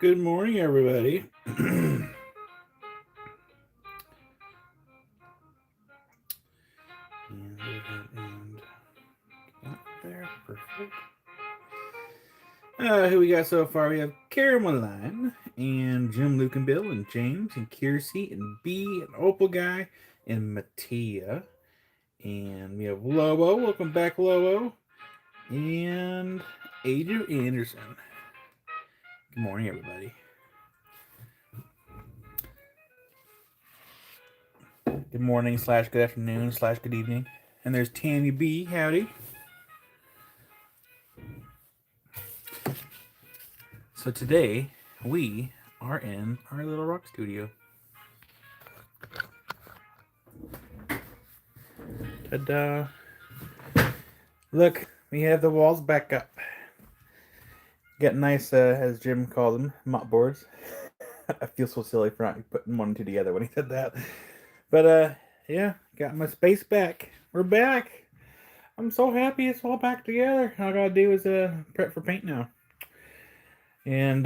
Good morning, everybody. and there, perfect. Who we got so far? We have Caroline and Jim, Luke, and Bill, and James, and Kiersey, and B, and Opal Guy, and Mattia. And we have Lobo. Welcome back, Lobo. And Adrian Anderson. Good morning, everybody. Good morning / good afternoon / good evening. And there's Tammy B. Howdy. So today we are in our little rock studio. Ta-da! Look, we have the walls back up. Get nice, as Jim called them, mop boards. I feel so silly for not putting one and two together when he said that. But yeah, got my space back. We're back. I'm so happy it's all back together. All I gotta do is prep for paint now. And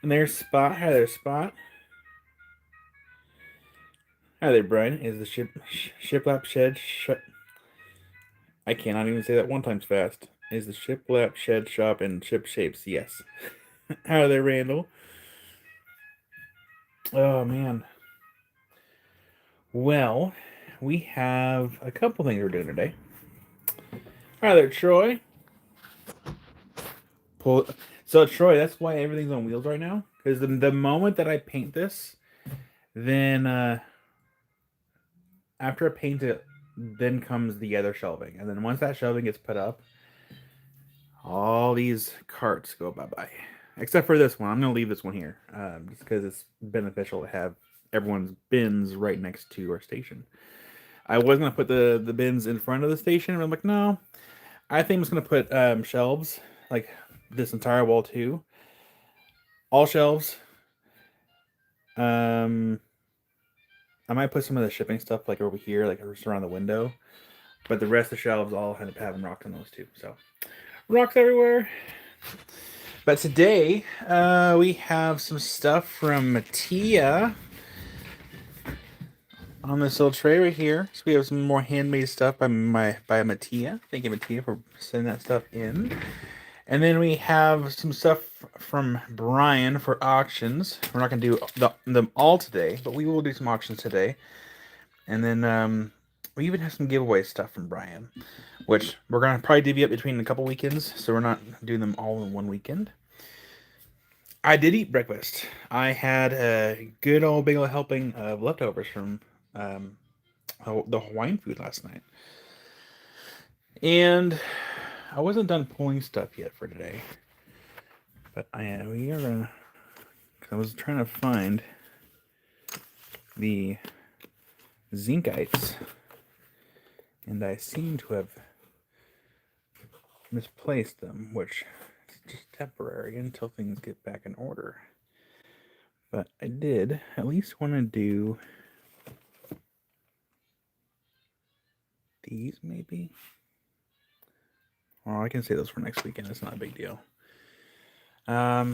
there's Spot. Hi there, Spot. Hi there, Brian. Is the shiplap shed shut? I cannot even say that one times fast. Is the shiplap shed shop in ship shapes? Yes. Hi there, Randall. Oh man. Well, we have a couple things we're doing today. Hi there, Troy. So Troy, that's why everything's on wheels right now. Because the moment that I paint this, then after I paint it, then comes the other shelving, and then once that shelving gets put up, all these carts go bye-bye. Except for this one. I'm going to leave this one here, just because it's beneficial to have everyone's bins right next to our station. I was going to put the bins in front of the station, but I'm like, no. I think I'm just going to put shelves, like this entire wall too. All shelves. I might put some of the shipping stuff like over here, like just around the window. But the rest of the shelves all end up having rocks on those too. So rocks everywhere. But today we have some stuff from Mattia on this little tray right here. So we have some more handmade stuff by Mattia. Thank you, Mattia, for sending that stuff in. And then we have some stuff from Brian for auctions. We're not going to do them all today, but we will do some auctions today. And then we even have some giveaway stuff from Brian, which we're going to probably divvy up between a couple weekends, so we're not doing them all in one weekend. I did eat breakfast. I had a good old big old helping of leftovers from the Hawaiian food last night. And I wasn't done pulling stuff yet for today. But we are gonna. I was trying to find the zinkites, and I seem to have misplaced them, which is just temporary until things get back in order. But I did at least want to do these, maybe. Well, I can say those for next weekend. It's not a big deal. Yeah.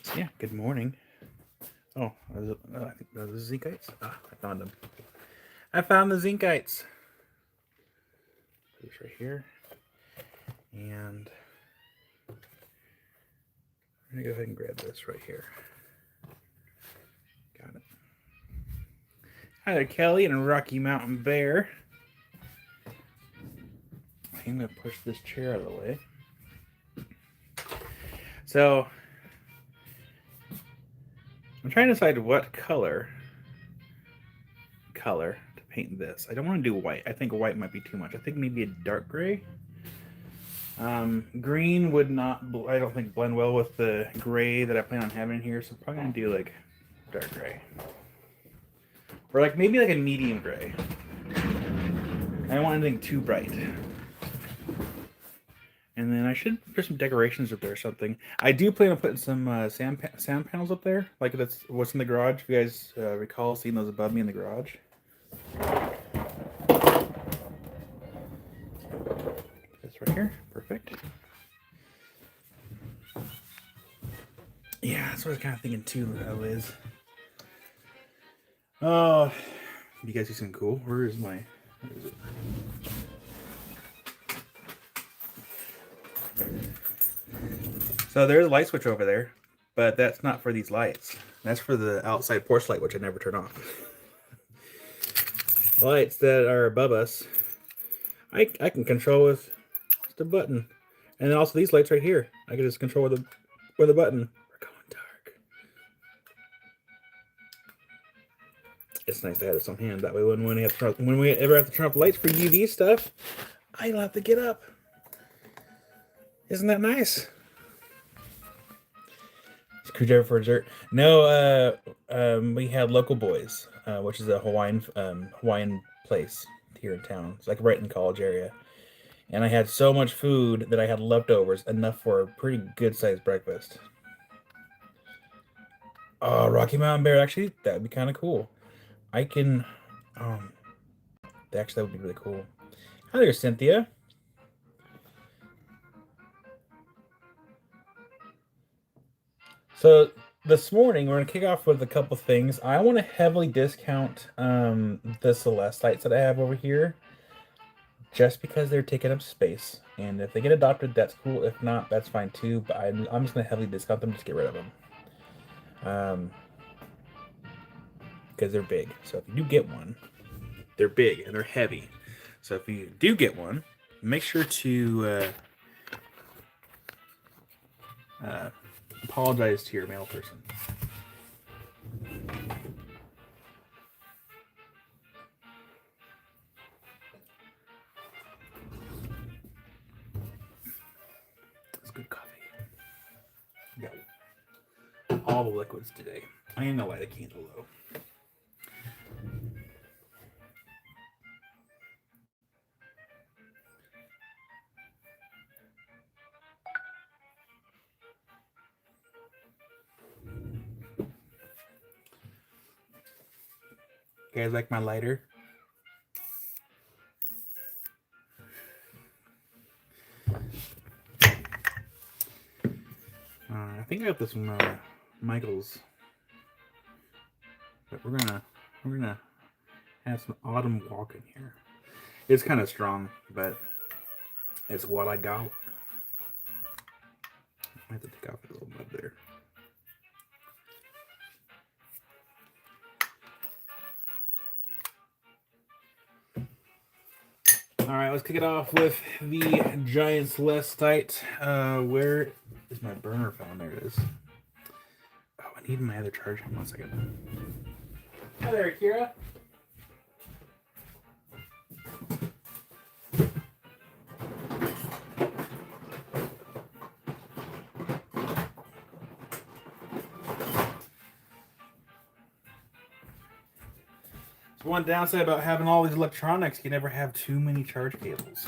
So yeah, good morning. Oh, I think those are zinkites. Ah, I found them. I found the zinkites. Put this right here. And I'm going to go ahead and grab this right here. Got it. Hi there, Kelly and Rocky Mountain Bear. I'm going to push this chair out of the way. So, I'm trying to decide what color to paint this. I don't want to do white. I think white might be too much. I think maybe a dark gray. Green would not, I don't think, blend well with the gray that I plan on having here. So I'm probably going to do like dark gray. Or like maybe like a medium gray. I don't want anything too bright. And then I should put some decorations up there or something. I do plan on putting some sound panels up there. Like that's what's in the garage. If you guys recall seeing those above me in the garage. This right here. Perfect. Yeah, that's what I was kind of thinking too, Liz. Oh, you guys see something cool? Where is it? So there's a light switch over there, but that's not for these lights. That's for the outside porch light, which I never turn off. Lights that are above us, I can control with just a button. And then also these lights right here, I can just control with a button. We're going dark. It's nice to have this on hand. That way, when we ever have to turn off lights for UV stuff, I don't have to get up. Isn't that nice? Screwdriver for dessert? No, we had Local Boys, which is a Hawaiian place here in town. It's like right in the college area. And I had so much food that I had leftovers, enough for a pretty good sized breakfast. Oh, Rocky Mountain Bear, actually, that would be kind of cool. I can, um, actually, that would be really cool. Hi there, Cynthia. So this morning we're gonna kick off with a couple things. I want to heavily discount the Celestites that I have over here, just because they're taking up space. And if they get adopted, that's cool. If not, that's fine too. But I'm just gonna heavily discount them, just get rid of them. Because they're big. So if you do get one, they're big and they're heavy. So if you do get one, make sure to apologize to your mail person. It's good coffee. Got all the liquids today. I am gonna light a candle though. You guys like my lighter? I think I got this from Michael's, but we're gonna have some autumn walk in here. It's kind of strong, but it's what I got. I have to take off a little bit there. All right, let's kick it off with the Giant Celestite. Where is my burner phone? There it is. Oh, I need my other charger. 1 second. Hi there, Kira. So one downside about having all these electronics, you never have too many charge cables.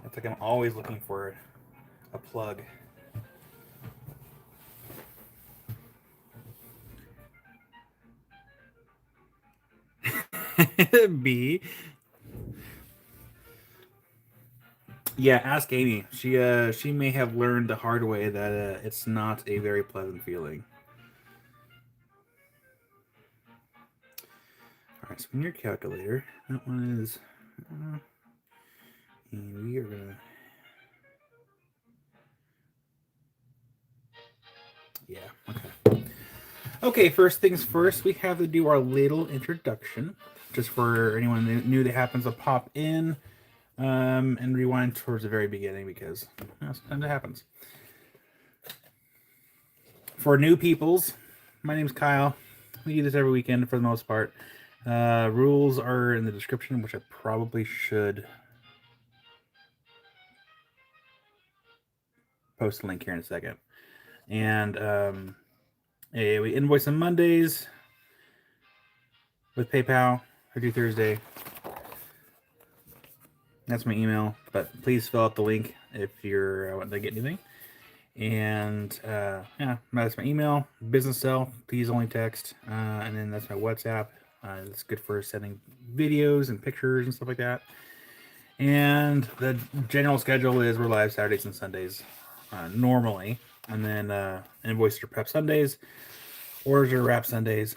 It's like I'm always looking for a plug. B. Yeah, ask Amy. She may have learned the hard way that it's not a very pleasant feeling. All right, so in your calculator, that one is, and we are gonna, yeah, okay. Okay, first things first, we have to do our little introduction, just for anyone new that happens to pop in. And rewind towards the very beginning because sometimes it happens. For new peoples, my name's Kyle. We do this every weekend for the most part. Rules are in the description, which I probably should post a link here in a second. And we invoice on Mondays with PayPal. I do Thursday. That's my email, but please fill out the link if you're wanting to get anything. And yeah, that's my email. Business cell, please only text. And then that's my WhatsApp. It's good for sending videos and pictures and stuff like that. And the general schedule is we're live Saturdays and Sundays normally. And then invoices are prep Sundays, orders are wrap Sundays,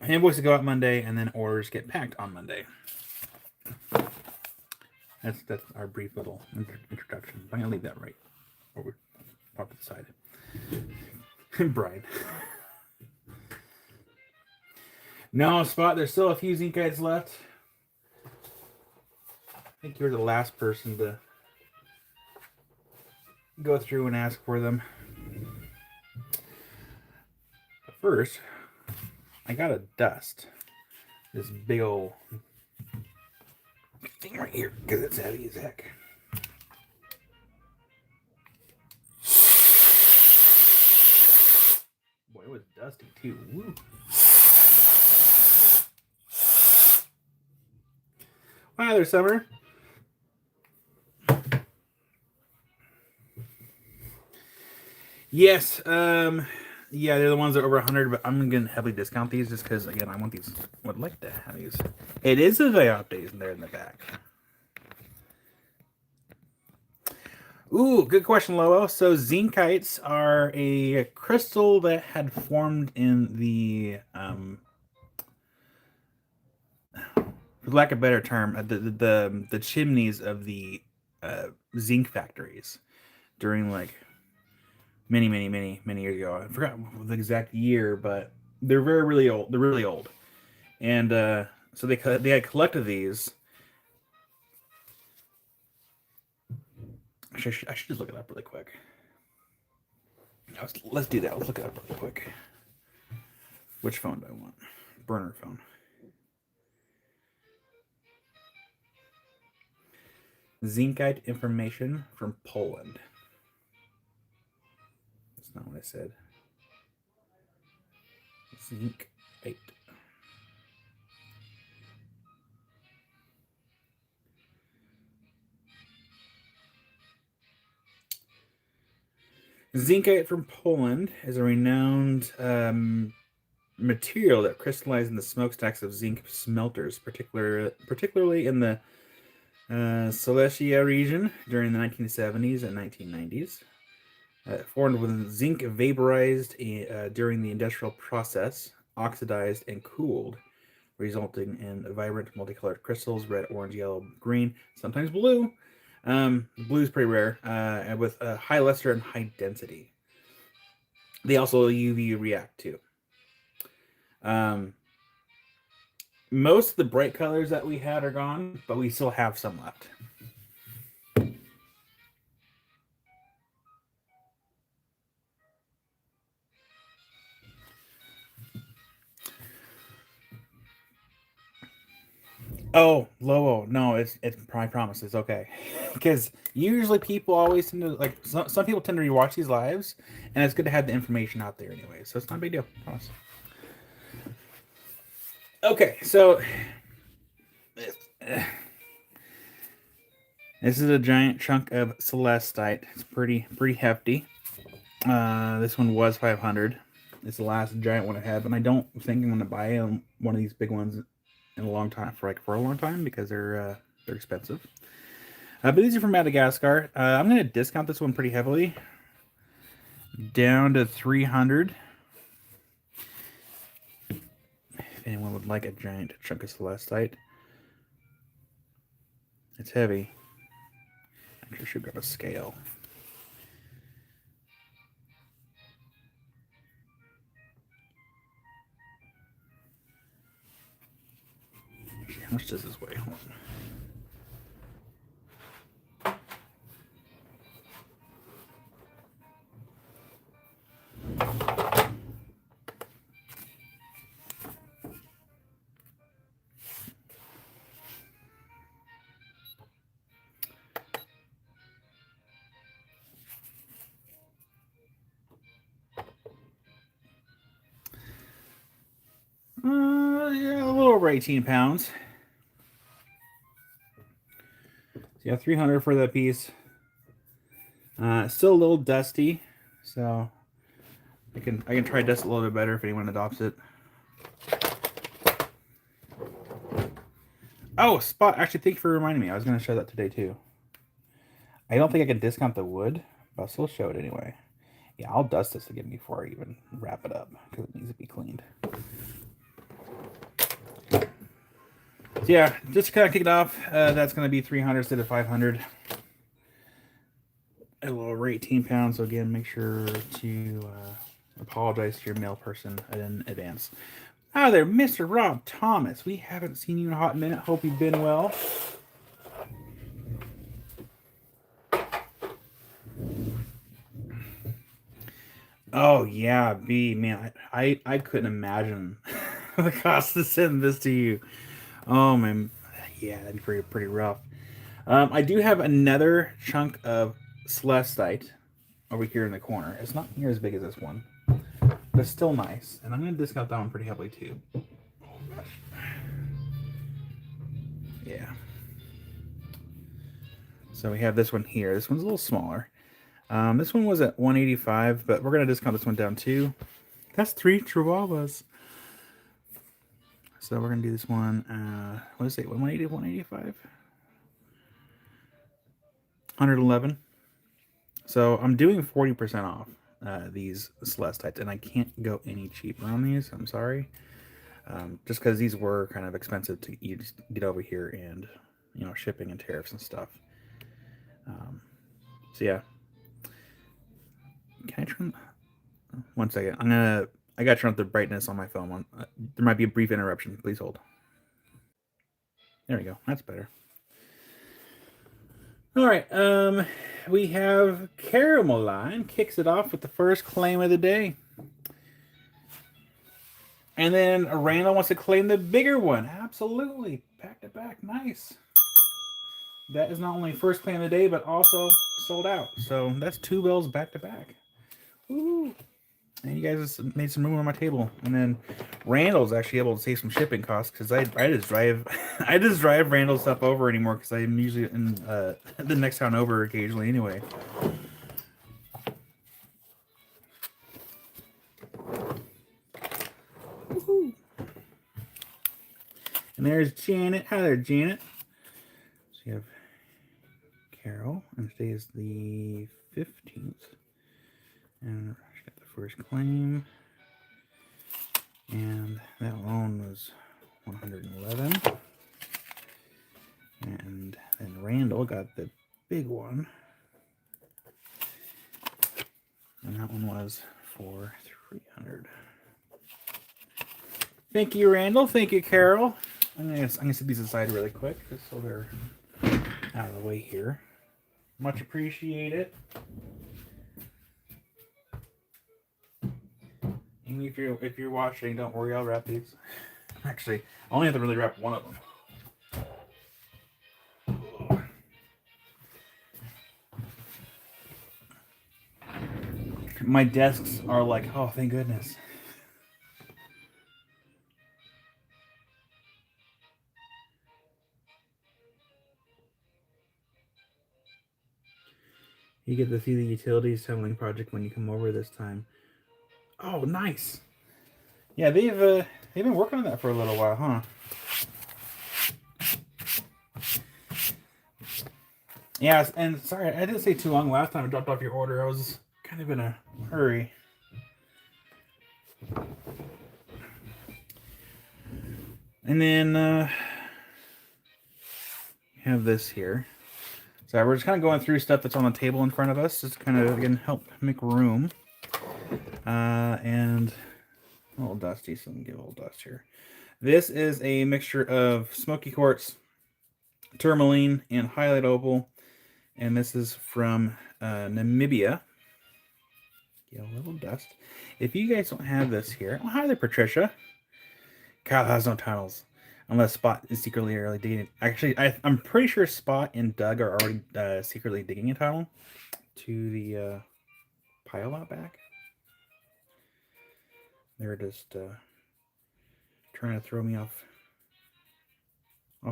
invoices go out Monday, and then orders get packed on Monday. That's our brief little introduction. I'm gonna leave that right over off to the side. Brian. No, Spot, there's still a few Zinkites left. I think you're the last person to go through and ask for them. But first, I gotta dust this big old thing right here because it's heavy as heck. Boy, it was dusty too. Woo. Hi there, Summer. Yes, yeah, they're the ones that are over 100, but I'm gonna heavily discount these just because, again, I want these. Would like to have these. It is a Dioptes in there in the back. Ooh, good question, Lobo. So Zinkites are a crystal that had formed in the, for lack of a better term, the chimneys of the zinc factories during like many years ago. I forgot the exact year, but they're really old. They're really old, and so they had collected these. I should just look it up really quick. Let's do that. Let's look it up really quick. Which phone do I want? Burner phone. Zincite information from Poland. That's not what I said. Zincite. Zincite from Poland is a renowned material that crystallized in the smokestacks of zinc smelters, particularly in the Silesia region during the 1970s and 1990s. Formed when zinc vaporized during the industrial process, oxidized, and cooled, resulting in vibrant multicolored crystals: red, orange, yellow, green, sometimes blue. Blue is pretty rare, and with a high luster and high density. They also UV react too. Most of the bright colors that we had are gone, but we still have some left. Oh, Lobo, no, it's I promise it's okay, because usually people always tend to like some people tend to rewatch these lives, and it's good to have the information out there anyway, so it's not a big deal. I promise. Okay, so this is a giant chunk of celestite. It's pretty hefty. This one was 500. It's the last giant one I had, but I don't think I'm gonna buy one of these big ones in a long time for a long time because they're expensive. But these are from Madagascar. I'm gonna discount this one pretty heavily, down to 300. If anyone would like a giant chunk of celestite, it's heavy. I should grab a scale. How much does this weigh? Hold on. Yeah, a little over 18 pounds. So yeah, 300 for that piece. Still a little dusty, so I can try to dust a little bit better if anyone adopts it. Oh, Spot. Actually, thank you for reminding me. I was going to show that today too. I don't think I can discount the wood, but I'll still show it anyway. Yeah, I'll dust this again before I even wrap it up because it needs to be cleaned. So yeah, just to kind of kick it off, that's going to be 300 instead of 500. A little over 18 pounds. So again, make sure to apologize to your mail person in advance. Hi there, Mr. Rob Thomas. We haven't seen you in a hot minute. Hope you've been well. Oh yeah, B man, I couldn't imagine the cost to send this to you. Oh man, yeah, that'd be pretty rough. I do have another chunk of celestite over here in the corner. It's not near as big as this one, but it's still nice, and I'm gonna discount that one pretty heavily too. Oh gosh, yeah. So we have this one here. This one's a little smaller. This one was at 185, but we're gonna discount this one down too. That's 3 chihuahuas. So we're gonna do this one. What is it? 180, 185, 111. So I'm doing 40% off these celestites, and I can't go any cheaper on these. I'm sorry, just because these were kind of expensive to get over here, and shipping and tariffs and stuff. So yeah, can I turn? One second. I got to turn up the brightness on my phone. There might be a brief interruption. Please hold. There we go. That's better. All right. We have Carameline kicks it off with the first claim of the day. And then Randall wants to claim the bigger one. Absolutely. Back to back. Nice. That is not only first claim of the day, but also sold out. So that's 2 bills back to back. Woo. And you guys made some room on my table. And then Randall's actually able to save some shipping costs because I just drive I just drive Randall's stuff over anymore because I'm usually in the next town over occasionally anyway. Woohoo. And there's Janet. Hi there, Janet. So you have Carol, and today is the 15th. And she got the first claim. And that loan was 111. And then Randall got the big one. And that one was for 300. Thank you, Randall. Thank you, Carol. I'm gonna set these aside really quick just so they're out of the way here. Much appreciate it. And if you're watching, don't worry, I'll wrap these. Actually, I only have to really wrap one of them. My desks are like, oh, thank goodness. You get to see the utilities assembling project when you come over this time. Oh, nice. Yeah, they've been working on that for a little while, huh? Yeah, and sorry, I didn't say too long last time I dropped off your order. I was kind of in a hurry. And then have this here. So we're just kind of going through stuff that's on the table in front of us, just kind of again help make room. And a little dusty, so let me give a little dust here. This is a mixture of smoky quartz, tourmaline, and highlight opal, and this is from Namibia. Get a little dust. If you guys don't have this here, oh, hi there, Patricia. Kyle has no tunnels. Unless Spot is secretly early digging. Actually, I'm pretty sure Spot and Doug are already secretly digging a tunnel to the pile out back. They're just trying to throw me off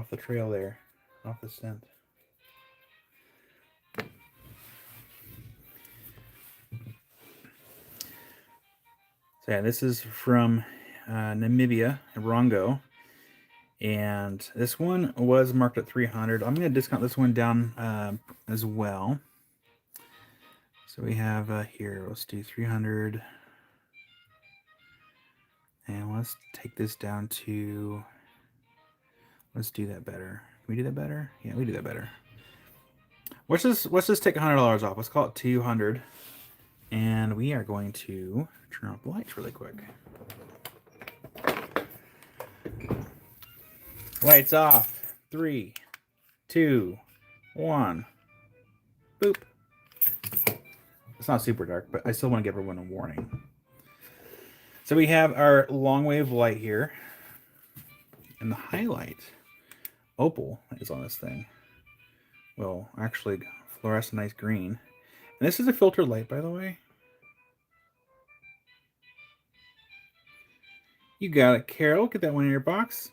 the trail there, off the scent. So yeah, this is from Namibia, Rongo. And this one was marked at 300. I'm going to discount this one down as well. So we have here, let's do 300. And let's take this down to, let's do that better. Can we do that better? Yeah, we do that better. Let's just take $100 off. Let's call it 200. And we are going to turn off the lights really quick. Lights off. 3, 2, 1. Boop. It's not super dark, but I still want to give everyone a warning. So we have our long wave light here. And the highlight opal is on this thing. Well, actually fluorescent nice green. And this is a filtered light, by the way. You got it, Carol. Get that one in your box.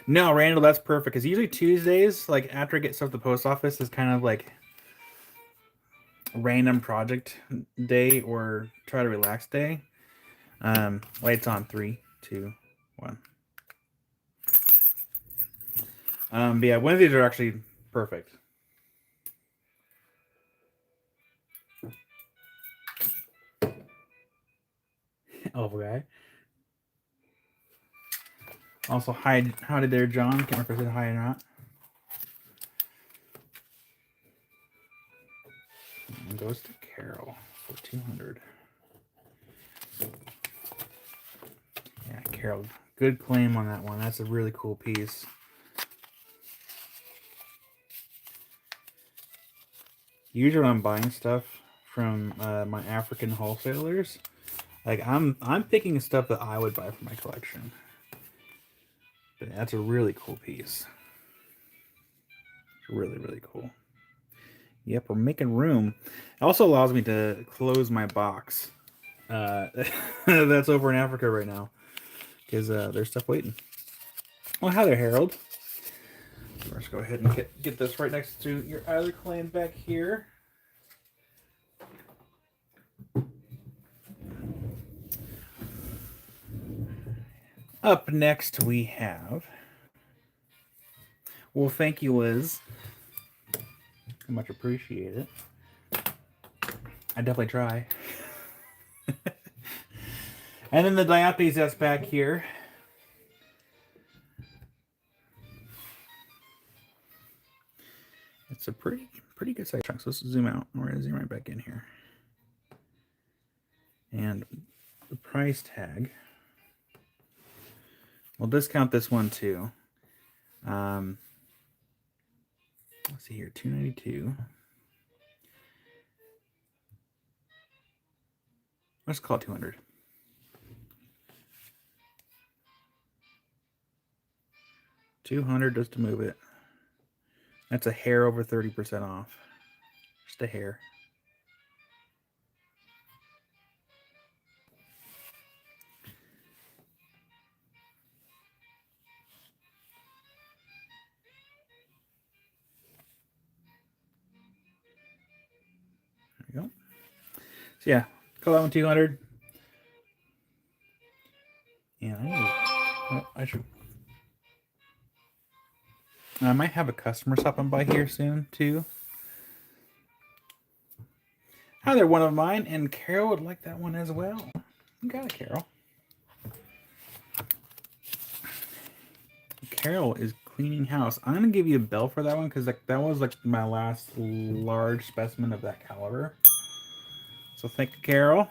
No, Randall, that's perfect. Because usually Tuesdays, like after I get stuff to the post office, is kind of like random project day or try to relax day. Lights on. 3, 2, 1. But yeah, Wednesdays are actually perfect. Okay. Also, howdy there, John. Can't remember if I said hi or not. And goes to Carol for 200. Yeah, Carol, good claim on that one. That's a really cool piece. Usually when I'm buying stuff from my African wholesalers, like I'm picking stuff that I would buy for my collection. But that's a really cool piece. Really, really cool. Yep, we're making room. It also allows me to close my box. That's over in Africa right now. Because there's stuff waiting. Well, hi there, Harold. Let's go ahead and get this right next to your other claim back here. Up next we have... Well, thank you, Liz. I much appreciate it. I definitely try. And then the Diopes that's back here. It's a pretty good size chunk. So let's zoom out. We're going to zoom right back in here. And the price tag. We'll discount this one too. Let's see here, $292. Let's call it 200. $200 just to move it. That's a hair over 30% off. Just a hair. There we go. So yeah, call that one 200. And I might have a customer stopping by here soon too. Hi there, one of mine, and Carol would like that one as well. You got it, Carol. Carol is cleaning house. I'm gonna give you a bell for that one because that was like my last large specimen of that caliber. So thank you, Carol.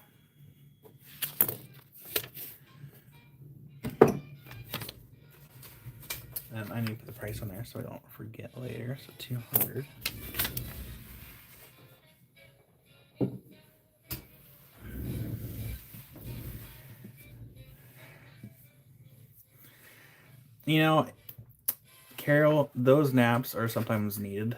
And I need to put the price on there so I don't forget later. So 200. You know, Carol, those naps are sometimes needed.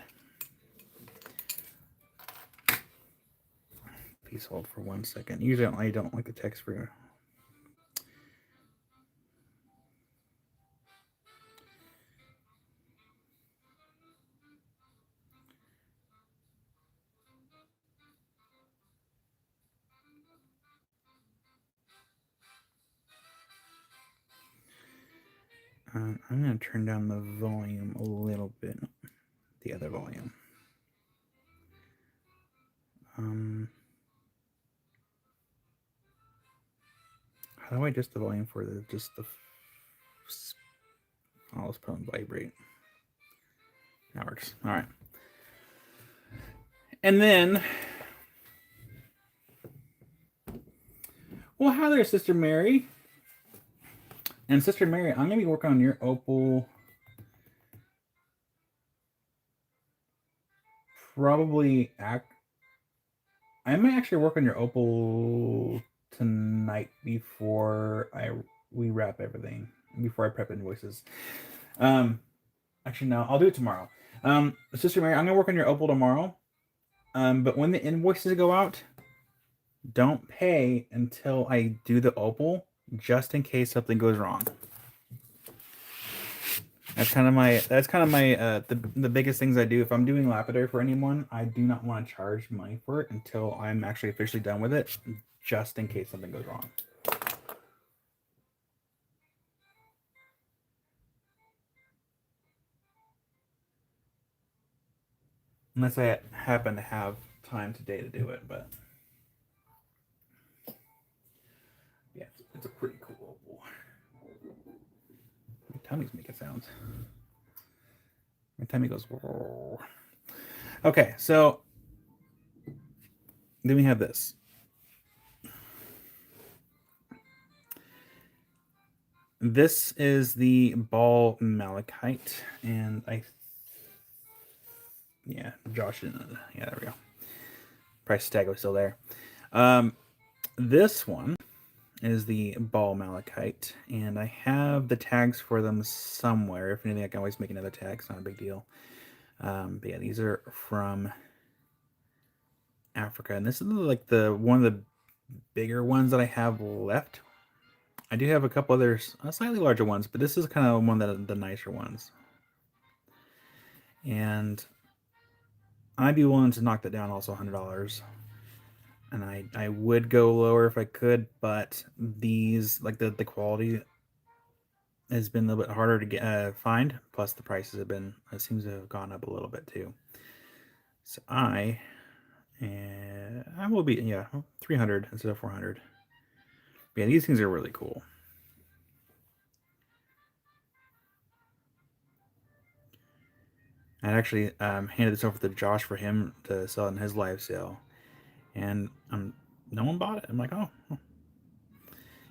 Please hold for 1 second. Usually I don't like the text for... I'm going to turn down the volume a little bit. The other volume. How do I adjust the volume for the I'll just put on vibrate. That works. All right. And then, well, hi there, Sister Mary. And Sister Mary, I'm going to be working on your opal probably I might actually work on your opal tonight before we wrap everything, before I prep invoices. Actually, no, I'll do it tomorrow. Sister Mary, I'm going to work on your opal tomorrow. But when the invoices go out, don't pay until I do the opal, just in case something goes wrong. That's kind of my the biggest things I do. If I'm doing lapidary for anyone, I do not want to charge money for it until I'm actually officially done with it, just in case something goes wrong. Unless I happen to have time today to do it, but yeah, it's a pretty cool opal. My tummy's making sounds. My tummy goes. Whoa. Okay, so then we have this. This is the ball malachite, and Josh didn't. Yeah, there we go. Price tag was still there. This one is the ball malachite, and I have the tags for them somewhere. If anything, I can always make another tag. It's not a big deal. But yeah, these are from Africa, and this is like one of the bigger ones that I have left. I do have a couple others, slightly larger ones, but this is kind of one of the nicer ones. And I'd be willing to knock that down also $100. And I would go lower if I could, but these, like the quality has been a little bit harder to find. Plus the prices it seems to have gone up a little bit too. So I will be, 300 instead of 400. But yeah, these things are really cool. I actually handed this over to Josh for him to sell in his live sale, and no one bought it. I'm like, oh.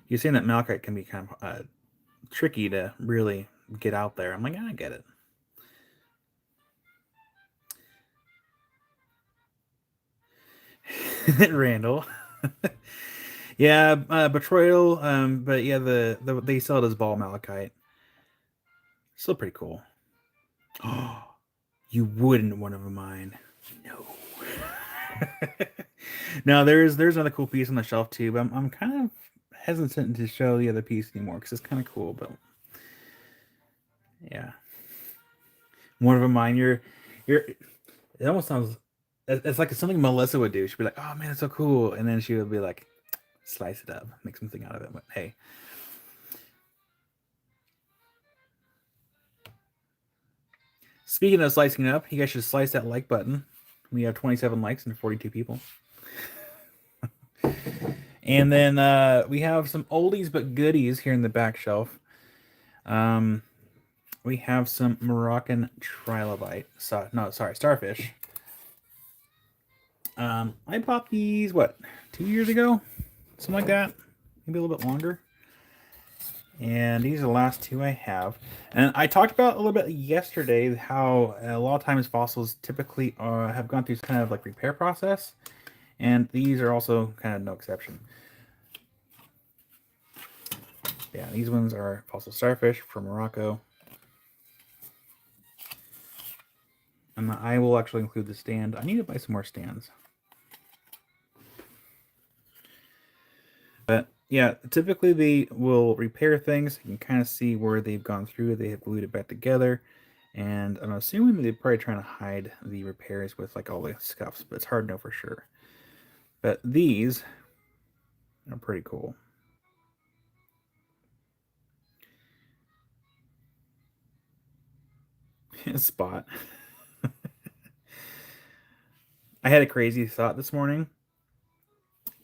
You're saying that malachite can be kind of tricky to really get out there. I'm like, I get it. Randall. Yeah, betrayal. But yeah, they sell it as ball malachite. Still pretty cool. Oh, you wouldn't one of mine. No. No, there's another cool piece on the shelf too, but I'm kind of hesitant to show the other piece anymore because it's kind of cool, but yeah. One of mine. You're. It almost sounds. It's like something Melissa would do. She'd be like, "Oh man, it's so cool," and then she would be like, "Slice it up, make something out of it." But hey. Speaking of slicing it up, you guys should slice that like button. We have 27 likes and 42 people. And then we have some oldies but goodies here in the back shelf. We have some Moroccan trilobite. Starfish. I bought these, 2 years ago? Something like that. Maybe a little bit longer. And these are the last two I have. And I talked about a little bit yesterday how a lot of times fossils typically have gone through kind of like repair process. And these are also kind of no exception. Yeah, these ones are fossil starfish from Morocco. And I will actually include the stand. I need to buy some more stands. But yeah, typically they will repair things. You can kind of see where they've gone through. They have glued it back together. And I'm assuming they're probably trying to hide the repairs with like all the scuffs, but it's hard to know for sure. But these are pretty cool. Spot. I had a crazy thought this morning.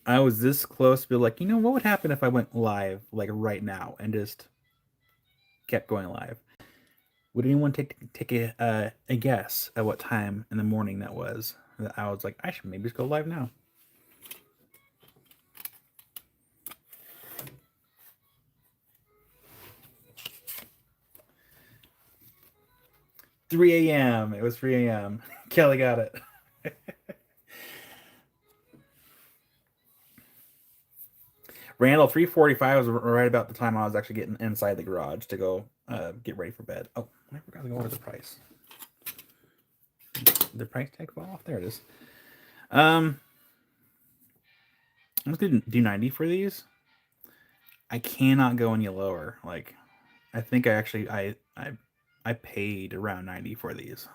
I was this close to be like, what would happen if I went live like right now and just kept going live? Would anyone take a guess at what time in the morning that was? I was like, I should maybe just go live now. 3 a.m. It was 3 a.m. Kelly got it. Randall, 3:45 was right about the time I was actually getting inside the garage to go get ready for bed. Oh, I forgot to go over the price. The price tag fall off. There it is. I'm just gonna do 90 for these. I cannot go any lower. Like, I think I paid around 90 for these.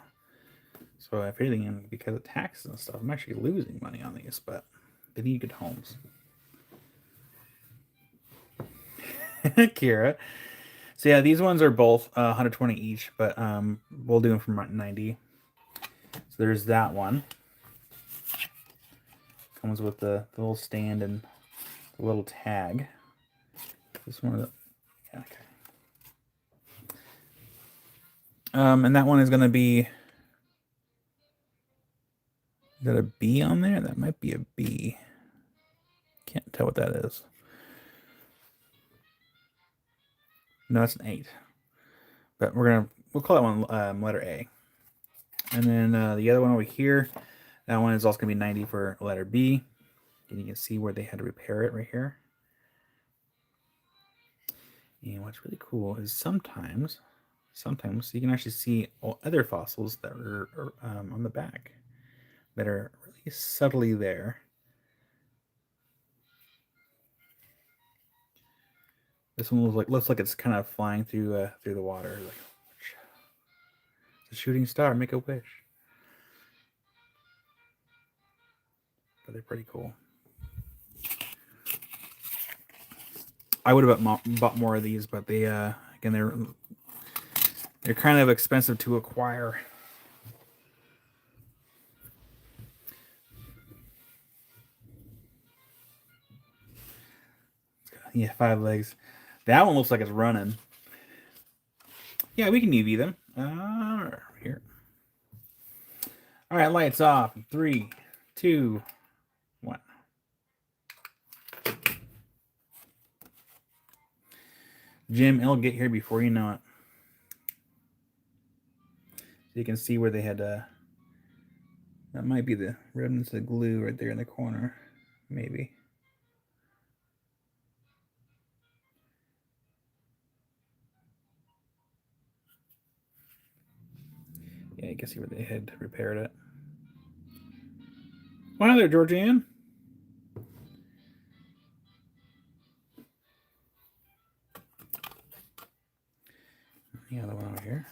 So if anything, because of taxes and stuff, I'm actually losing money on these, but they need good homes. Kira. So yeah, these ones are both 120 each, but we'll do them from 90. So there's that one. Comes with the little stand and the little tag. This one, yeah, okay. And that one is going to be. Is that a B on there? That might be a B. Can't tell what that is. No, it's an 8. But we'll call that one letter A. And then the other one over here, that one is also going to be 90 for letter B. And you can see where they had to repair it right here. And what's really cool is sometimes you can actually see all other fossils that are on the back that are really subtly there. This one looks like it's kind of flying through the water. Like, it's a shooting star. Make a wish. But they're pretty cool. I would have bought more of these, but they again they're kind of expensive to acquire. Yeah, 5 legs. That one looks like it's running. Yeah, we can UV them. Here. All right, lights off. 3, 2, 1. Jim, it'll get here before you know it. So you can see where they had that might be the remnants of glue right there in the corner, maybe. Yeah, you can see where they had repaired it. Well, hi there, Georgianne. The other one over here.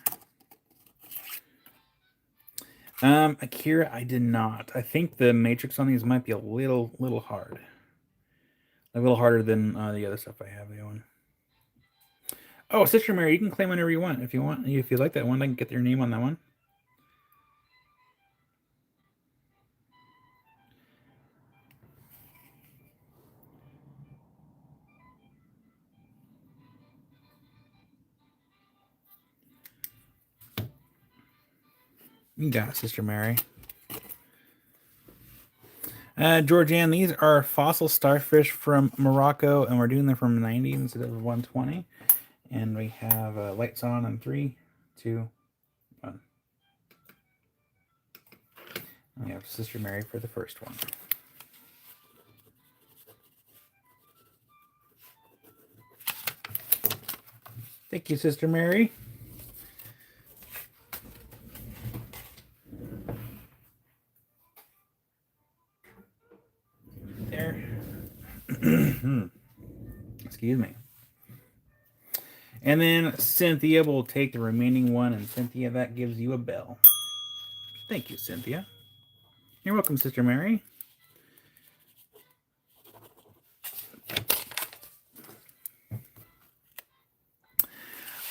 Akira, I did not. I think the matrix on these might be a little hard. A little harder than the other stuff I have going. Oh, Sister Mary, you can claim whenever you want. If you like that one, I can get your name on that one. You got it, Sister Mary. Georgianne, these are fossil starfish from Morocco, and we're doing them from 90 instead of 120. And we have lights on in 3, 2, 1. And we have Sister Mary for the first one. Thank you, Sister Mary. There. Excuse me. And then Cynthia will take the remaining one, and Cynthia, that gives you a bell. Thank you, Cynthia. You're welcome, Sister Mary.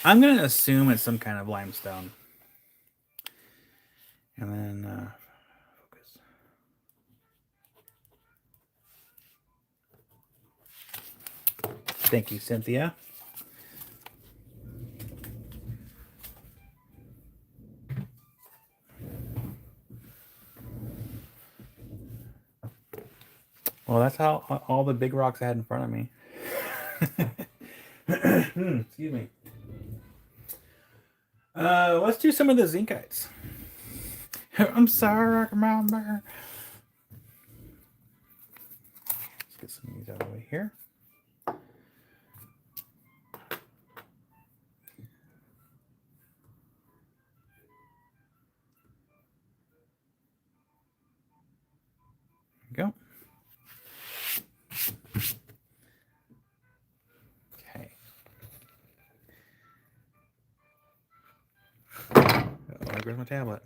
I'm going to assume it's some kind of limestone. And then focus. Thank you, Cynthia. Well, that's how all the big rocks I had in front of me. Excuse me. Let's do some of the zinkites. I'm sorry, Rock Mountain Bear. Let's get some of these out of the way here. There we go. Okay. Oh, there's my tablet.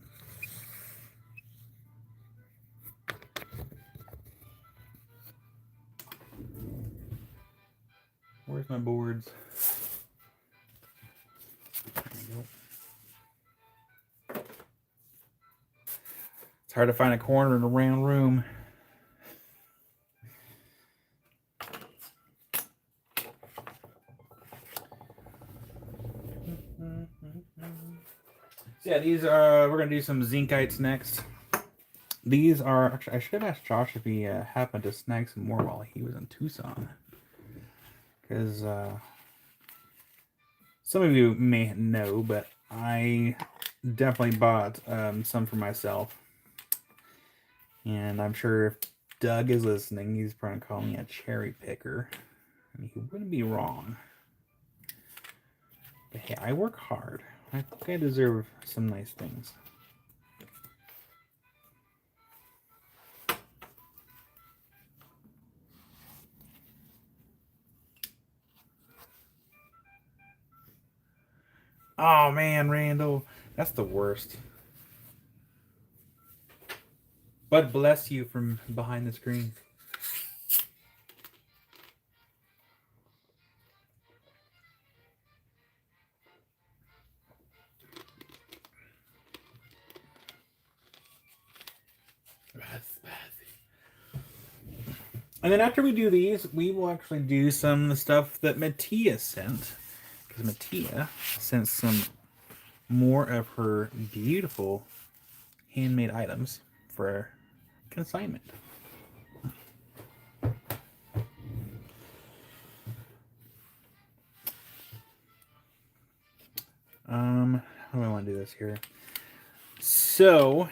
Where's my boards? There we go. It's hard to find a corner in a round room. So yeah, these are, we're gonna do some zinkites next. These are, actually, I should have asked Josh if he happened to snag some more while he was in Tucson. Because some of you may know, but I definitely bought some for myself. And I'm sure if Doug is listening, he's probably calling me a cherry picker. And he wouldn't be wrong. But hey, I work hard. I think I deserve some nice things. Oh man, Randall, that's the worst. But bless you from behind the screen. And then after we do these, we will actually do some of the stuff that Mattia sent. Because Mattia sent some more of her beautiful handmade items for consignment. How do I want to do this here? So,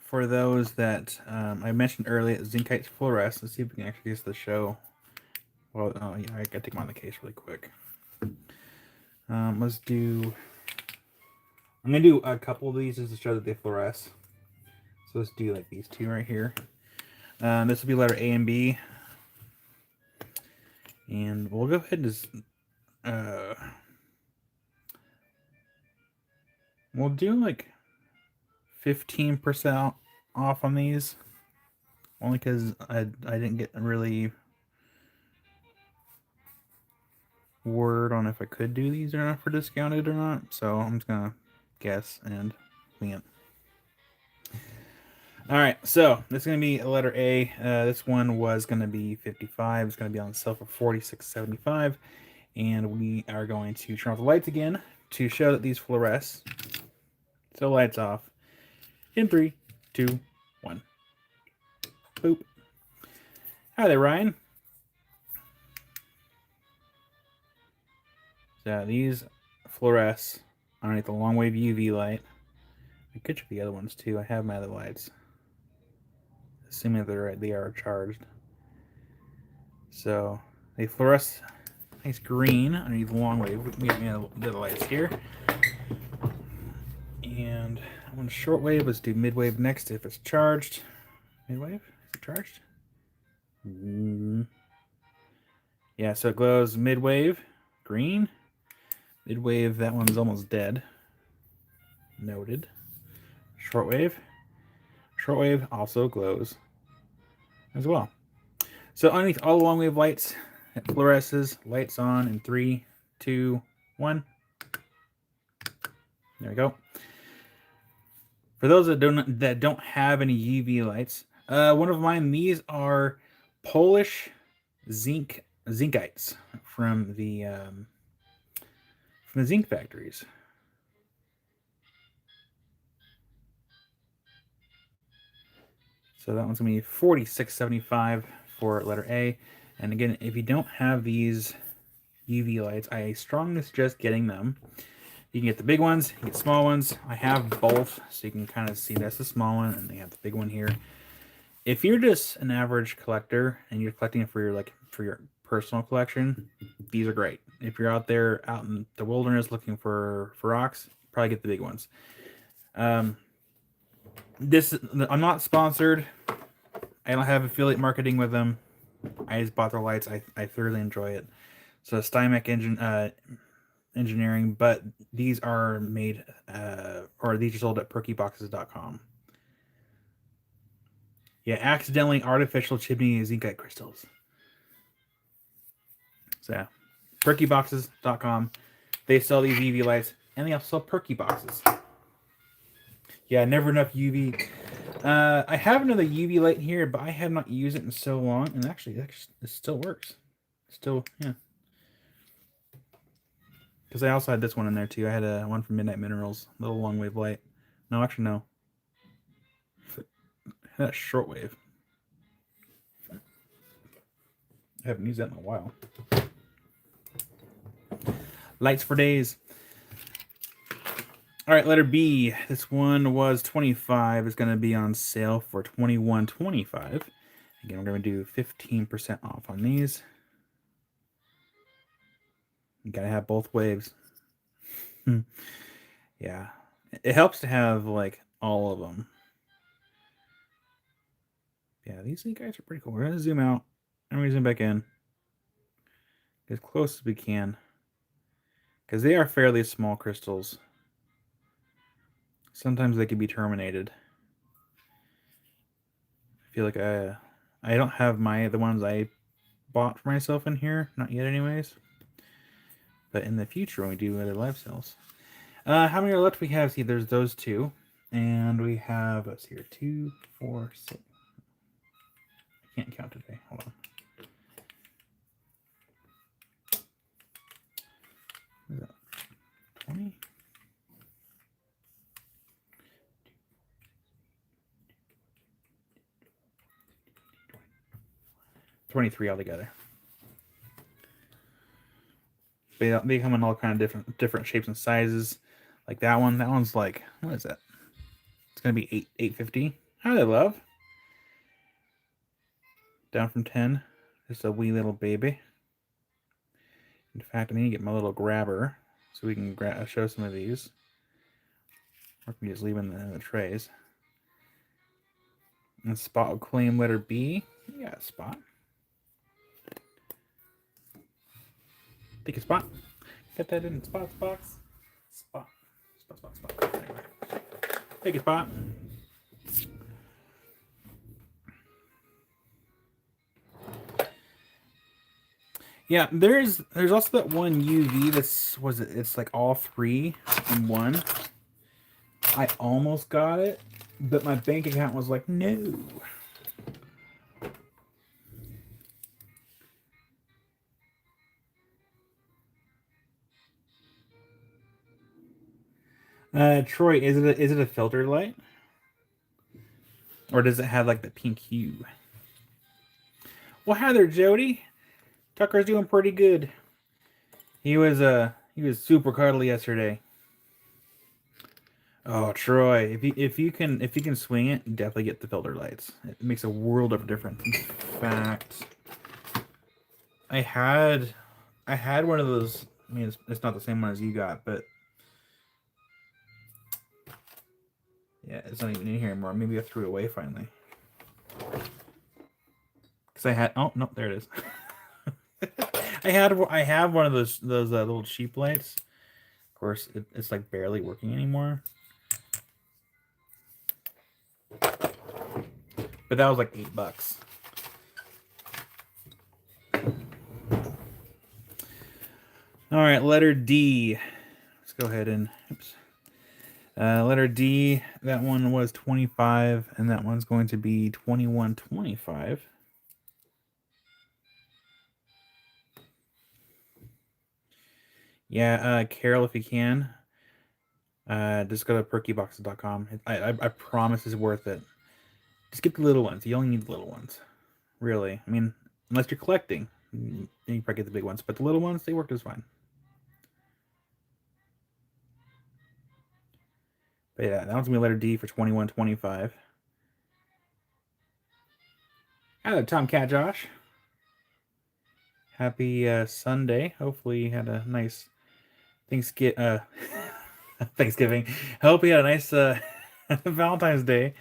for those that I mentioned earlier, Zinkites Fluoresce. Let's see if we can actually use the show. Well, yeah, I gotta take them on the case really quick. Let's do. I'm gonna do a couple of these just to show that they fluoresce. So let's do like these two right here. This will be letter A and B, and we'll go ahead and just we'll do like 15% off on these, only because I didn't get really word on if I could do these or not for discounted or not. So I'm just gonna guess and wing it. All right, so this is gonna be a letter A. This one was gonna be 55. It's gonna be on sale for 46.75, and we are going to turn off the lights again to show that these fluoresce. So lights off in 3, 2, 1. Boop. Hi there, Ryan. So these fluoresce underneath the long wave UV light. I could check the other ones too. I have my other lights. Assuming they are charged. So they fluoresce nice green underneath the long wave. We have the lights here. And on short wave, let's do mid wave next if it's charged. Mid wave? Is it charged? Yeah, so it glows mid wave, green. Mid wave, that one's almost dead. Noted. Short wave. Short wave also glows as well. So underneath all the long wave lights, it fluoresces. Lights on in 3, 2, 1. There we go. For those that don't have any UV lights, one of mine, these are Polish zinkites from the zinc factories. So that one's gonna be $46.75 for letter A. And again, if you don't have these UV lights, I strongly suggest getting them. You can get the big ones, you get small ones. I have both, so you can kind of see that's the small one, and they have the big one here. If you're just an average collector and you're collecting it for your personal collection, these are great. If you're out there out in the wilderness looking for rocks, probably get the big ones. I'm not sponsored. I don't have affiliate marketing with them. I just bought their lights. I thoroughly enjoy it. So Stymec Engineering, but these are made or these are sold at perkyboxes.com. Yeah, accidentally artificial chimney zincite crystals. So yeah, perkyboxes.com. They sell these UV lights, and they also sell Perky boxes. Yeah, never enough UV. I have another UV light here, but I have not used it in so long, and actually, it still works. Still, yeah. Because I also had this one in there too. I had one from Midnight Minerals, little long wave light. No, actually, no. That's shortwave. I haven't used that in a while. Lights for days. All right, letter B. This one was $25. It's going to be on sale for $21.25. Again, we're going to do 15% off on these. You got to have both waves. Yeah. It helps to have, like, all of them. Yeah, these guys are pretty cool. We're going to zoom out. And we're going to zoom back in. As close as we can. Because they are fairly small crystals. Sometimes they can be terminated. I feel like I don't have the ones I bought for myself in here. Not yet anyways. But in the future when we do other live sales. How many are left? We have, see, there's those two. And we have, let's see here, 2, 4, 6. I can't count today. Hold on. What is that? 20? 23 altogether. They come in all kind of different shapes and sizes. Like that one. That one's like, what is that? It's gonna be $8.50. Hi there, love. Down from 10. Just a wee little baby. In fact, I need to get my little grabber so we can show some of these. Or we can just leave them in the trays. And Spot will claim letter B. You got a Spot. Take a Spot. Get that in Spot's box. Spot. Anyway. Take a Spot. Yeah, there's also that one UV it's like all three in one. I almost got it, but my bank account was like, no. Troy, is it a filter light? Or does it have like the pink hue? Well, hi there, Jody. Tucker's doing pretty good. He was super cuddly yesterday. Oh, Troy, if you can swing it, definitely get the filter lights. It makes a world of difference. In fact, I had one of those. I mean, it's not the same one as you got, but yeah, it's not even in here anymore. Maybe I threw it away finally. Because I had, oh no, there it is. I have one of those little cheap lights. Of course, it's like barely working anymore. But that was like $8. All right, letter D. Let's go ahead and, oops. Letter D, that one was 25, and that one's going to be 21.25. Yeah, Carol, if you can, just go to perkyboxes.com. I promise it's worth it. Just get the little ones. You only need the little ones. Really. I mean, unless you're collecting, then you probably get the big ones. But the little ones, they work just fine. But yeah, that one's going to be letter D for 21.25. Hello, Tomcat Josh. Happy Sunday. Hopefully you had a nice Thanksgiving. I hope you had a nice Valentine's Day.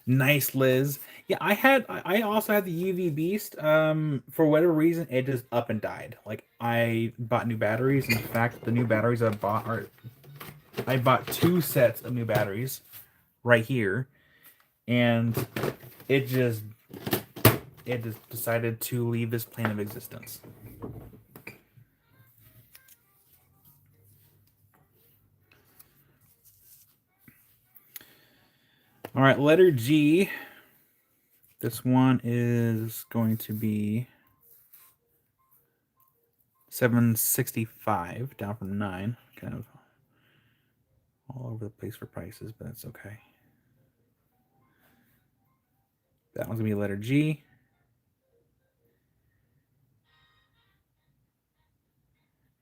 Nice, Liz. Yeah, I also had the UV Beast. For whatever reason, it just up and died. Like I bought new batteries. In fact, the new batteries I bought 2 sets of new batteries right here, and it just decided to leave this plane of existence. All right, letter G. This one is going to be 765, down from 9. Kind of all over the place for prices, but that's okay. That one's gonna be letter G.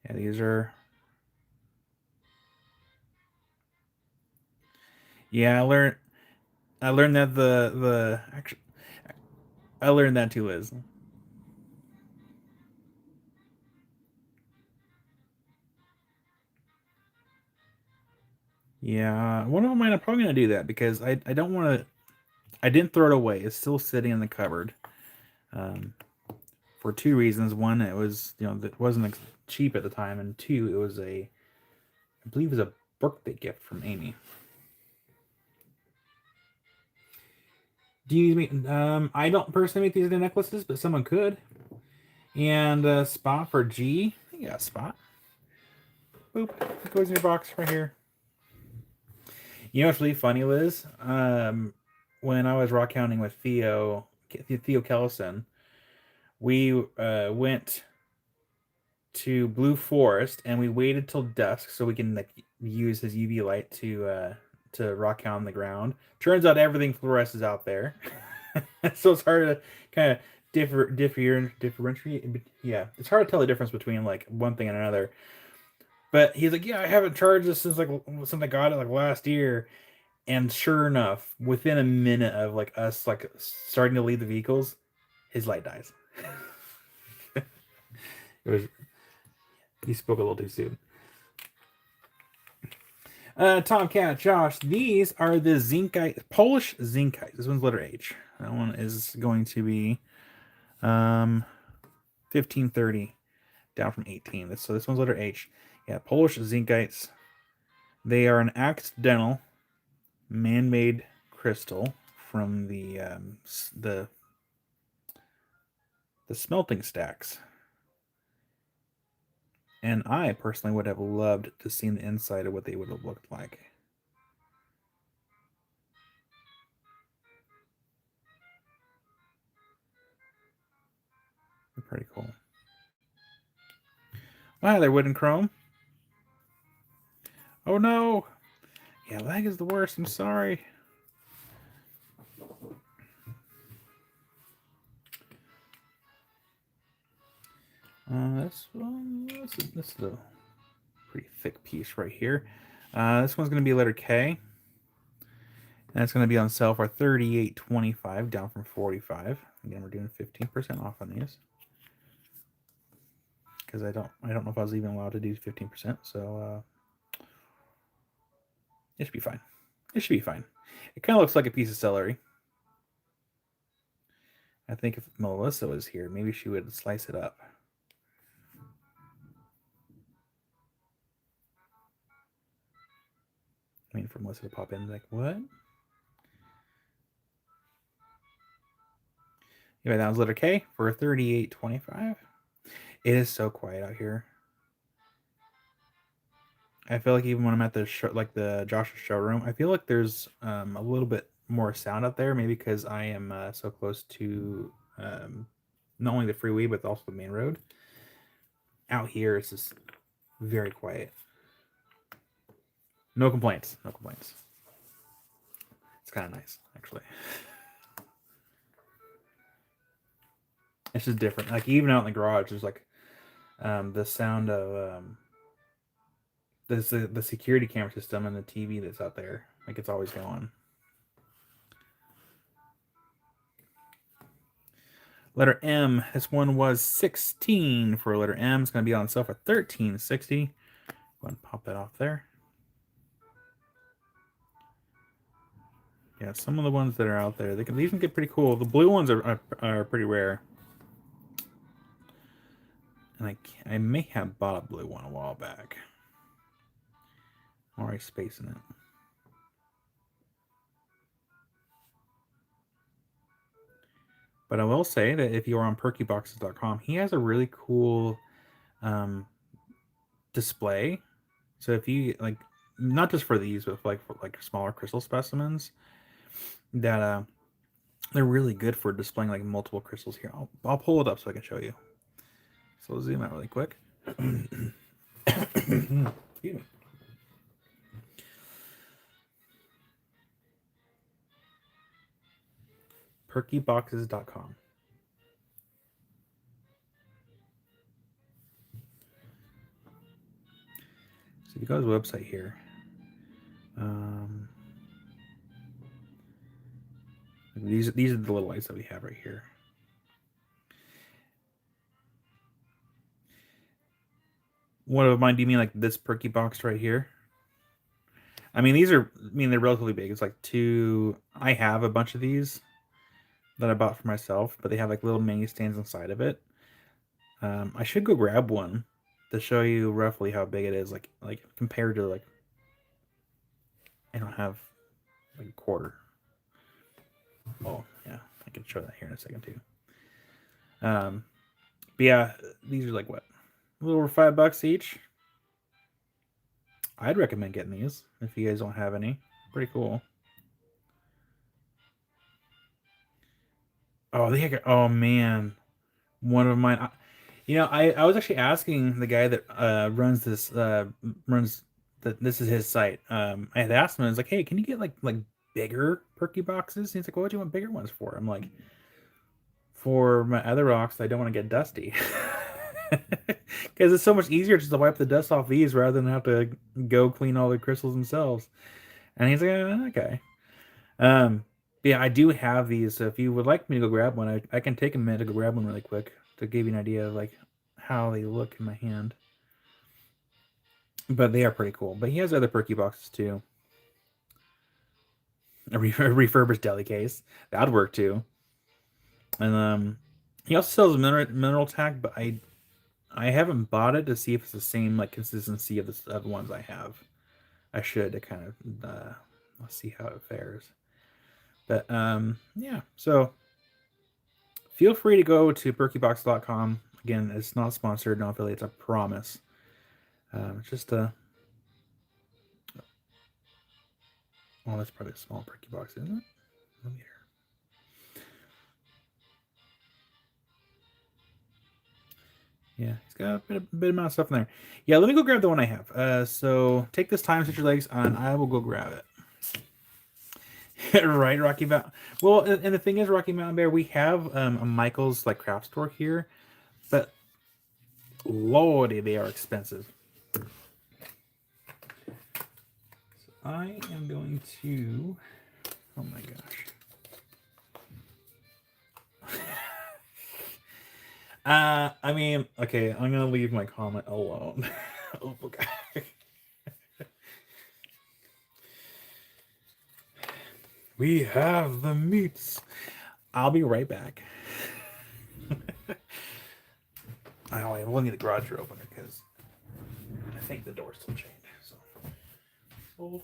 Yeah, these are. Yeah, I learned that actually I learned that too, Liz. Yeah, one of them I'm probably gonna do that because I don't want to. I didn't throw it away. It's still sitting in the cupboard. Um, for 2 reasons. One, it was it wasn't cheap at the time, and two, it was I believe it was a birthday gift from Amy. Do you make? I don't personally make these into necklaces, but someone could. And spot for G. Yeah, spot. Boop. It goes in your box right here. You know what's really funny, Liz? When I was rock counting with Theo Kellison, we went to Blue Forest and we waited till dusk so we can like use his UV light to rock count on the ground. Turns out everything fluoresces out there, so it's hard to kind of differentiate. Yeah, it's hard to tell the difference between like one thing and another. But he's like, yeah, I haven't charged this since I got it like last year. And sure enough, within a minute of like us like starting to leave the vehicles, his light dies. it was He spoke a little too soon. Tomcat, Josh, these are the Zinkite, Polish Zinkite. This one's letter H. That one is going to be 1530, down from 18. So this one's letter H. Yeah, Polish Zinkites. They are an accidental man-made crystal from the smelting stacks. And I personally would have loved to see the inside of what they would have looked like. They're pretty cool. Wow, they're wood and chrome. Oh no! Yeah, lag is the worst. I'm sorry. This is a pretty thick piece right here. This one's going to be letter K. And it's going to be on sale for $38.25, down from $45. Again, we're doing 15% off on these. Because I don't know if I was even allowed to do 15%, so it should be fine. It should be fine. It kind of looks like a piece of celery. I think if Melissa was here, maybe she would slice it up. I mean, for Melissa to pop in, like, what? Anyway, that was letter K for $38.25. It is so quiet out here. I feel like even when I'm at the show, like the Joshua showroom, I feel like there's a little bit more sound out there. Maybe because I am so close to not only the freeway but also the main road. Out here, it's just very quiet. No complaints. No complaints. It's kind of nice, actually. It's just different. Like even out in the garage, there's like the sound of there's the security camera system and the TV that's out there. Like it's always going. Letter M. This one was 16 for letter M. It's going to be on sale for $13.60. Go ahead and pop that off there. Yeah, some of the ones that are out there, these can get pretty cool. The blue ones are pretty rare. And I may have bought a blue one a while back. I'm already spacing it. But I will say that if you are on perkyboxes.com, he has a really cool display. So if you like, not just for these, but for like smaller crystal specimens, that they're really good for displaying like multiple crystals here. I'll pull it up so I can show you. So we'll zoom out really quick. Excuse me. Perkyboxes.com. So if you go to the website here, these are the little lights that we have right here. What of mine? Do you mean like this Perky box right here? I mean, they're relatively big. It's like two. I have a bunch of these that I bought for myself, but they have like little mini stands inside of it. I should go grab one to show you roughly how big it is, like compared to like. I don't have like a quarter. Oh yeah, I can show that here in a second too. But yeah, these are like what, a little over $5 each. I'd recommend getting these if you guys don't have any. Pretty cool. Oh, oh man, one of mine. I was actually asking the guy that runs that this is his site. I had asked him, I was like, hey, can you get like bigger Perky boxes? And he's like, well, what do you want bigger ones for? I'm like, for my other rocks, I don't want to get dusty. Because it's so much easier just to wipe the dust off these rather than have to go clean all the crystals themselves. And he's like, okay. Yeah, I do have these. So if you would like me to go grab one, I can take a minute to go grab one really quick to give you an idea of like how they look in my hand. But they are pretty cool. But he has other Perky boxes too. A refurbished deli case. That'd work too. And he also sells a mineral tack, but I haven't bought it to see if it's the same like consistency of the ones I have. I should to kind of let's see how it fares. But yeah, so feel free to go to perkybox.com. Again, it's not sponsored, no affiliates, I promise. It's just a well, that's probably a small Perky box, isn't it? Let me Yeah, it's got a bit amount of stuff in there. Yeah, let me go grab the one I have. So take this time, set your legs, and I will go grab it. Right, Rocky Mountain. Well, and the thing is, Rocky Mountain Bear, we have a Michael's like craft store here, but lordy, they are expensive. So I am going to. Oh my gosh. I mean, okay, I'm gonna leave my comment alone. Oh god. We have the meats. I'll be right back. I will need the garage door opener because I think the door's still chained. So. Oh.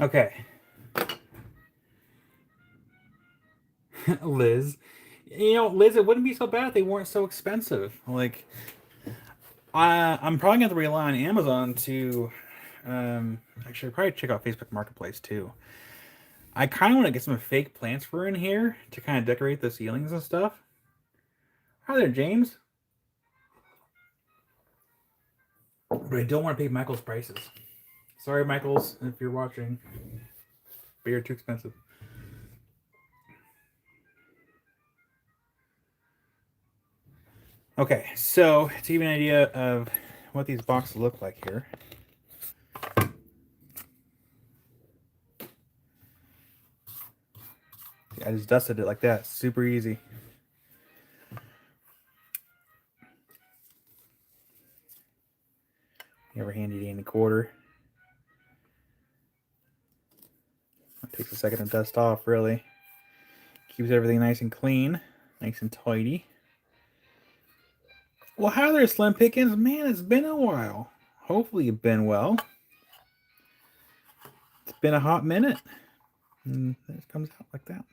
Okay. Liz. You know, Liz, it wouldn't be so bad if they weren't so expensive. Like, I'm probably going to rely on Amazon to. Actually, probably check out Facebook Marketplace too. I kind of want to get some fake plants for in here to kind of decorate the ceilings and stuff. Hi there, James. But I don't want to pay Michael's prices. Sorry, Michaels, if you're watching. But you're too expensive. Okay, so to give you an idea of what these boxes look like here. I just dusted it like that. Super easy. Never handy dandy quarter. It takes a second to dust off, really. Keeps everything nice and clean, nice and tidy. Well, hi there, Slim Pickens. Man, it's been a while. Hopefully you've been well. It's been a hot minute. And it comes out like that.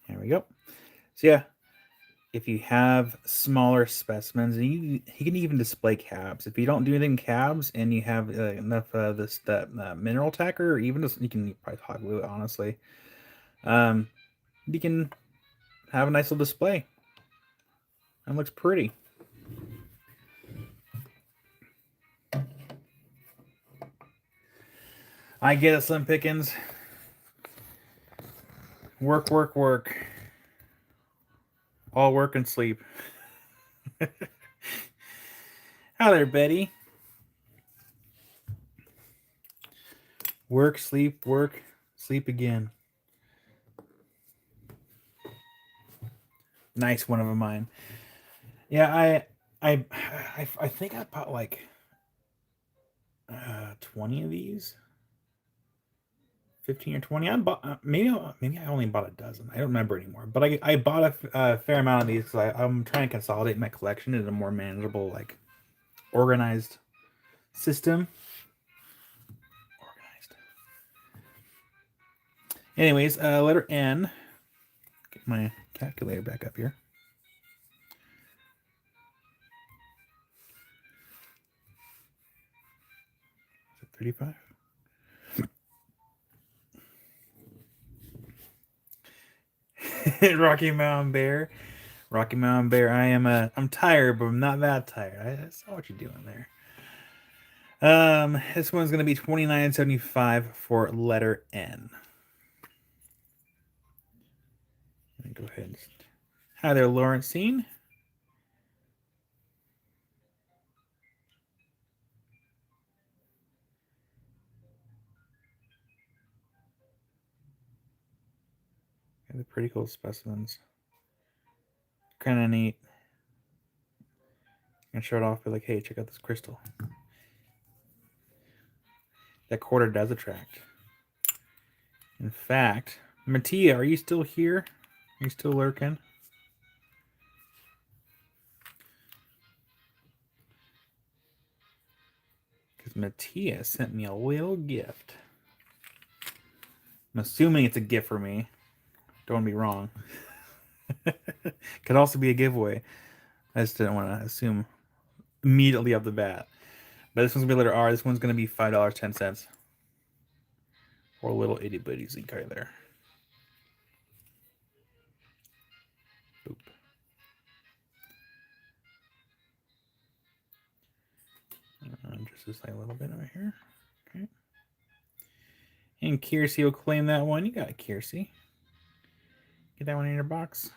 There we go. So yeah, if you have smaller specimens, and you can even display cabs. If you don't do anything cabs, and you have enough that mineral tacker, or even just you can probably hot glue it. Honestly, you can have a nice little display. That looks pretty. I get it, Slim Pickens. Work, work, work. All work and sleep. Hi there, Betty. Work, sleep, sleep again. Nice one of mine. Yeah, I think I bought like 20 of these. 15 or 20. I bought maybe I only bought a dozen. I don't remember anymore. But I bought a fair amount of these because I'm trying to consolidate my collection into a more manageable, like organized system. Organized. Anyways, letter N. Get my calculator back up here. 35. Rocky Mountain Bear. Rocky Mountain Bear. I'm tired, but I'm not that tired. I saw what you're doing there. This one's gonna be $29.75 for letter N. Go ahead. Hi there, Lawrencine. They're pretty cool specimens. Kind of neat. And show it off, be like, hey, check out this crystal. That quarter does attract. In fact, Mattia, are you still here? Are you still lurking? Because Mattia sent me a little gift. I'm assuming it's a gift for me. Don't be wrong. Could also be a giveaway. I just didn't want to assume immediately off the bat. But this one's gonna be letter R. This one's gonna be $5.10. Or a little itty bitty zinc there. Boop. Just this like a little bit over here. Okay. And Kiersey will claim that one. You got it, Kiersey. Get that one in your box.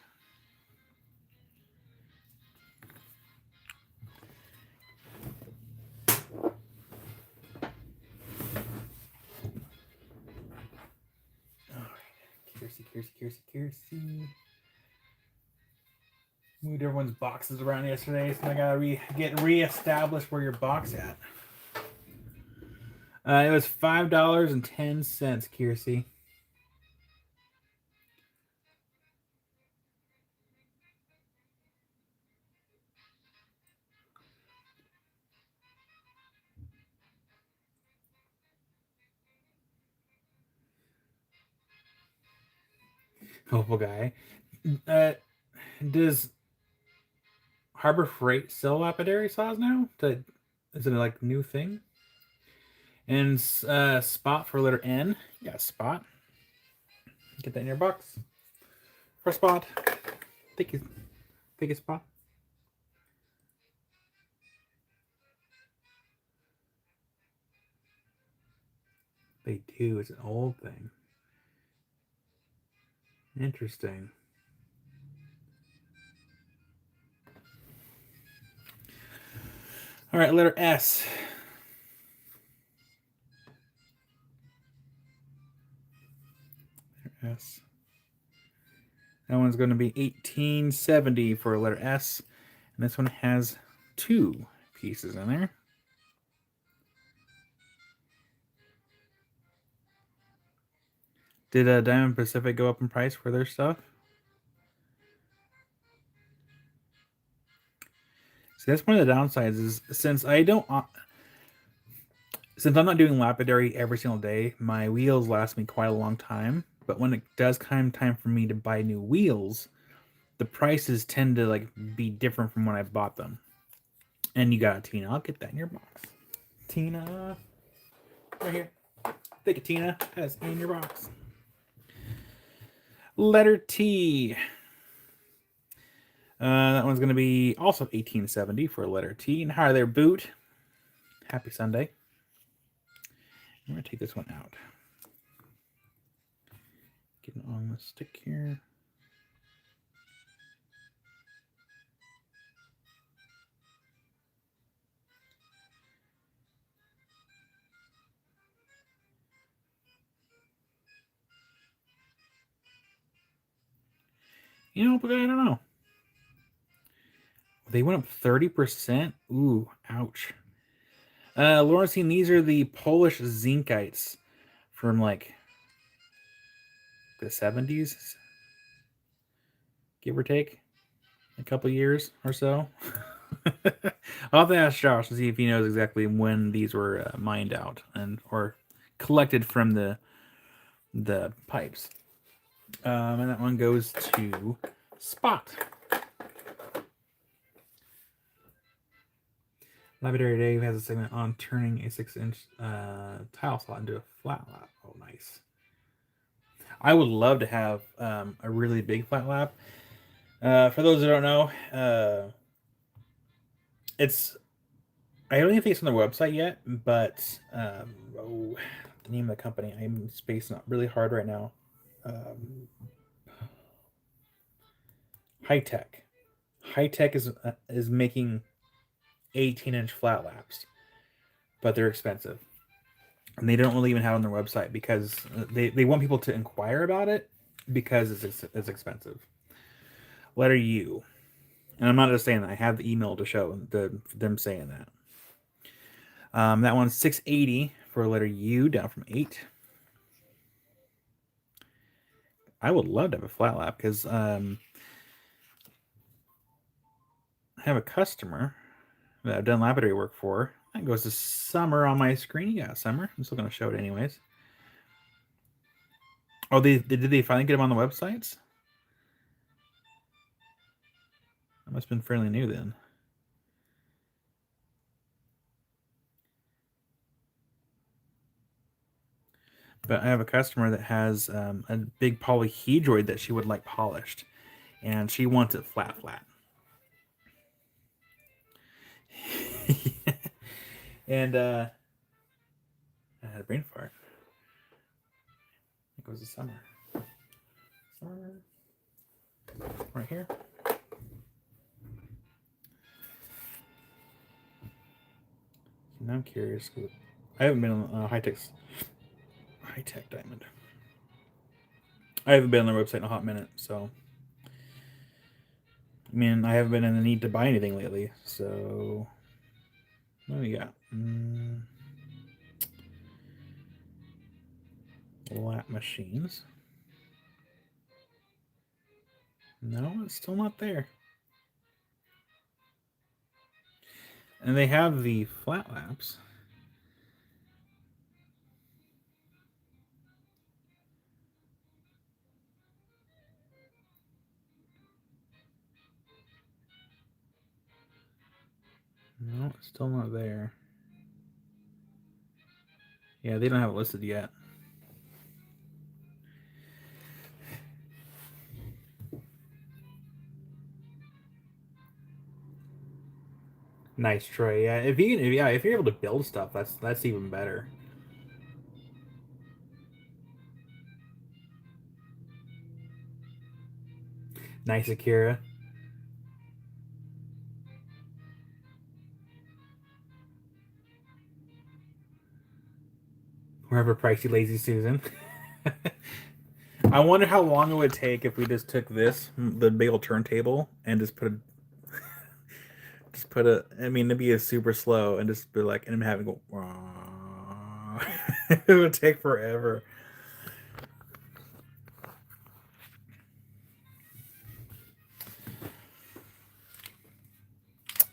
Kiersey. Moved everyone's boxes around yesterday, so I gotta get reestablished where your box at. It was $5.10, Kiersey. Hopeful guy. Uh, does Harbor Freight sell lapidary saws now? Is it like new thing? And spot for letter N. Yeah, spot. Get that in your box. For spot. Thank you. Thank you, spot. They do. It's an old thing. Interesting. All right, letter S. Letter S. That one's going to be 1870 for letter S. And this one has 2 pieces in there. Did Diamond Pacific go up in price for their stuff? See, that's one of the downsides is since I'm not doing lapidary every single day, my wheels last me quite a long time. But when it does come time for me to buy new wheels, the prices tend to like be different from when I bought them. And you got it, Tina. I'll get that in your box. Tina. Right here. Thank you, Tina. That's in your box. Letter T. That one's going to be also 1870 for letter T. And hi there, Boot. Happy Sunday. I'm going to take this one out. Getting on the stick here. You know, but I don't know. They went up 30%. Ooh, ouch. Lawrencine, these are the Polish zinkites from like the 70s, give or take a couple years or so. I'll have to ask Josh to see if he knows exactly when these were mined out and or collected from the pipes. And that one goes to Spot. Lapidary Dave has a segment on turning a 6-inch tile slot into a flat lap. Oh, nice. I would love to have a really big flat lap. For those who don't know, I don't even think it's on their website yet, but the name of the company, I'm spacing out really hard right now. High-Tech. High-Tech is making 18-inch flat laps, but they're expensive. And they don't really even have it on their website because they want people to inquire about it because it's expensive. Letter U. And I'm not just saying that. I have the email to show them saying that. That one's 680 for letter U, down from 8. I would love to have a flat lap because I have a customer that I've done lapidary work for. That goes to Summer on my screen. You got Summer. I'm still going to show it anyways. Oh, did they finally get them on the websites? That must have been fairly new then. But I have a customer that has a big polyhedroid that she would like polished, and she wants it flat. And I had a brain fart. It goes to Summer. Right here. Now I'm curious. I haven't been on High-Tech Diamond. I haven't been on their website in a hot minute, so I mean, I haven't been in the need to buy anything lately. So what do we got? Lap machines. No, it's still not there. And they have the flat laps. No, it's still not there. Yeah, they don't have it listed yet. Nice, Trey. Yeah, if you're able to build stuff, that's even better. Nice, Akira. Wherever pricey lazy Susan. I wonder how long it would take if we just took this, the big old turntable, and just put a. I mean, it'd be a super slow, and just be like, and having go. It would take forever.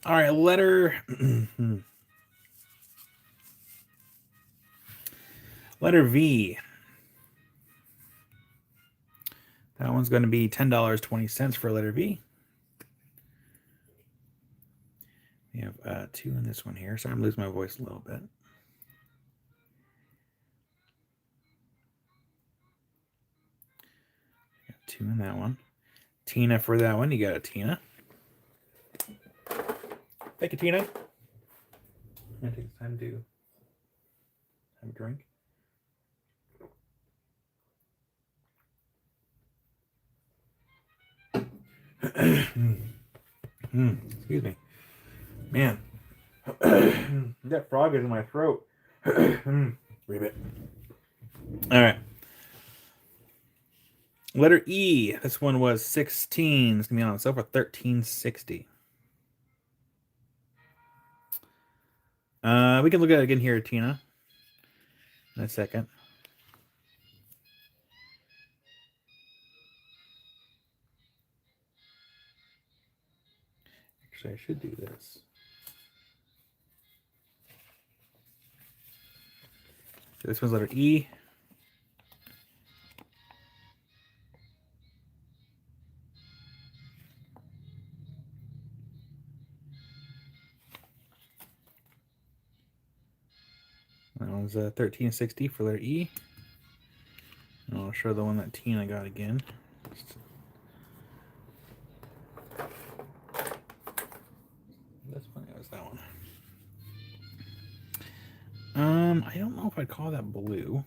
All right, letter. Letter V. That one's going to be $10.20 for letter V. We have 2 in this one here, so I'm losing my voice a little bit. Got 2 in that one. Tina for that one. You got a Tina. Thank you, Tina. I'm going to take time to have a drink. Excuse me. Man. That frog is in my throat. Ribbit. All right. Letter E. This one was 16. It's going to be on itself for $13.60. We can look at it again here, Tina, in a second. Actually, I should do this. So this one's letter E. That one's $13.60 for letter E. And I'll show the one that Tina got again. This one was that one. I don't know if I'd call that blue.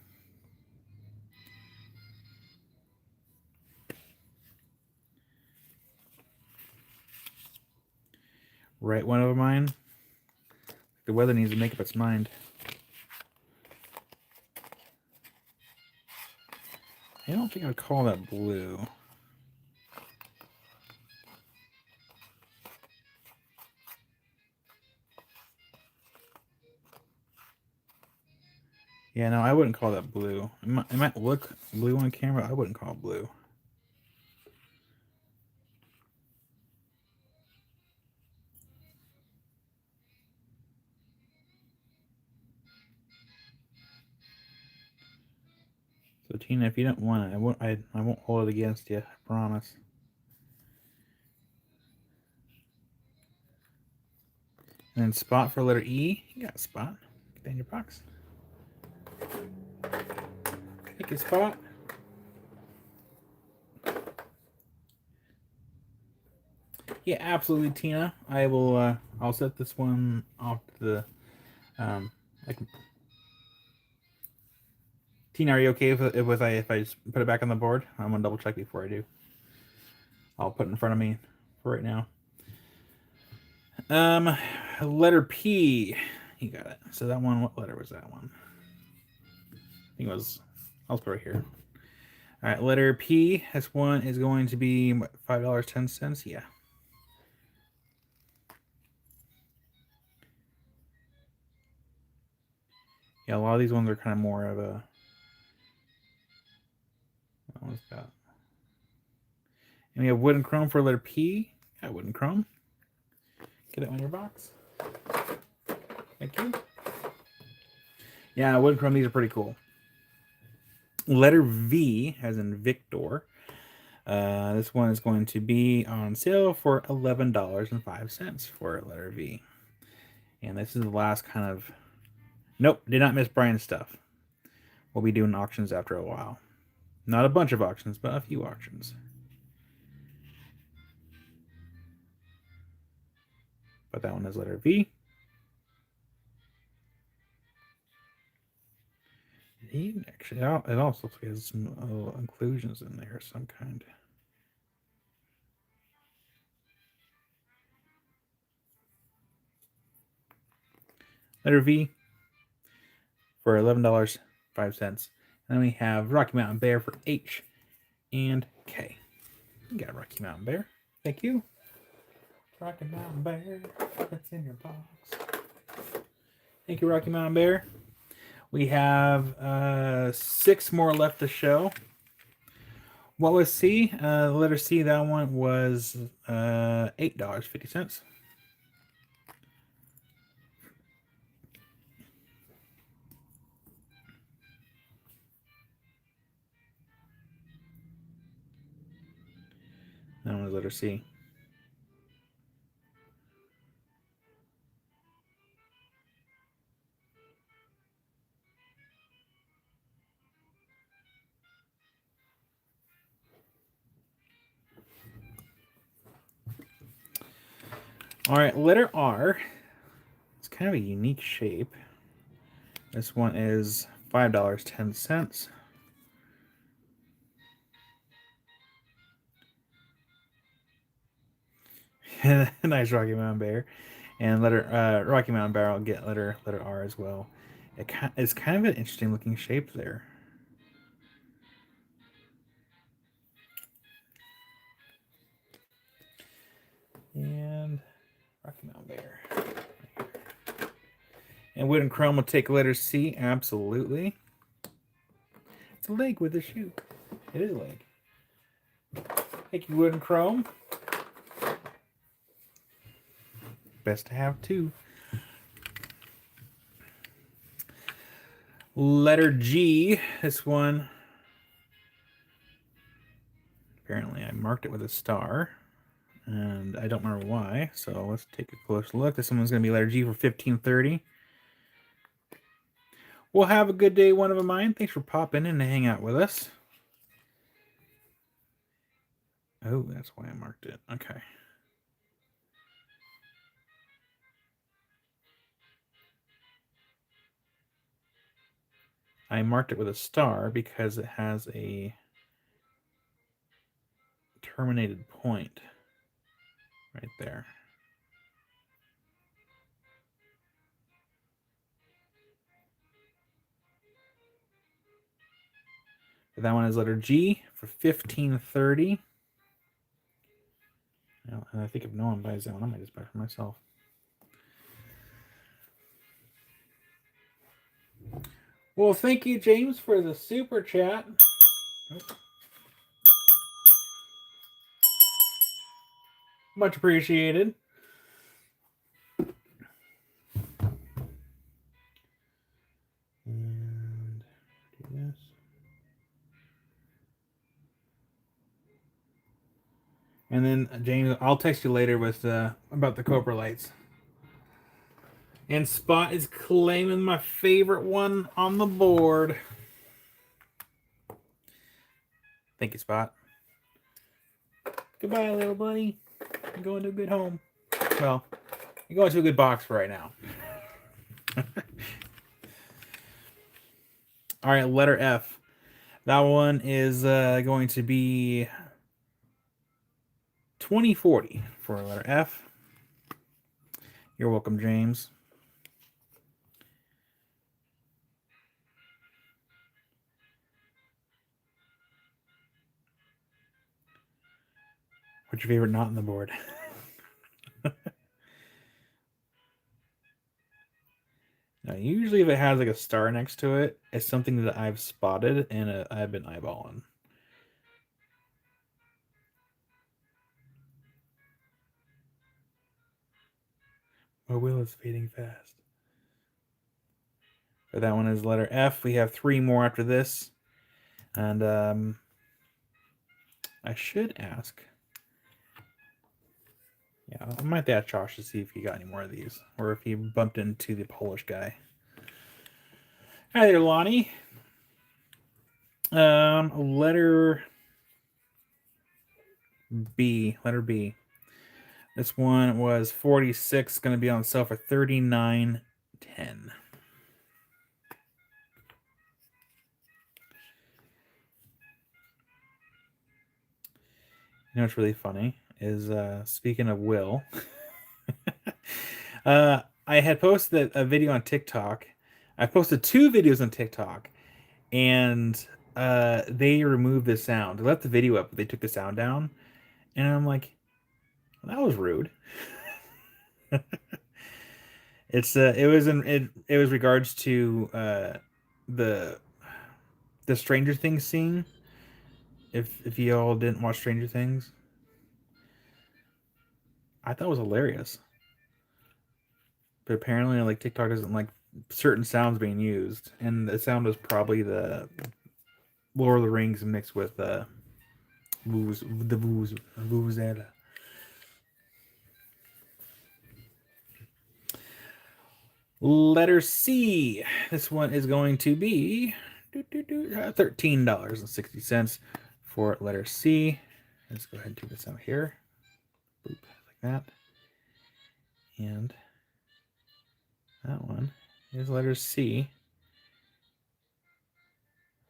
Right one of mine. The weather needs to make up its mind. I don't think I'd call that blue. Yeah, no, I wouldn't call that blue. It might look blue on camera. I wouldn't call it blue. So Tina, if you don't want it, I won't hold it against you. I promise. And then spot for letter E. You got a spot. Get that in your box. Take a spot. Yeah, absolutely, Tina. I will. I'll set this one off to the. Like. Tina, are you okay if I just put it back on the board? I'm gonna double check before I do. I'll put it in front of me for right now. Letter P. You got it. So that one, what letter was that one? I think it was. I'll put it right here. All right, letter P. This one is going to be $5.10. Yeah. Yeah, a lot of these ones are kind of more of a. What was that? And we have wooden chrome for letter P. Got wooden chrome. Get it on your box. Thank you. Yeah, wooden chrome. These are pretty cool. Letter V, as in Victor. This one is going to be on sale for $11.05 for letter V. And this is the last kind of... Nope, did not miss Brian's stuff. We'll be doing auctions after a while. Not a bunch of auctions, but a few auctions. But that one is letter V. Actually, it also has some inclusions in there of some kind. Letter V for $11.05. And then we have Rocky Mountain Bear for H and K. You got Rocky Mountain Bear. Thank you. Rocky Mountain Bear, what's in your box? Thank you, Rocky Mountain Bear. We have 6 more left to show. What was C? Letter C, that one was $8.50. That one was letter C. All right, letter R. It's kind of a unique shape. This one is $5.10. Nice Rocky Mountain Bear. And letter Rocky Mountain Bear, I'll get letter R as well. It's kind of an interesting looking shape there. And Rocky Mountain Bear. And Wood and Chrome will take letter C, absolutely. It's a leg with a shoe. It is a leg. Thank you, Wood and Chrome. Best to have 2. Letter G, this one. Apparently I marked it with a star. And I don't remember why, so let's take a close look. This one's going to be letter G for $15.30. Well, have a good day, one of a mine. Thanks for popping in to hang out with us. Oh, that's why I marked it. Okay. I marked it with a star because it has a terminated point right there. But that one is letter G for $15.30. And I think if no one buys that one, I might just buy it for myself. Well, thank you, James, for the super chat. Much appreciated. And do this. And then, James, I'll text you later with about the Cobra lights. And Spot is claiming my favorite one on the board. Thank you, Spot. Goodbye, little buddy. You're going to a good home. Well, you're going to a good box right now. All right, letter F. That one is going to be $20.40 for letter F. You're welcome, James. What's your favorite knot on the board? Now, usually if it has like a star next to it, it's something that I've spotted and I've been eyeballing. My wheel is fading fast. But that one is letter F. We have 3 more after this. And I should ask Yeah, I might ask Josh to see if he got any more of these, or if he bumped into the Polish guy. Hi there, Lonnie. Letter B. Letter B. This one was 46, going to be on sale for 39.10. You know what's really funny is speaking of Will, I had posted a video on TikTok. I posted 2 videos on TikTok, and they removed the sound. They left the video up, but they took the sound down, and I'm like, well, that was rude. It was regards to the the Stranger Things scene. If you all didn't watch Stranger Things, I thought it was hilarious. But apparently, like TikTok doesn't like certain sounds being used, and the sound was probably the Lord of the Rings mixed with vuvuzela. Letter C. This one is going to be $13.60 for letter C. Let's go ahead and do this out here. Boop, like that. And that one is letter C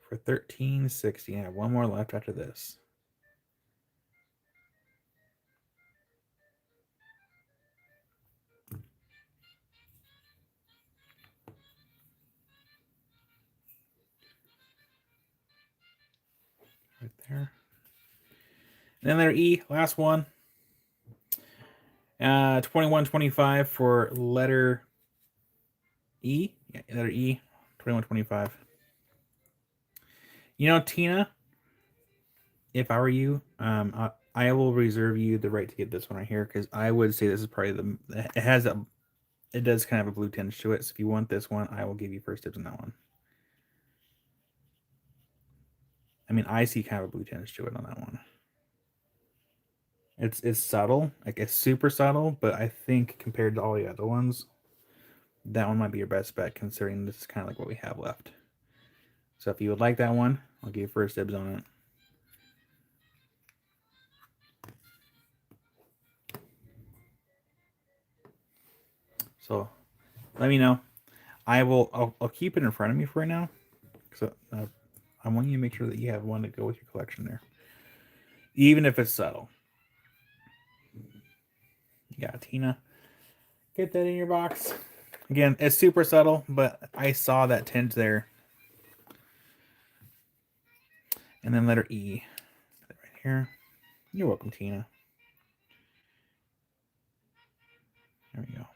for $13.60. I have one more left after this. Right there. And then letter E, last one. 21.25 for letter E. Yeah, letter E, 21.25. You know, Tina, if I were you, I will reserve you the right to get this one right here, because I would say this is probably it does kind of a blue tinge to it. So if you want this one, I will give you first dibs on that one. I mean, I see kind of a blue tinge to it on that one. It's subtle, like it's super subtle, but I think compared to all the other ones, that one might be your best bet, considering this is kind of like what we have left. So if you would like that one, I'll give you first dibs on it. So let me know. I'll keep it in front of me for right now, because I want you to make sure that you have one to go with your collection there, even if it's subtle. Yeah, Tina, get that in your box. Again, it's super subtle, but I saw that tinge there. And then letter E, right here. You're welcome, Tina. There we go.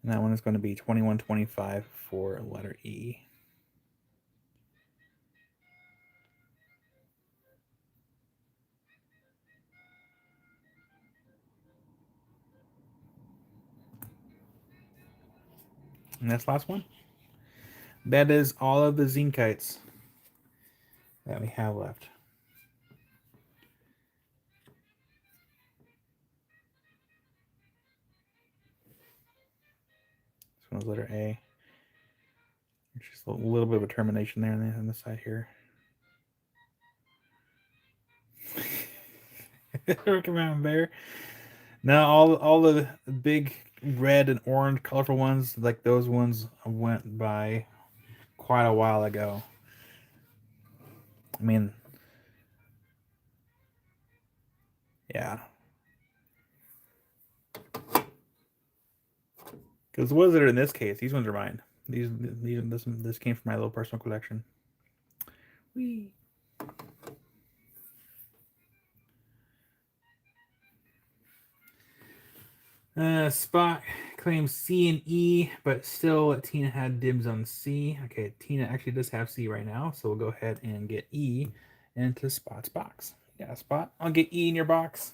And that one is going to be 21.25 for letter E. And that's the last one. That is all of the zine kites that we have left. This one's letter A. There's just a little bit of a termination there on the side here. Rocky Mountain Bear. Now all the big red and orange colorful ones, like those ones went by quite a while ago. I mean, yeah. Because what is it in this case? These ones are mine. This came from my little personal collection. Whee. Spot claims C and E, but still Tina had dibs on C. Okay, Tina actually does have C right now, so we'll go ahead and get E into Spot's box. Yeah, Spot, I'll get E in your box.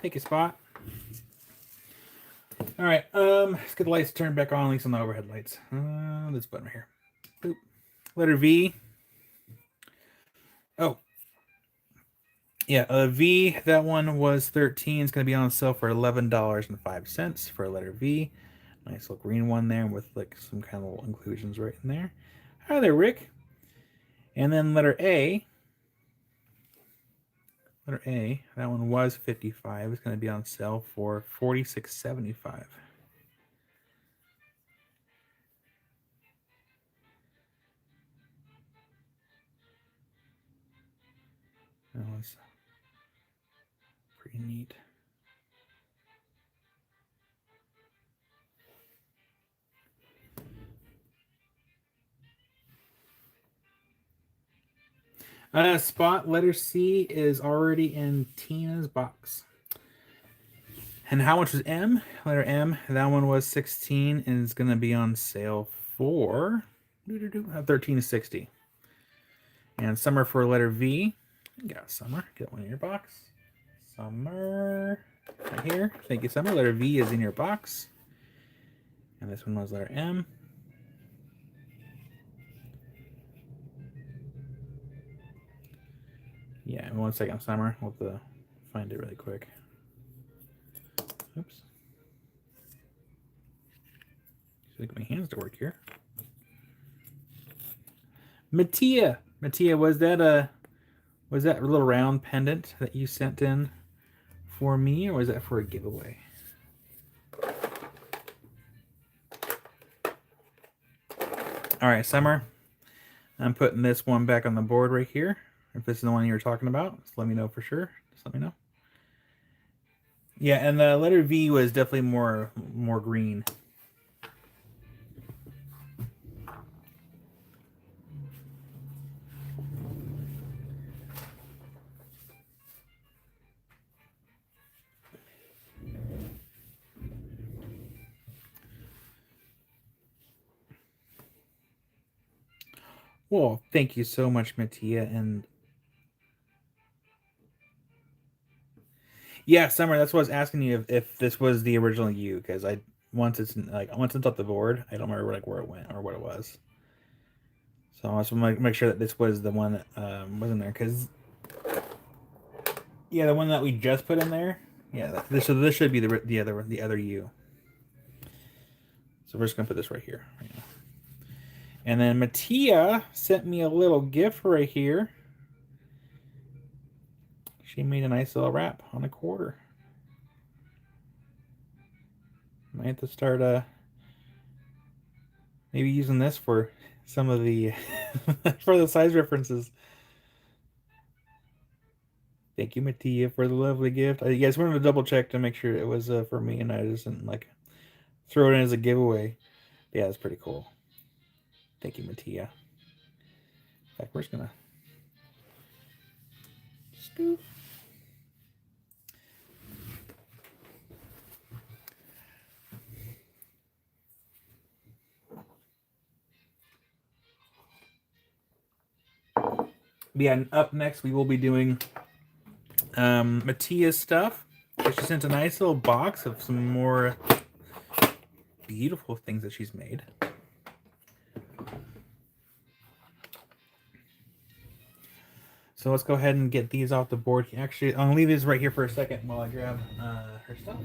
Take a Spot. All right, let's get the lights turned back on, at least on the overhead lights. This button right here. Boop. Letter V. Oh, Yeah, V, that one was 13. It's going to be on sale for $11.05 for a letter V. Nice little green one there with like some kind of little inclusions right in there. Hi there, Rick. And then letter A. Letter A, that one was 55. It's going to be on sale for $46.75. That was pretty neat. Spot letter C is already in Tina's box. And how much was M? Letter M, that one was 16 and it's going to be on sale for $13.60. And Summer for letter V. You got Summer. Get one in your box. Summer. Right here. Thank you, Summer. Letter V is in your box. And this one was letter M. Yeah, in 1 second, Summer. We'll have to find it really quick. Oops. So get my hands to work here. Mattia, was that a little round pendant that you sent in for me, or was that for a giveaway? All right, Summer. I'm putting this one back on the board right here. If this is the one you were talking about, just let me know for sure. Just let me know. Yeah, and the letter V was definitely more green. Well, thank you so much, Mattia. And yeah, Summer, that's what I was asking you if this was the original you, because once it's off the board, I don't remember like where it went or what it was. So I just want to make sure that this was the one that wasn't there, because yeah, the one that we just put in there. Yeah, this should be the other you. So we're just gonna put this right here. Right now. And then Mattia sent me a little gift right here. She made a nice little wrap on a quarter. Might have to start maybe using this for some of the for the size references. Thank you, Mattia, for the lovely gift. I guys wanted to double check to make sure it was for me, and I just didn't like throw it in as a giveaway. But yeah, it's pretty cool. Thank you, Mattia. In fact, we're just gonna scoop. Yeah, up next we will be doing Mattia's stuff. She sent a nice little box of some more beautiful things that she's made. So let's go ahead and get these off the board. Actually, I'll leave these right here for a second while I grab her stuff.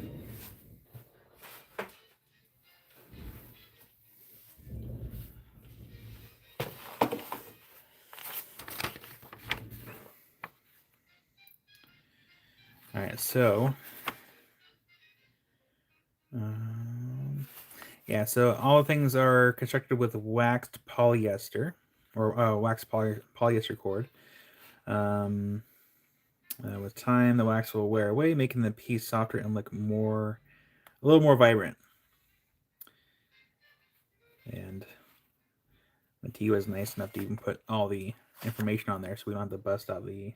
All right, so yeah, so all the things are constructed with waxed polyester or polyester cord. With time, the wax will wear away, making the piece softer and look a little more vibrant. And Mattia was nice enough to even put all the information on there, so we don't have to bust out the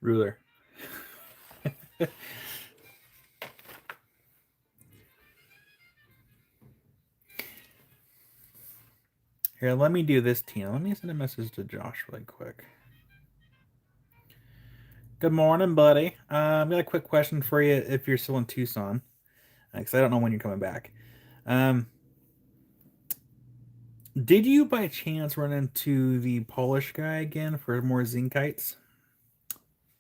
ruler. Here, let me do this, Tina. Let me send a message to Josh really quick. Good morning, buddy. I've got a quick question for you if you're still in Tucson, because I don't know when you're coming back. Did you by chance run into the Polish guy again for more Zinkites?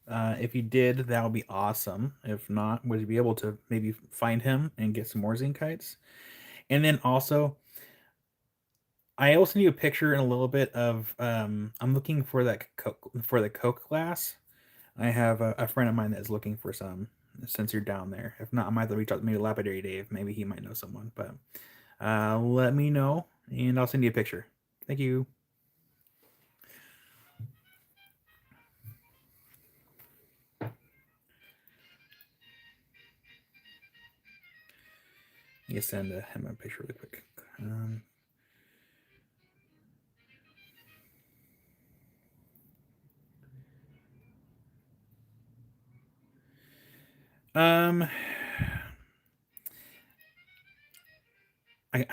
If you did, that would be awesome. If not, would you be able to maybe find him and get some more Zinkites? And then also, I will send you a picture in a little bit of. I'm looking for that for the Coke glass. I have a friend of mine that's looking for some. Since you're down there, if not, I might have to reach out to maybe Lapidary Dave. Maybe he might know someone. But let me know, and I'll send you a picture. Thank you. You can send him a picture really quick. Um, I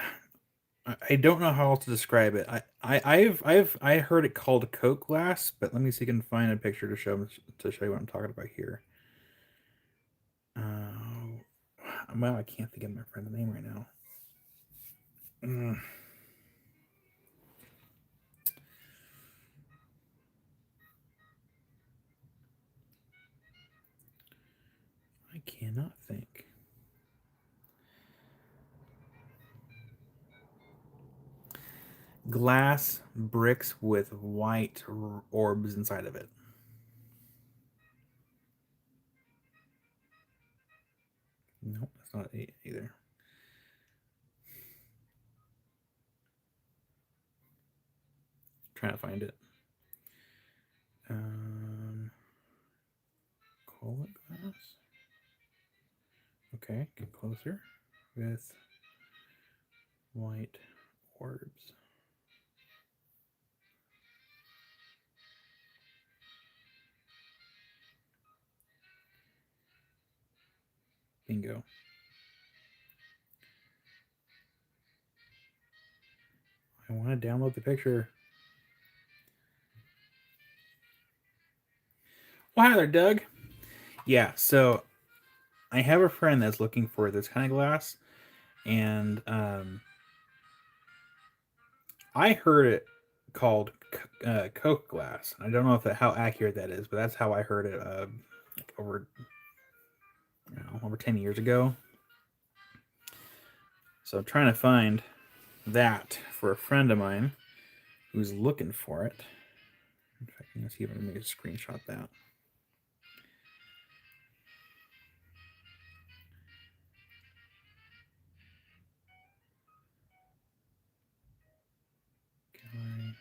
I don't know how else to describe it. I heard it called Coke glass, but let me see if I can find a picture to show you what I'm talking about here. Well, I can't think of my friend's name right now. Mm, I cannot think. Glass bricks with white orbs inside of it. Nope, that's not it either. Trying to find it. Cola glass. Okay, get closer. With white orbs. Bingo. I want to download the picture. Well, hi there, Doug. Yeah, so I have a friend that's looking for this kind of glass, and I heard it called Coke glass. I don't know if how accurate that is, but that's how I heard it like over 10 years ago. So I'm trying to find that for a friend of mine who's looking for it. In fact, let's see if I can make a screenshot that. Gallery.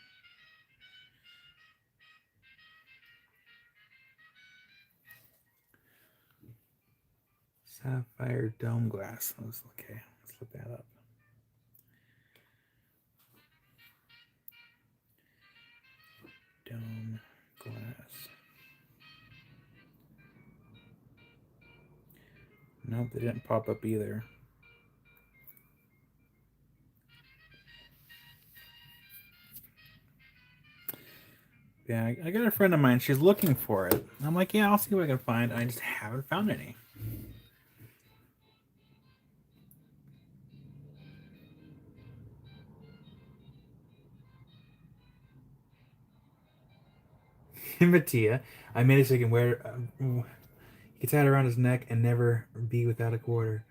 Sapphire dome glass. Okay. Let's look that up. Dome glass. Nope, they didn't pop up either. Yeah, I got a friend of mine. She's looking for it. I'm like, yeah, I'll see what I can find. I just haven't found any. Mattia, I made it so he can wear. He can tie it around his neck and never be without a quarter.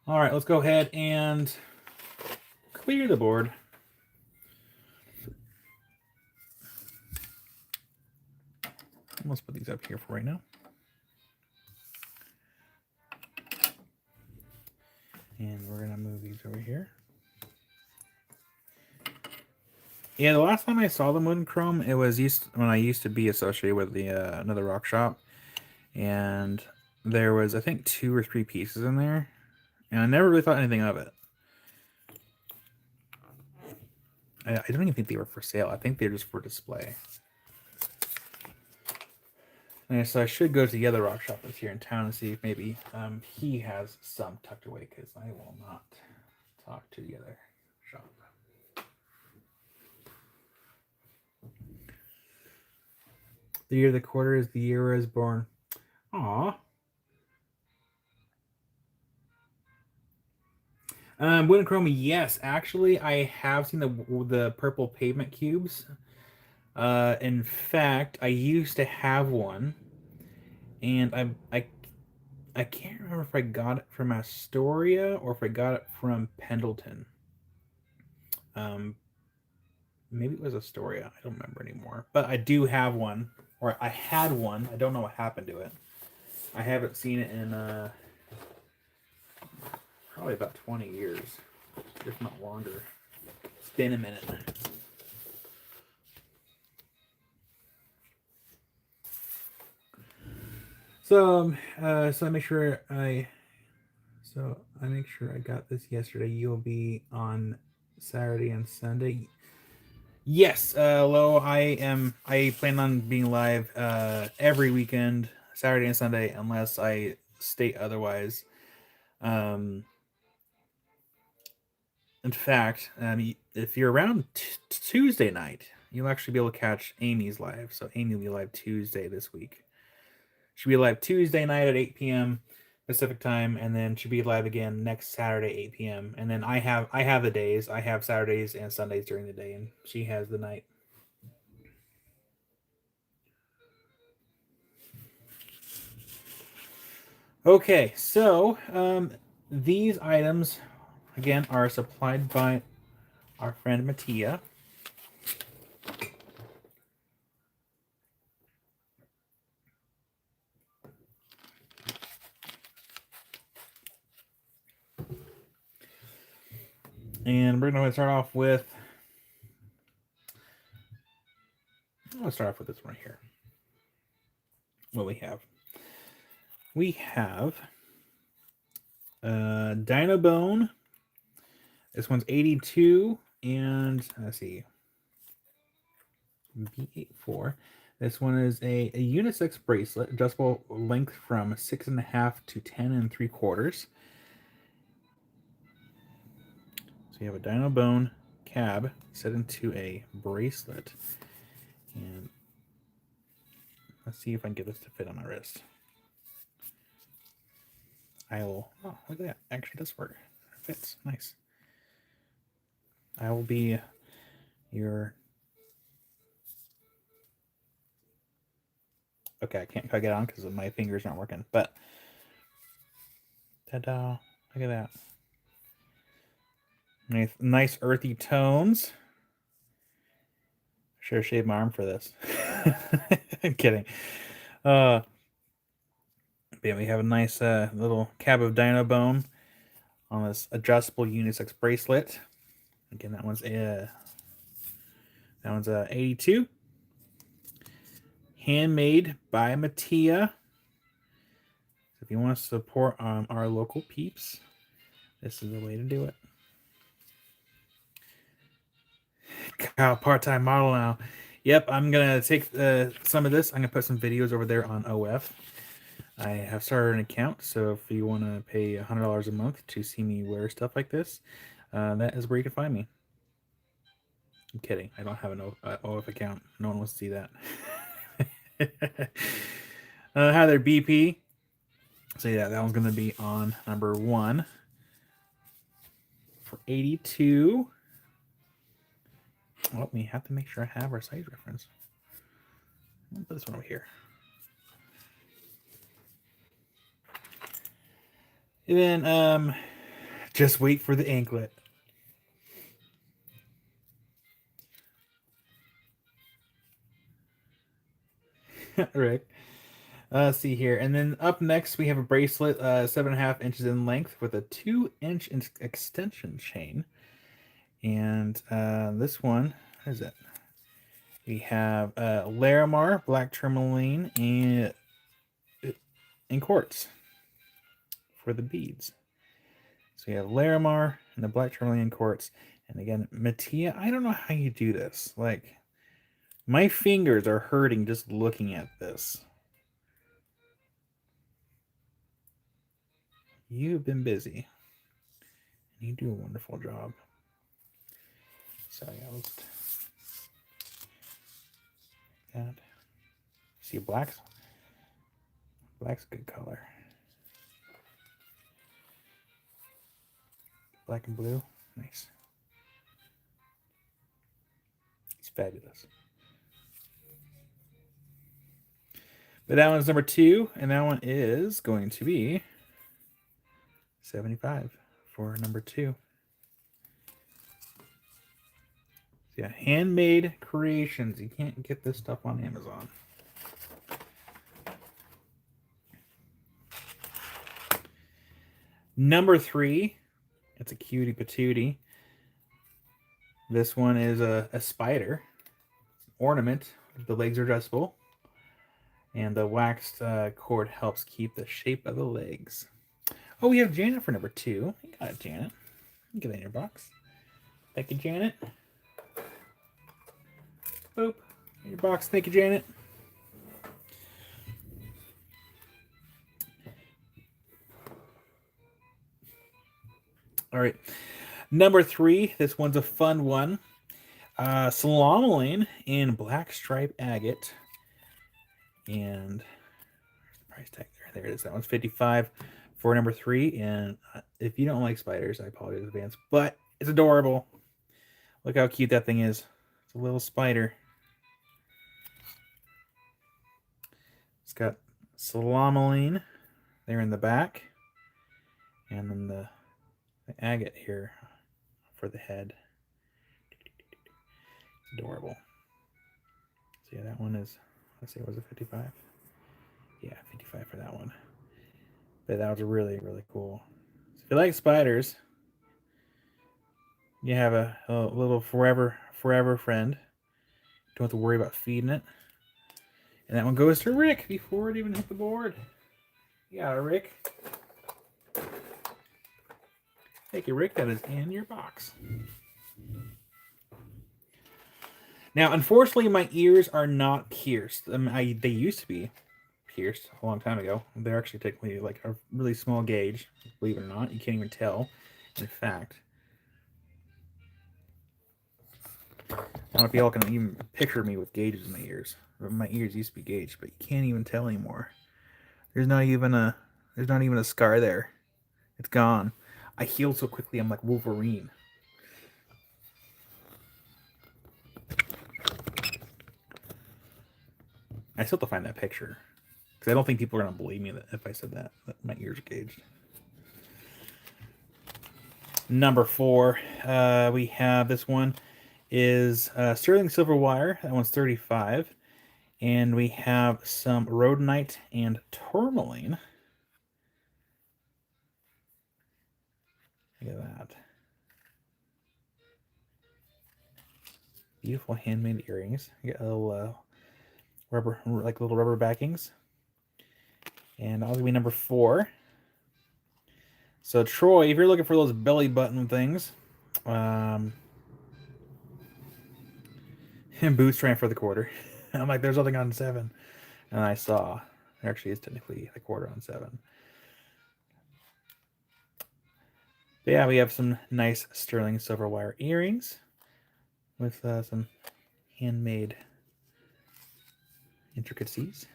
All right, let's go ahead and clear the board. Let's put these up here for right now. And we're gonna move these over here. Yeah, the last time I saw the Moon Chrome, it was when I used to be associated with the another rock shop, and there was I think 2 or 3 pieces in there, and I never really thought anything of it. I don't even think they were for sale. I think they're just for display. And so I should go to the other rock shop that's here in town and see if maybe he has some tucked away, because I will not talk to the other shop. The year of the quarter is the year I was born. Aw. Wooden Chrome, yes. Actually, I have seen the purple pavement cubes. In fact, I used to have one, and I can't remember if I got it from Astoria or if I got it from Pendleton. Um, Maybe it was Astoria. I don't remember anymore. But I do have one, or I had one. I don't know what happened to it. I haven't seen it in probably about 20 years, if not longer. It's been a minute. So I make sure I got this yesterday. You'll be on Saturday and Sunday. Yes, Lo, I plan on being live every weekend, Saturday and Sunday, unless I state otherwise. Um, in fact, if you're around Tuesday night, you'll actually be able to catch Amy's live. So Amy will be live Tuesday this week. She'll be live Tuesday night at 8 p.m. Pacific time, and then she'll be live again next Saturday 8 p.m. And then I have the days. I have Saturdays and Sundays during the day, and she has the night. Okay, so these items again are supplied by our friend Mattia. And we're going to start off with. Let's start off with this one here. What we have. We have Dinobone. This one's 82, and let's see, B84. This one is a unisex bracelet, adjustable length from 6.5 to 10 3/4. So you have a Dinobone cab set into a bracelet, and let's see if I can get this to fit on my wrist. I will. Oh, look at that! Actually, does work. It fits nice. I will be your. Okay, I can't quite get on because my fingers aren't working. But ta-da! Look at that. Nice earthy tones. Should have shaved my arm for this. I'm kidding. Yeah, we have a nice little cab of Dinobone on this adjustable unisex bracelet. Again, that one's 82. Handmade by Mattia. So if you want to support our local peeps, this is the way to do it. Kyle, part-time model now. Yep, I'm gonna take some of this. I'm gonna put some videos over there on OF. I have started an account, so if you want to pay $100 a month to see me wear stuff like this, that is where you can find me. I'm kidding. I don't have an OF account. No one wants to see that. Hi there, BP. So yeah, that one's going to be on number 1 for 82. Well, we have to make sure I have our size reference. I'll put this one over here. And then just wait for the anklet. Right. Let's see here. And then up next, we have a bracelet 7.5 inches in length with a 2-inch extension chain. And this one, what is it? We have Larimar, black tourmaline, and quartz for the beads. So we have Larimar and the black tourmaline quartz. And again, Mattia, I don't know how you do this. Like, my fingers are hurting just looking at this. You've been busy. And you do a wonderful job. So yeah, let's that. See blacks? Black's a good color. Black and blue. Nice. It's fabulous. But that one's number 2, and that one is going to be 75 for number 2. So yeah, handmade creations. You can't get this stuff on Amazon. Number 3, it's a cutie patootie. This one is a spider. Ornament. The legs are adjustable. And the waxed cord helps keep the shape of the legs. Oh, we have Janet for number 2. You got it, Janet. Get that in your box. Thank you, Janet. Boop. In your box. Thank you, Janet. All right. Number 3. This one's a fun one. Salamaline in black stripe agate. And there's the price tag there. There it is. That one's 55 for number 3. And if you don't like spiders, I apologize in advance, but it's adorable. Look how cute that thing is. It's a little spider. It's got salamaline there in the back. And then the agate here for the head. It's adorable. So yeah, that one is, let's see, was it 55? Yeah, 55 for that one. But that was really, really cool. So if you like spiders, you have a little forever friend. Don't have to worry about feeding it. And that one goes to Rick before it even hit the board. Yeah, Rick. Thank you, Rick. That is in your box. Now, unfortunately, my ears are not pierced. They used to be pierced a long time ago. They're actually technically like a really small gauge. Believe it or not, you can't even tell. In fact, I don't know if y'all can even picture me with gauges in my ears. My ears used to be gauged, but you can't even tell anymore. There's not even a scar there. It's gone. I healed so quickly. I'm like Wolverine. I still have to find that picture because I don't think people are gonna believe me that if I said that my ears are gauged. Number 4, we have this one is sterling silver wire. That one's 35, and we have some rhodonite and tourmaline. Look at that. Beautiful handmade earrings. You got a little rubber, like little rubber backings. And that'll be number 4. So Troy, if you're looking for those belly button things, and Boots trying for the quarter. I'm like, there's nothing on 7. And I saw there actually is technically a quarter on 7. But yeah, we have some nice sterling silver wire earrings with some handmade intricacies.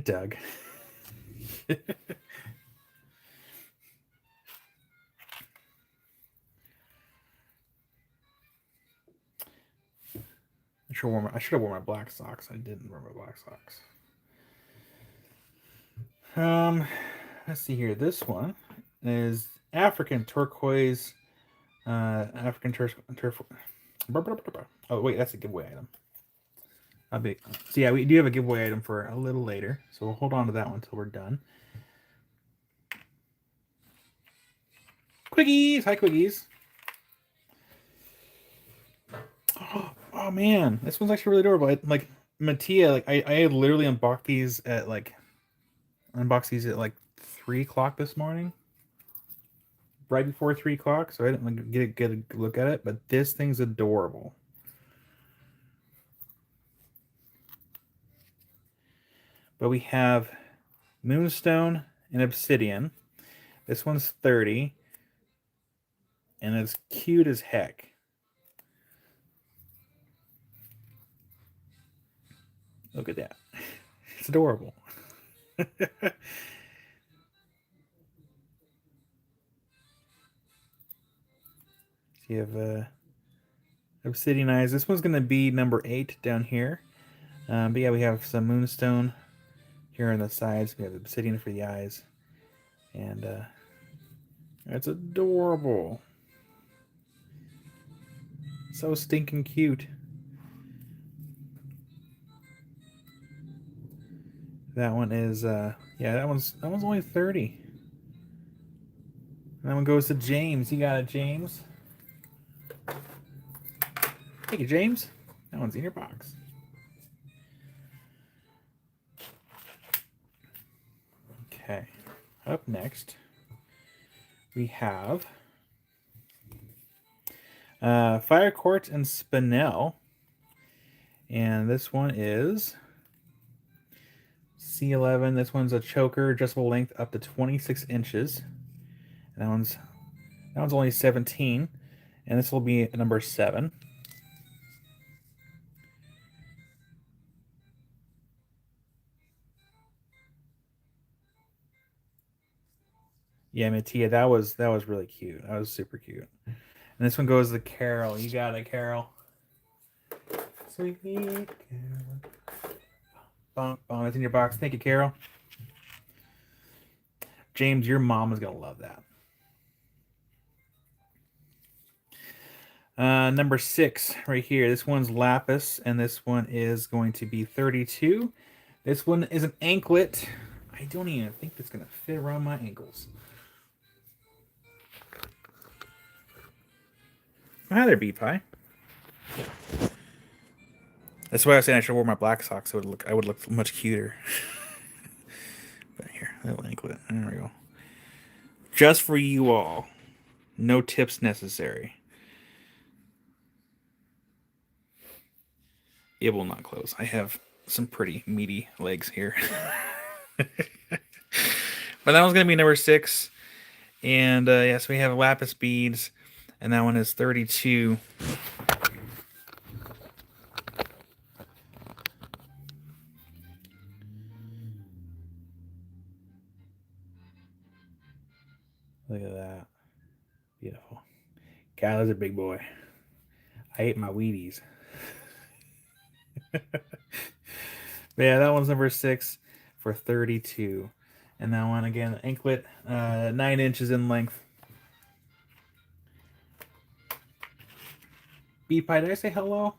Doug. I should have worn my black socks. I didn't wear my black socks. Let's see here. This one is African turquoise. African turf. Oh wait, that's a giveaway item. So yeah, we do have a giveaway item for a little later. So we'll hold on to that one until we're done. Quickies! Hi, Quickies! Oh man, this one's actually really adorable. Like Mattia, like I literally unboxed these at like 3 o'clock this morning, right before 3 o'clock. So I didn't like get a look at it, but this thing's adorable. But we have Moonstone and Obsidian. This one's 30, and it's cute as heck. Look at that. It's adorable. So you have obsidian eyes. This one's going to be number 8 down here. But yeah, we have some moonstone here on the sides. We have obsidian for the eyes. And it's adorable. So stinking cute. That one is yeah, that one's only 30. And that one goes to James. You got it, James. Thank you, James. That one's in your box. Okay. Up next, we have Fire Quartz and Spinel. And this one is C11. This one's a choker, adjustable length up to 26 inches. And that one's only 17. And this will be number 7. Yeah, Mattia, that was really cute. That was super cute. And this one goes to Carol. You got it, Carol. Sweet Carol. Bonk, bonk. It's in your box. Thank you, Carol. James, your mom is gonna love that. Number 6 right here. This one's Lapis, and this one is going to be 32. This one is an anklet. I don't even think it's gonna fit around my ankles. Hi there, Beepie. That's why I was saying I should wear my black socks. So I would look much cuter. But here, little anklet. There we go. Just for you all. No tips necessary. It will not close. I have some pretty meaty legs here. But that one's going to be number 6. And yes, we have lapis beads. And that one is 32. Look at that. Beautiful. Kyler's a big boy. I ate my Wheaties. But yeah, that one's number 6 for 32. And that one, again, anklet, 9 inches in length. Beepie, did I say hello?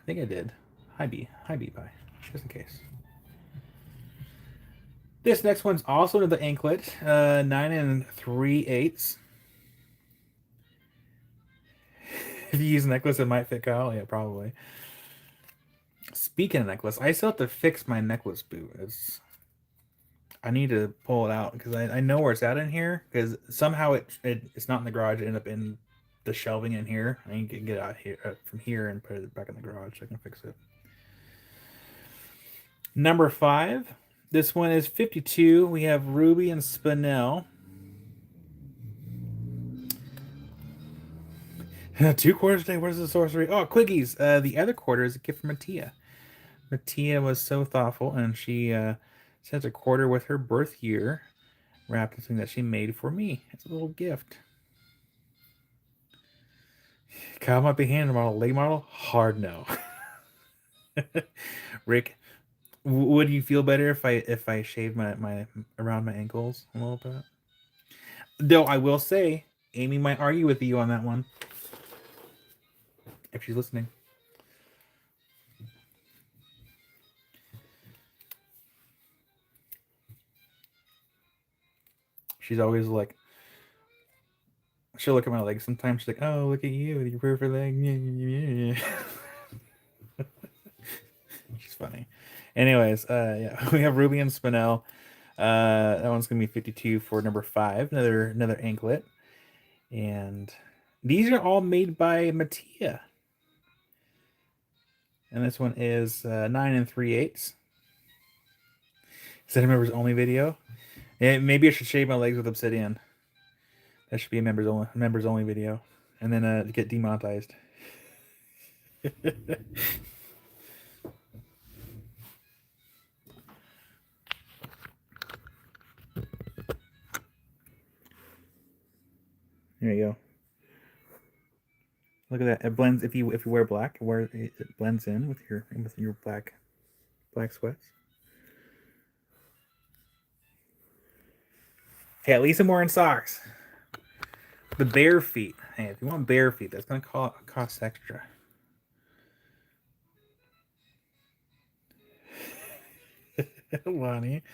I think I did. Hi, Beepie. Just in case. This next one's also another anklet, 9 3/8. If you use a necklace, it might fit Kyle. Yeah, probably. Speaking of necklace, I still have to fix my necklace boot. I need to pull it out because I know where it's at in here. Because somehow it's not in the garage. It ended up in the shelving in here. I need to get it out here from here and put it back in the garage so I can fix it. Number 5. This one is 52. We have Ruby and Spinel. 2 quarters today. Where's the sorcery? Oh, Quiggies. The other quarter is a gift from Mattia. Mattia was so thoughtful, and she sent a quarter with her birth year wrapped in something that she made for me. It's a little gift. Kyle might be hand model, leg model. Hard no. Rick, would you feel better if I shaved my around my ankles a little bit? Though I will say, Amy might argue with you on that one if she's listening. She's always like, she'll look at my legs sometimes. She's like, "Oh, look at you with your perfect leg." She's funny. Anyways, yeah, we have Ruby and Spinel. That one's gonna be 52 for number 5. Another anklet, and these are all made by Mattia. And this one is 9 3/8. Is that a members only video? Yeah, maybe I should shave my legs with obsidian. That should be a members only video, and then get demonetized. There you go. Look at that. It blends if you wear black, it blends in with your black sweats. Hey, at least I'm wearing socks. The bare feet. Hey, if you want bare feet, that's gonna cost extra. Lonnie.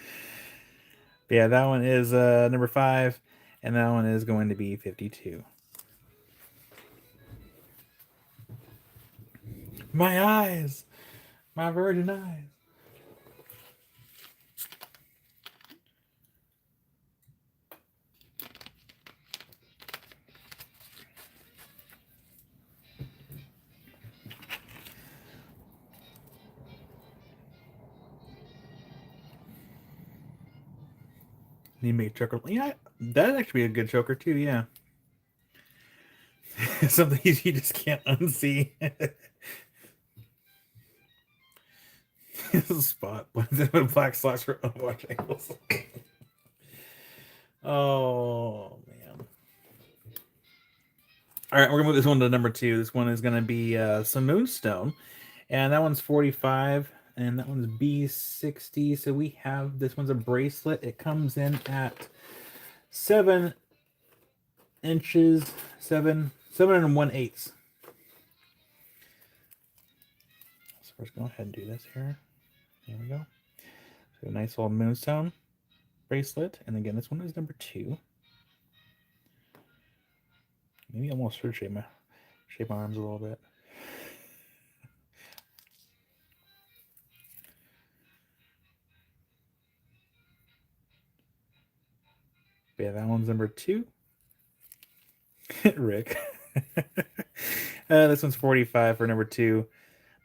Yeah, that one is number 5, and that one is going to be 52. My eyes, my virgin eyes. You make choker. Yeah, that'd actually be a good choker too. Yeah, something you just can't unsee. Spot with black slots for unwatch angles. Oh man! All right, we're gonna move this one to number 2. This one is gonna be some moonstone, and that one's 45. And that one's B60. So we have this one's a bracelet. It comes in at 7 inches, 7 and 1/8. So let's go ahead and do this here. There we go. So a nice little moonstone bracelet. And again, this one is number 2. Maybe I'm almost shape my arms a little bit. But yeah, that one's number 2. Rick. This one's 45 for number 2.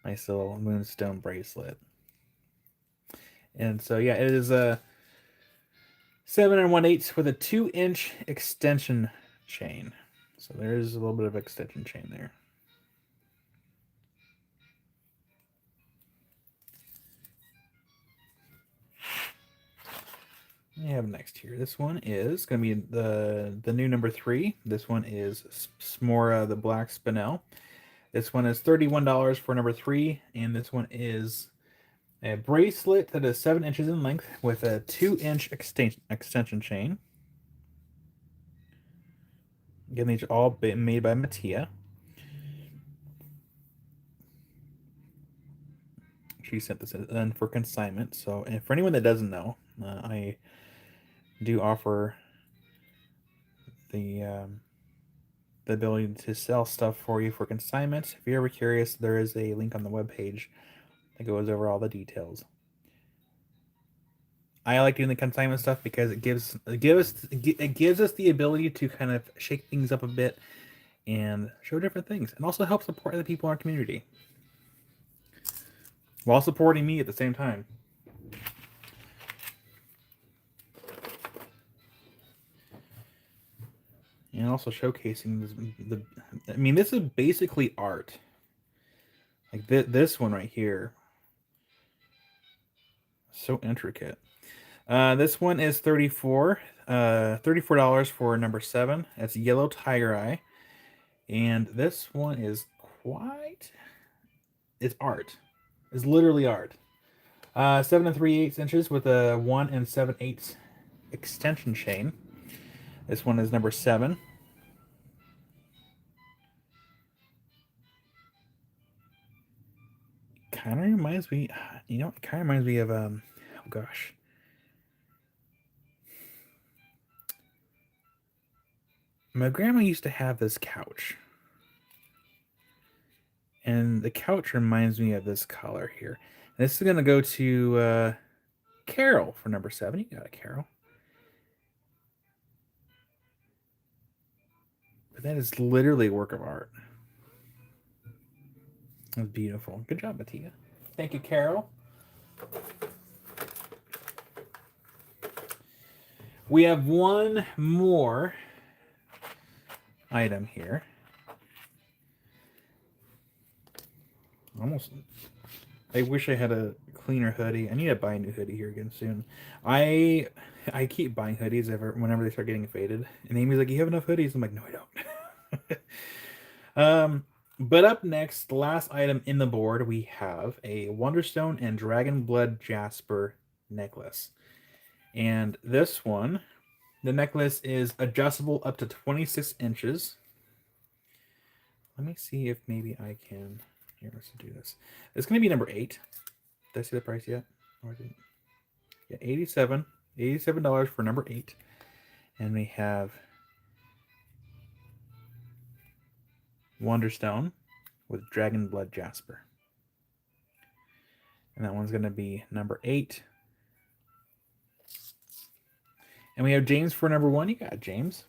Nice little moonstone bracelet. And so yeah, it is a 7 and 1/8 with a 2-inch extension chain. So there is a little bit of extension chain there. We have next here. This one is going to be the new number 3. This one is Smora the Black Spinel. This one is $31 for number 3, and this one is a bracelet that is 7 inches in length with a 2-inch extension chain. Again, these are all made by Mattia. She sent this in for consignment. So, and for anyone that doesn't know, I do offer the ability to sell stuff for you for consignment. If you're ever curious, there is a link on the webpage that goes over all the details. I like doing the consignment stuff because it gives us the ability to kind of shake things up a bit and show different things, and also help support other people in our community while supporting me at the same time. And also showcasing I mean, this is basically art. Like this one right here. So intricate. This one is $34 for number 7. That's Yellow Tiger Eye. And this one is it's art. It's literally art. 7 3/8 inches with a 1 7/8 extension chain. This one is number 7. Kind of reminds me, it kind of reminds me of oh gosh. My grandma used to have this couch. And the couch reminds me of this color here. And this is going to go to Carol for number 7. You got it, Carol. But that is literally a work of art. That's beautiful. Good job, Mattia. Thank you, Carol. We have one more item here. I wish I had a cleaner hoodie. I need to buy a new hoodie here again soon. I I keep buying hoodies whenever they start getting faded. And Amy's like, "You have enough hoodies?" I'm like, "No, I don't." But up next, the last item in the board, we have a Wonderstone and Dragon Blood Jasper necklace. And this one, the necklace is adjustable up to 26 inches. Let me see if maybe I can. Here, let's do this. It's going to be number 8. Did I see the price yet? Or is it? Yeah, $87 for number 8. And we have Wonderstone with Dragon Blood Jasper. And that one's going to be number 8. And we have James for number 1. You got James.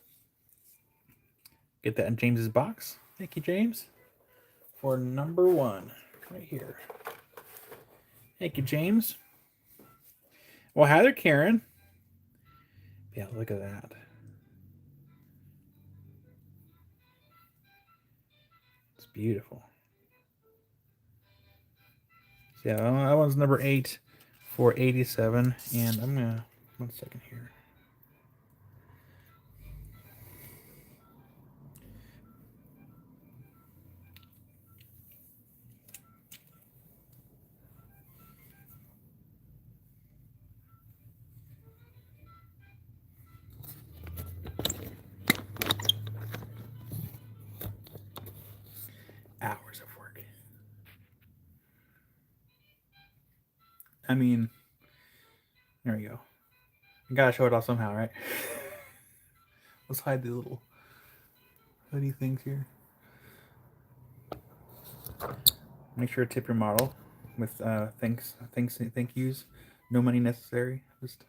Get that in James's box. Thank you, James. For number 1. Right here. Thank you, James. Well, hi there, Karen. Yeah, look at that. It's beautiful. So yeah, that one's number 8 for 87. And I'm going to, 1 second here. Hours of work. I mean, there we go. I gotta show it off somehow, right? Let's hide the little hoodie things here. Make sure to tip your model with thank yous. No money necessary. Just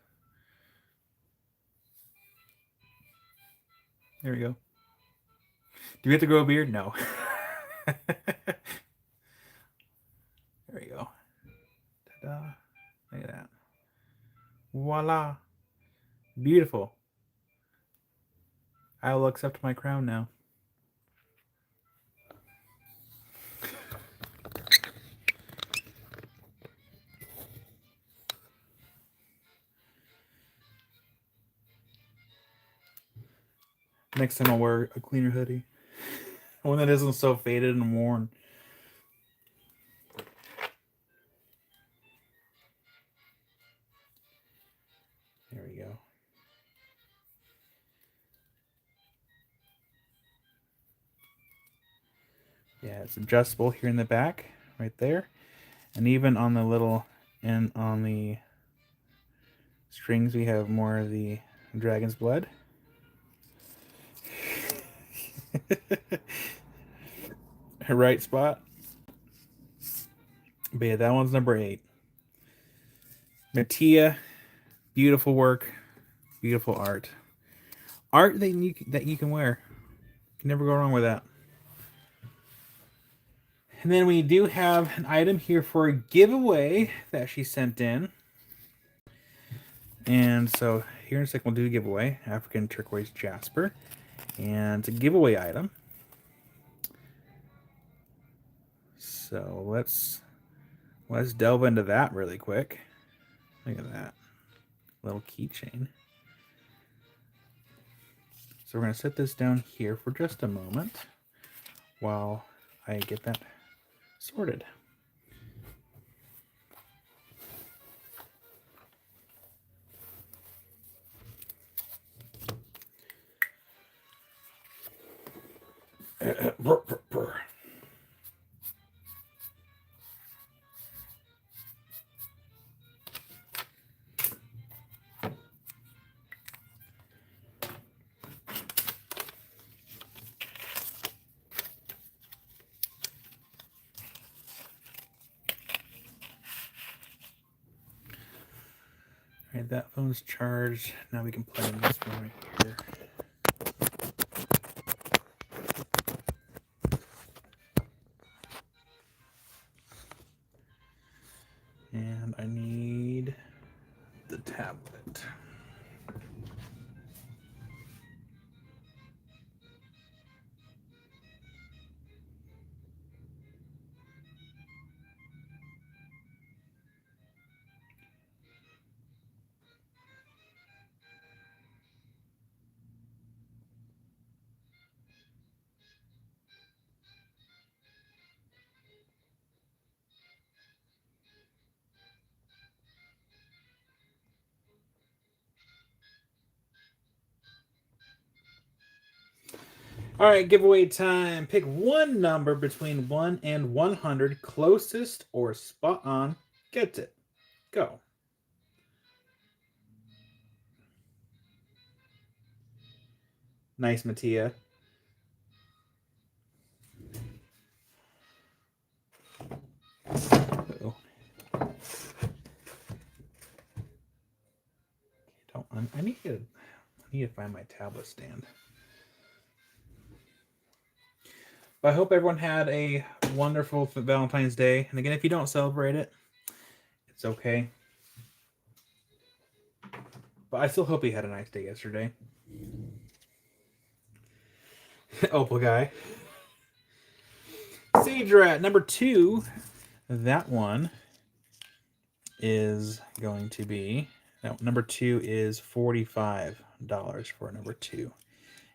there we go. Do we have to grow a beard? No. There we go. Ta-da. Look at that. Voila. Beautiful. I will accept my crown now. Next time I'll wear a cleaner hoodie. One that isn't so faded and worn. There we go. Yeah, it's adjustable here in the back, right there. And even on the little and on the strings, we have more of the dragon's blood. Right spot. But yeah, that one's number 8. Mattia, beautiful work, beautiful art. Art that you can wear. You can never go wrong with that. And then we do have an item here for a giveaway that she sent in. And so here in a second we'll do a giveaway. African Turquoise Jasper. And it's a giveaway item. So let's delve into that really quick. Look at that. Little keychain. So we're going to set this down here for just a moment while I get that sorted. Alright, that phone's charged. Now we can plug in this one right here. And I need the tablet. All right, giveaway time. Pick one number between 1 and 100. Closest or spot on gets it. Go. Nice, Mattia. Uh-oh. I need to find my tablet stand. But I hope everyone had a wonderful Valentine's Day. And again, if you don't celebrate it, it's okay. But I still hope you had a nice day yesterday. Opal guy. Sage Rat number 2. That one is going to be... No, number 2 is $45 for number 2.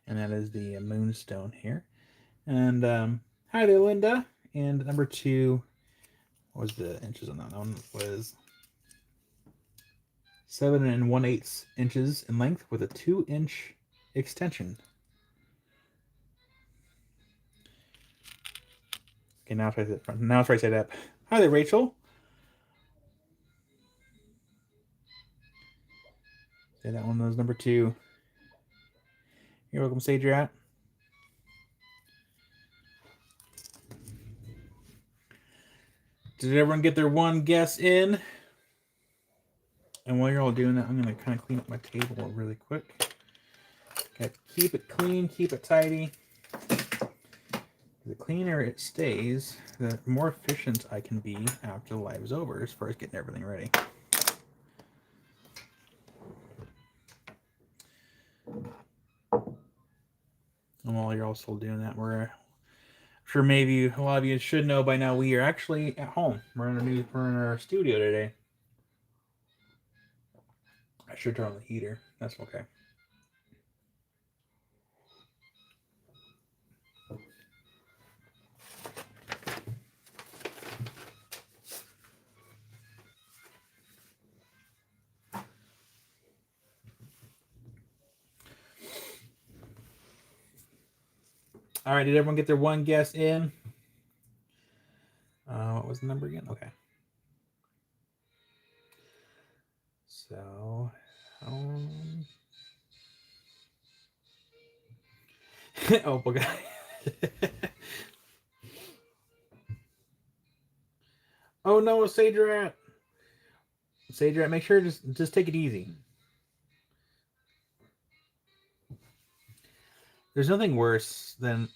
And that is the Moonstone here. And hi there, Linda. And number 2, what was the inches on that one? Was 7 1/8 inches in length with a 2-inch extension. Okay, now it's right side up. Hi there, Rachel. Okay, that one was number 2. You're welcome, Sage Rat. Did everyone get their one guess in? And while you're all doing that, I'm going to kind of clean up my table really quick. Okay, keep it clean, keep it tidy. The cleaner it stays, the more efficient I can be after the live is over as far as getting everything ready. And while you're all still doing that, I'm sure maybe a lot of you should know by now we are actually at home. We're in our studio today. I should turn on the heater. That's okay. All right, did everyone get their one guess in? What was the number again? Okay. So, Opal guy. Oh no, Sage Rat. Sage Rat, make sure just take it easy. There's nothing worse than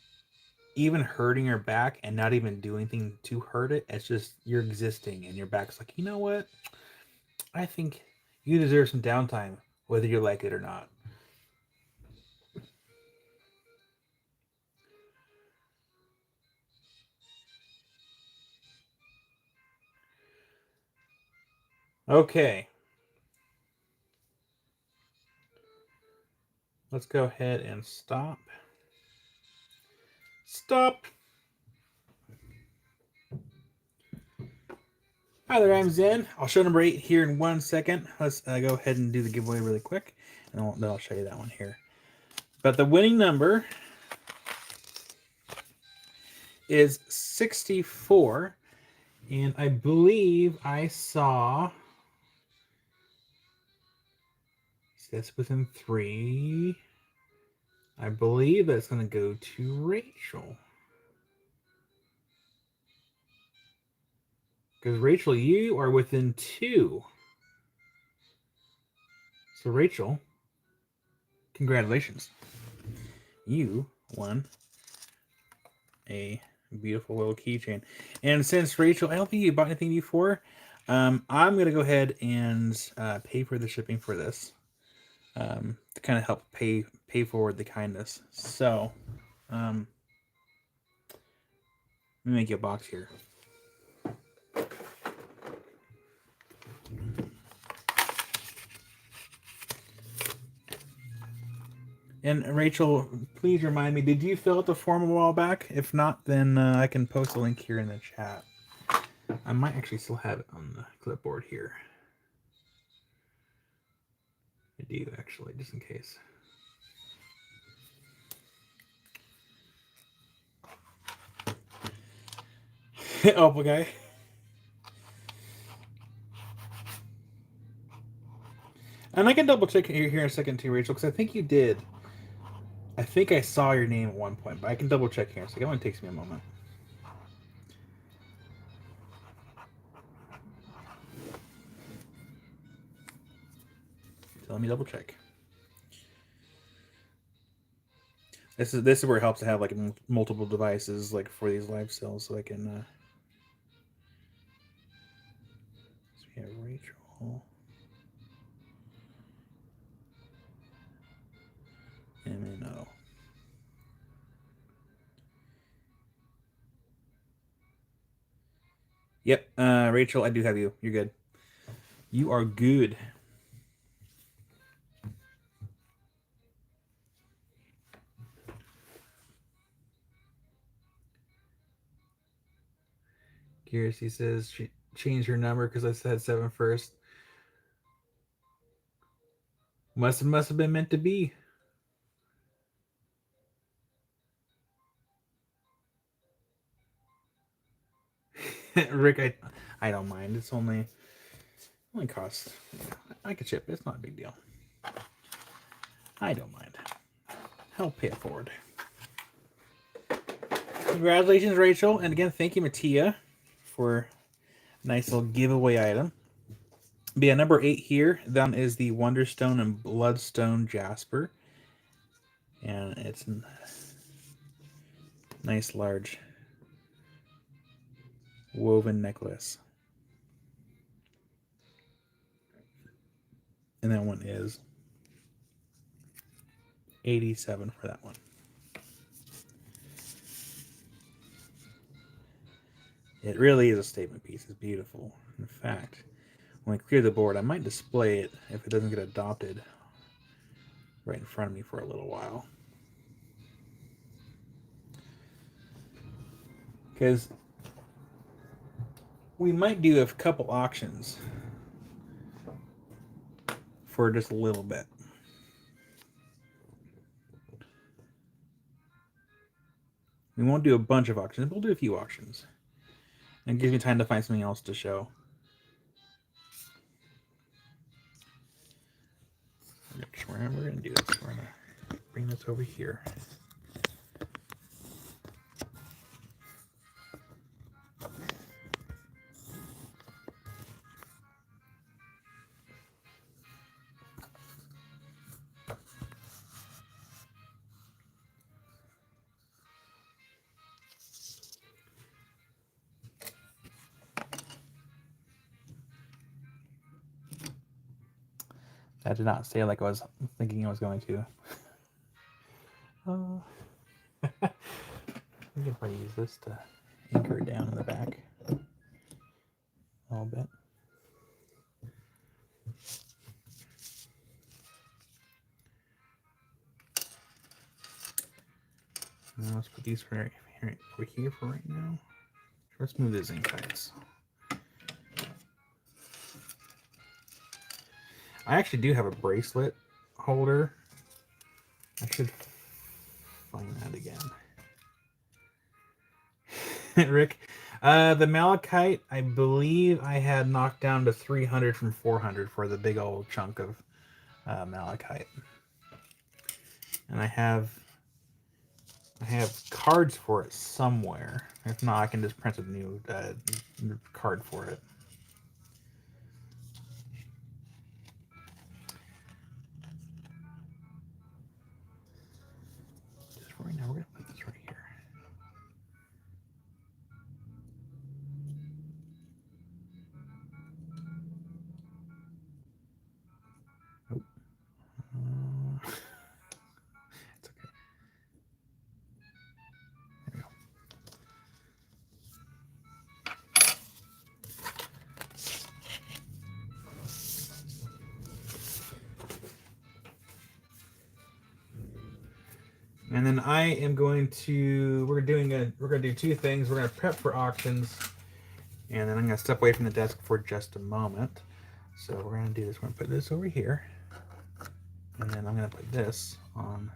even hurting your back and not even doing anything to hurt it. It's just you're existing and your back's like, you know what? I think you deserve some downtime, whether you like it or not. Okay. Let's go ahead and stop. Stop. Hi there, I'm Zen. I'll show number 8 here in 1 second. Let's go ahead and do the giveaway really quick, and then I'll show you that one here. But the winning number is 64, and I believe I saw... That's within 3. I believe that's going to go to Rachel. Because Rachel, you are within 2. So Rachel, congratulations. You won a beautiful little keychain. And since Rachel, I don't think you bought anything before, I'm going to go ahead and pay for the shipping for this. To kind of help pay forward the kindness. So, let me make you a box here. And Rachel, please remind me, did you fill out the form a while back? If not, then I can post a link here in the chat. I might actually still have it on the clipboard here. I do, actually, just in case. Opal guy. And I can double check here in a second too, Rachel, because I think you did. I think I saw your name at one point, but I can double check here in a second. It only takes me a moment. So let me double check. This is where it helps to have like multiple devices like for these live sales, so I can. So we have Rachel. MNO. Yep, Rachel, I do have you. You're good. You are good. Curious, he says she changed her number because I said 7 first. Must have been meant to be. Rick, I don't mind. It's only costs. I could ship. It's not a big deal. I don't mind. I'll pay it forward. Congratulations, Rachel, and again, thank you, Mattia, for a nice little giveaway item. But yeah, number 8 here. That one is the Wonderstone and Bloodstone Jasper, and it's a nice large woven necklace. And that one is 87 for that one. It really is a statement piece. It's beautiful. In fact, when I clear the board, I might display it if it doesn't get adopted right in front of me for a little while. Because we might do a couple auctions for just a little bit. We won't do a bunch of auctions, but we'll do a few auctions. And it gives me time to find something else to show. We're going to do this. We're going to bring this over here. That did not say like I was thinking I was going to. We can probably use this to anchor it down in the back a little bit. Now let's put these for here for right now. Let's move these insides. I actually do have a bracelet holder. I should find that again. Rick, the malachite, I believe I had knocked down to 300 from 400 for the big old chunk of malachite. And I have cards for it somewhere. If not, I can just print a new card for it. Just for right now, we're going to put this right here. Oh. It's okay. There we go. And then I am going to we're gonna do two things. We're gonna prep for auctions, and then I'm gonna step away from the desk for just a moment. So we're gonna do this. We're gonna put this over here, and then I'm gonna put this on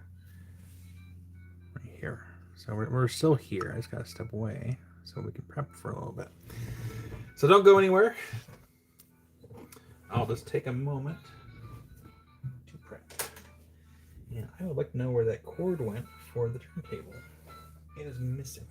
right here. So we're still here. I just gotta step away so we can prep for a little bit. So don't go anywhere. I'll just take a moment to prep. And I would like to know where that cord went for the turntable. It is missing.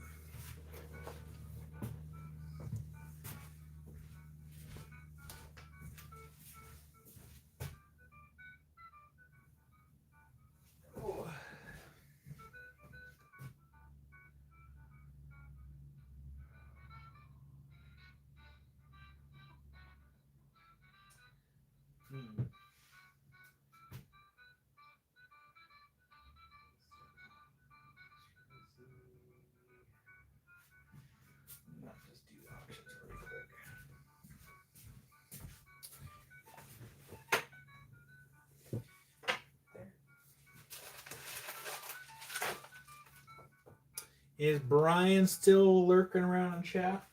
Just do options really quick. Is Brian still lurking around in chat?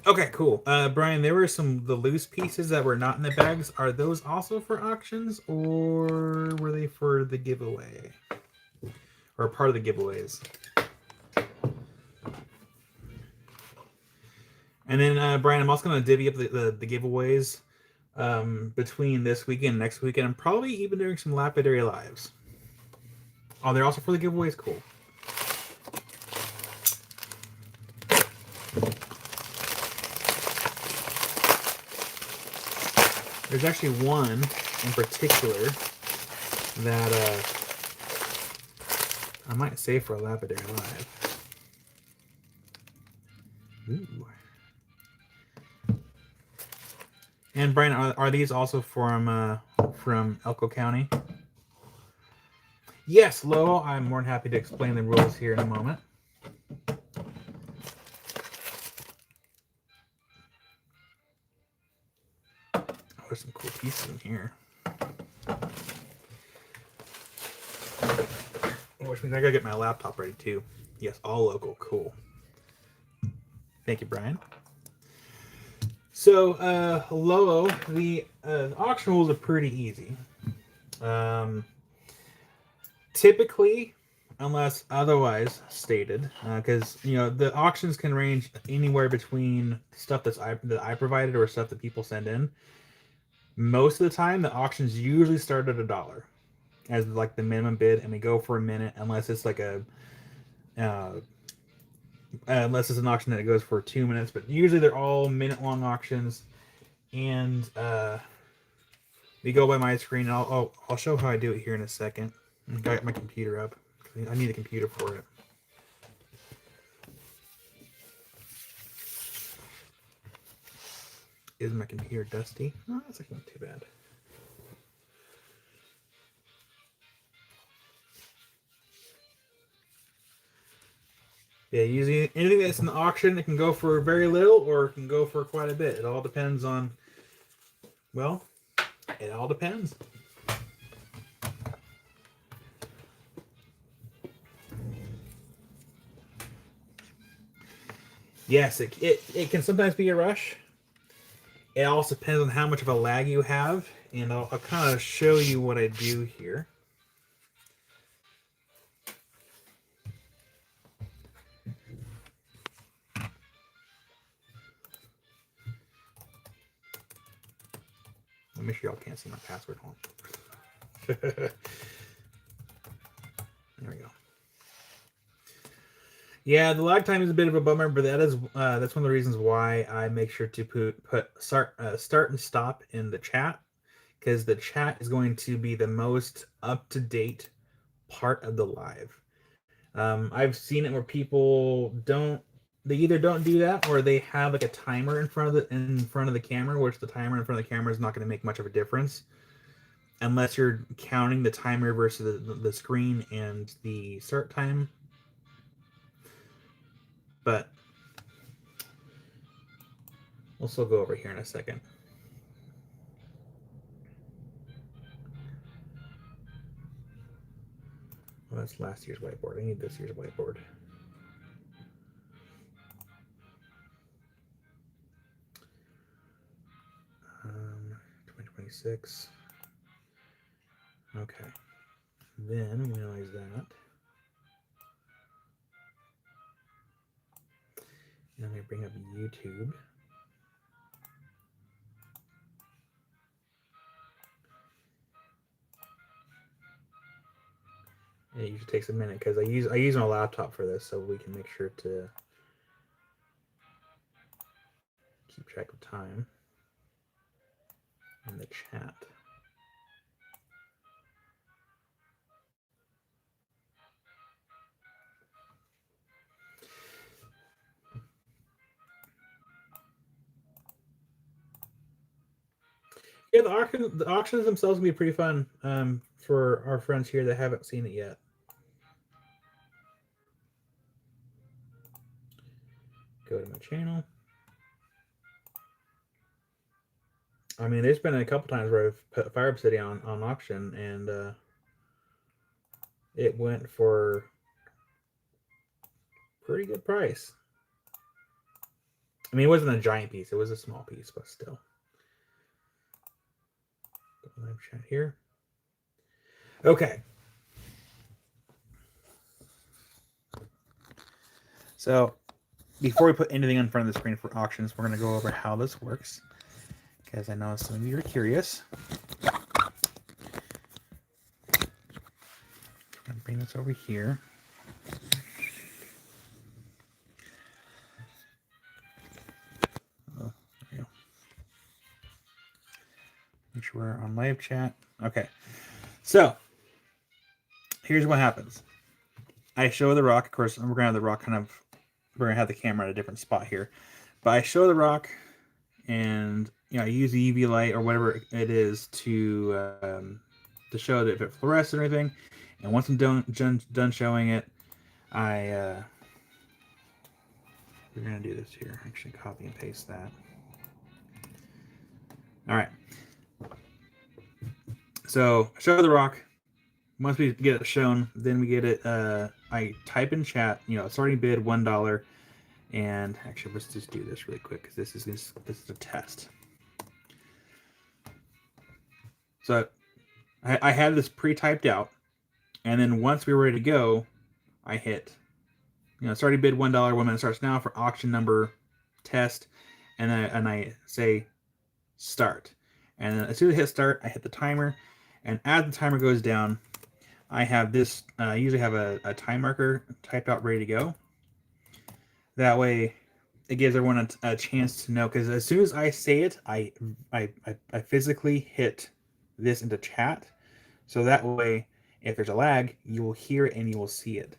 Okay, cool. Brian, there were the loose pieces that were not in the bags. Are those also for auctions, or were they for the giveaway, or part of the giveaways? And then, Brian, I'm also going to divvy up the giveaways between this weekend and next weekend. I'm probably even doing some Lapidary Lives. Oh, they're also for the giveaways? Cool. There's actually one in particular that I might save for a Lapidary Live. Ooh. And Brian, are these also from Elko County? Yes, Lowell. I'm more than happy to explain the rules here in a moment. Oh, there's some cool pieces in here. Which means I gotta get my laptop ready too. Yes, all local. Cool. Thank you, Brian. So, Lolo, the auction rules are pretty easy. Typically, unless otherwise stated, because the auctions can range anywhere between stuff that I provided or stuff that people send in. Most of the time, the auctions usually start at $1 as like the minimum bid, and we go for a minute, unless it's like unless it's an auction that goes for 2 minutes. But usually they're all minute-long auctions, and we go by my screen. And I'll show how I do it here in a second. I got my computer up. I need a computer for it. Is my computer dusty? Oh, that's like not too bad. Yeah, usually anything that's in the auction, it can go for very little or it can go for quite a bit. It all depends on, well, it all depends. Yes, it can sometimes be a rush. It also depends on how much of a lag you have, and I'll kind of show you what I do here. Let me sure y'all can't see my password. Hold on. There we go. Yeah, the lag time is a bit of a bummer, but that's one of the reasons why I make sure to put start and stop in the chat, because the chat is going to be the most up-to-date part of the live. I've seen it where people they either don't do that, or they have like a timer in front of the camera, which the timer in front of the camera is not going to make much of a difference unless you're counting the timer versus the screen and the start time. But we'll still go over here in a second. Well, that's last year's whiteboard. I need this year's whiteboard. Um, 2026. Okay. Then we minimize that. And I'm going to bring up YouTube. It usually takes a minute because I use my laptop for this, so we can make sure to keep track of time in the chat. Yeah, the auctions themselves can be pretty fun for our friends here that haven't seen it yet. Go to my channel. I mean, there's been a couple times where I've put Fire Obsidian on auction, and it went for pretty good price. I mean, it wasn't a giant piece; it was a small piece, but still. Live chat here. Okay. So, before we put anything in front of the screen for auctions, we're going to go over how this works, because I know some of you are curious. I'm going to bring this over here. Oh, there we go. Make sure we're on live chat. Okay. So, here's what happens. I show the rock. Of course, we're going to have the rock kind of... We're going to have the camera at a different spot here. But I show the rock, and I use the UV light or whatever it is to show that if it fluoresces or anything. And once I'm done showing it, we're going to do this here. Actually, copy and paste that. All right. So I show the rock. Once we get it shown, then we get it. I type in chat, starting bid $1. And actually, let's just do this really quick because this is a test. So I had this pre-typed out, and then once we were ready to go, I hit, starting bid $1. 1 minute starts now for auction number test, and I say start. And then as soon as I hit start, I hit the timer, and as the timer goes down, I have this. I usually have a time marker typed out ready to go. That way, it gives everyone a chance to know, because as soon as I say it, I physically hit this into chat, so that way, if there's a lag, you will hear it and you will see it.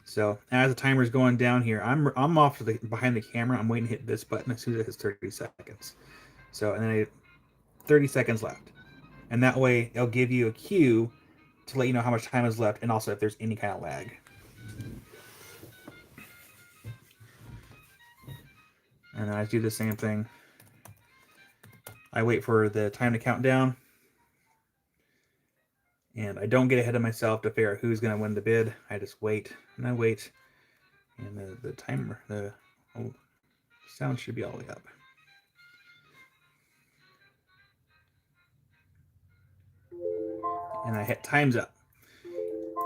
So as the timer is going down here, I'm off to behind the camera. I'm waiting to hit this button as soon as it hits 30 seconds. So and then 30 seconds left, and that way it'll give you a cue to let you know how much time is left, and also if there's any kind of lag. And then I do the same thing. I wait for the time to count down, and I don't get ahead of myself to figure out who's going to win the bid. I just wait, and I wait, and the timer, the sound should be all the way up. And I hit time's up.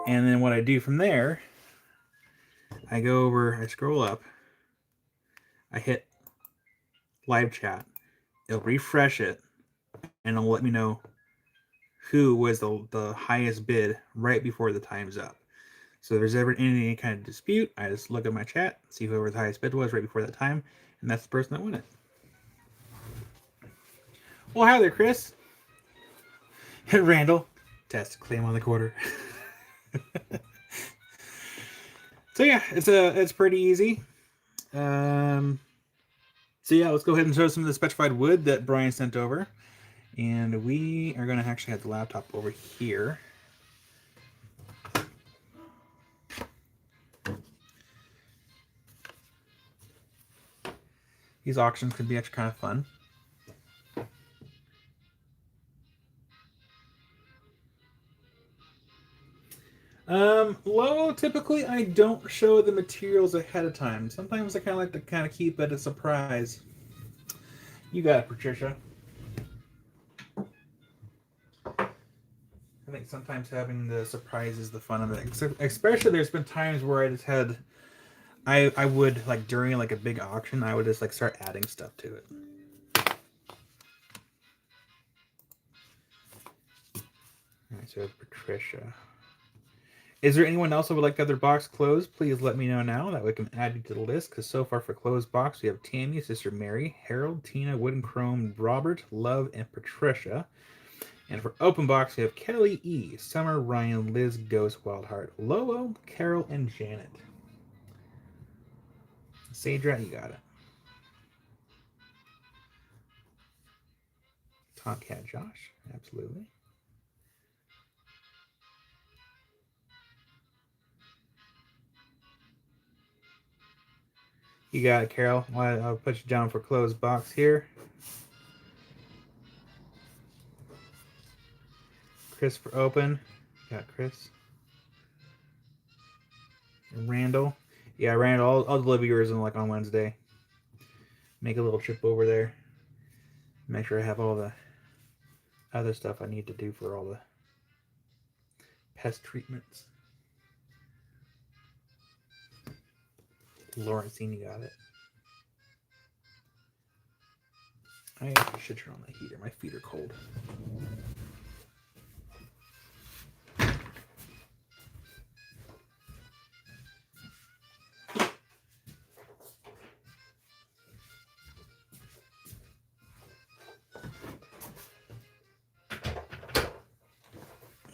And then what I do from there, I go over, I scroll up, I hit live chat. It'll refresh it, and it'll let me know who was the highest bid right before the time's up. So if there's ever any kind of dispute, I just look at my chat, see whoever the highest bid was right before that time, and that's the person that won it. Well, hi there, Chris. Randall, test claim on the quarter. So yeah, it's pretty easy. So yeah, let's go ahead and show some of the specified wood that Brian sent over, and we are going to actually have the laptop over here. These auctions could be actually kind of fun. Low, typically I don't show the materials ahead of time. Sometimes I kind of like to kind of keep it a surprise. You got it, Patricia. I think sometimes having the surprise is the fun of it. Especially there's been times where I just had, I would like during like a big auction, I would just like start adding stuff to it. All right, so Patricia. Is there anyone else who would like the other box closed? Please let me know now. That way we can add you to the list. Because so far for closed box, we have Tammy, Sister Mary, Harold, Tina, Wooden Chrome, Robert, Love, and Patricia. And for open box, we have Kelly E, Summer, Ryan, Liz, Ghost, Wildheart, Lolo, Carol, and Janet. Sadra, you got it. Tomcat Josh, absolutely. You got it, Carol. I'll put you down for closed box here. Chris for open. Got Chris. Randall. Yeah, Randall. I'll deliver yours on Wednesday. Make a little trip over there. Make sure I have all the other stuff I need to do for all the pest treatments. Lawrencine, you got it. I should turn on the heater. My feet are cold.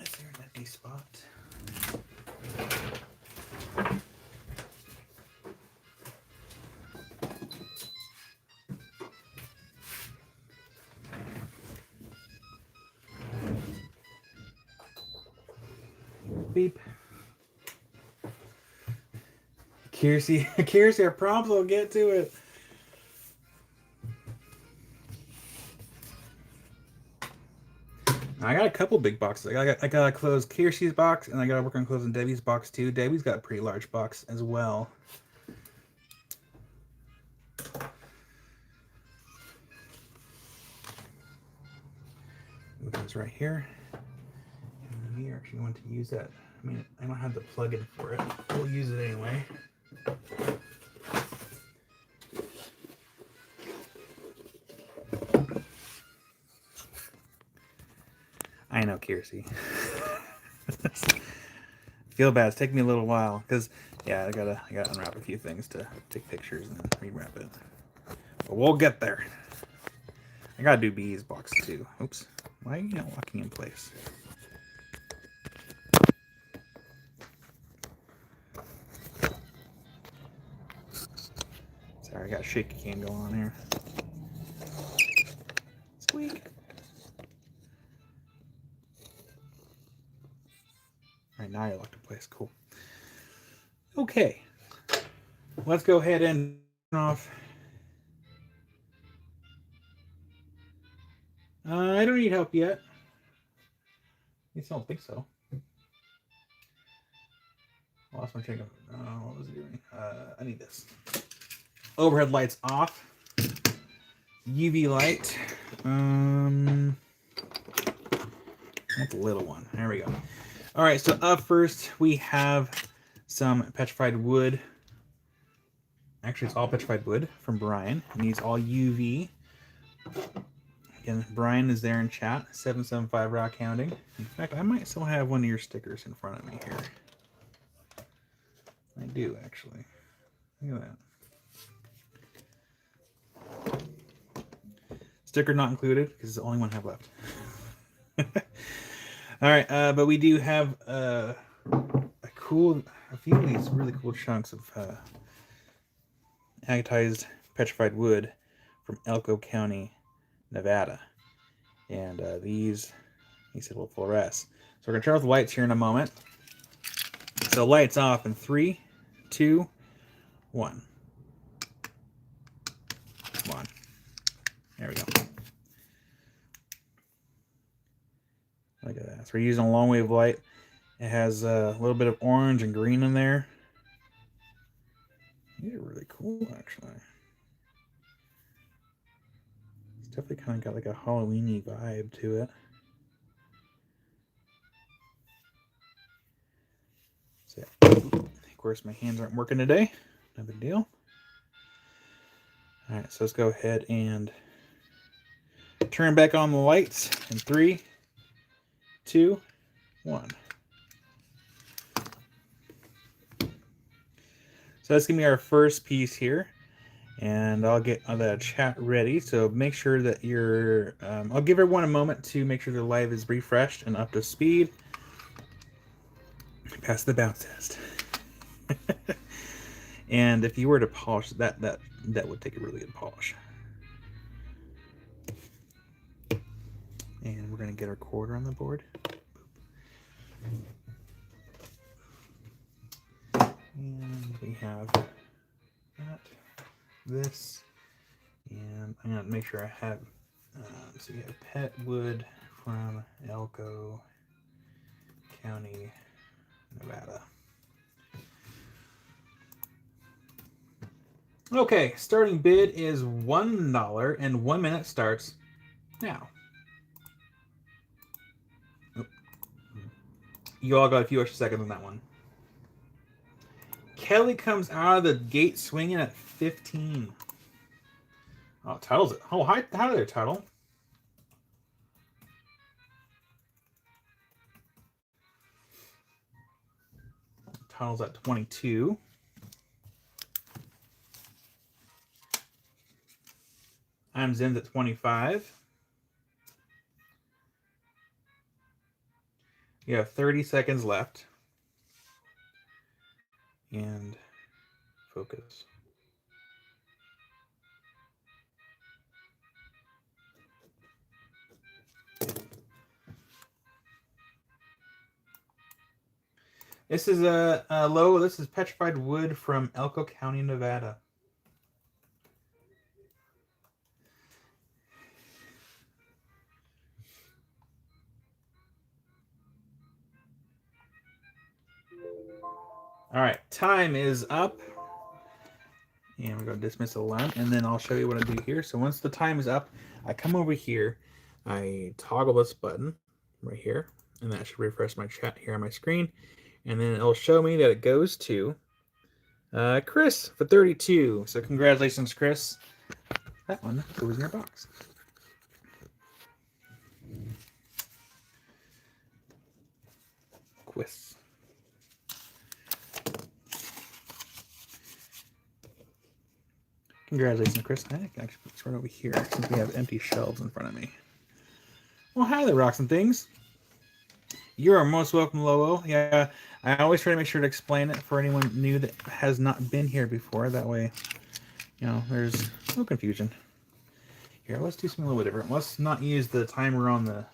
Is there an empty spot? Beep. Kiersey, I promise I'll get to it. I got a couple big boxes. I got to close Kiersey's box, and I got to work on closing Debbie's box too. Debbie's got a pretty large box as well. It's right here. And we actually want to use that. I mean, I don't have the plug-in for it. We'll use it anyway. I know, Kiersey. Feel bad. It's taking me a little while because, yeah, I gotta unwrap a few things to take pictures and then rewrap it. But we'll get there. I gotta do B's box too. Oops. Why are you not locking in place? Sorry, I got a shaky cam going on here. Squeak. All right, now you're locked in place. Cool. Okay. Let's go ahead and turn off. I don't need help yet. I don't think so. I lost my train of. What was it doing? I need this. Overhead lights off. UV light. That's a little one. There we go. All right, so up first we have some petrified wood. Actually, it's all petrified wood from Brian. It needs all UV. Again, Brian is there in chat. 775 Rock Hounding. In fact, I might still have one of your stickers in front of me here. I do, actually. Look at that. Sticker not included, because it's the only one I have left. All right, but we do have a few of these really cool chunks of agatized petrified wood from Elko County, Nevada. And these, he said, will fluoresce. So we're going to turn off the lights here in a moment. So lights off in 3, 2, 1. Come on. There we go. Look at that. So we're using a long wave light. It has a little bit of orange and green in there. These are really cool, actually. It's definitely kind of got like a Halloween-y vibe to it. So, of course, my hands aren't working today. No big deal. All right, so let's go ahead and turn back on the lights in 3, 2, 1. So that's gonna be our first piece here, and I'll get the chat ready. So make sure that you're. I'll give everyone a moment to make sure the live is refreshed and up to speed. Pass the bounce test. And if you were to polish that would take a really good polish. And we're gonna get our quarter on the board. And we have that, this, and I'm gonna make sure I have. So you have pet wood from Elko County, Nevada. Okay, starting bid is $1, and 1 minute starts now. Oh. You all got a few extra seconds on that one. Kelly comes out of the gate swinging at 15. Oh, title's it. Oh, hi there, title. Title's at 22. I'm Zen's at 25. You have 30 seconds left. And focus. This is a low. This is petrified wood from Elko County, Nevada. All right, time is up. And we're going to dismiss the alarm, and then I'll show you what I do here. So once the time is up, I come over here, I toggle this button right here, and that should refresh my chat here on my screen. And then it'll show me that it goes to Chris for 32. So congratulations, Chris. That one goes in your box. Quiz. Congratulations, Chris. I think I actually put this right over here since we have empty shelves in front of me. Well, hi there, Rocks and Things. You are most welcome, Lolo. Yeah, I always try to make sure to explain it for anyone new that has not been here before. That way, you know, there's no confusion. Here, let's do something a little bit different. Let's not use the timer on the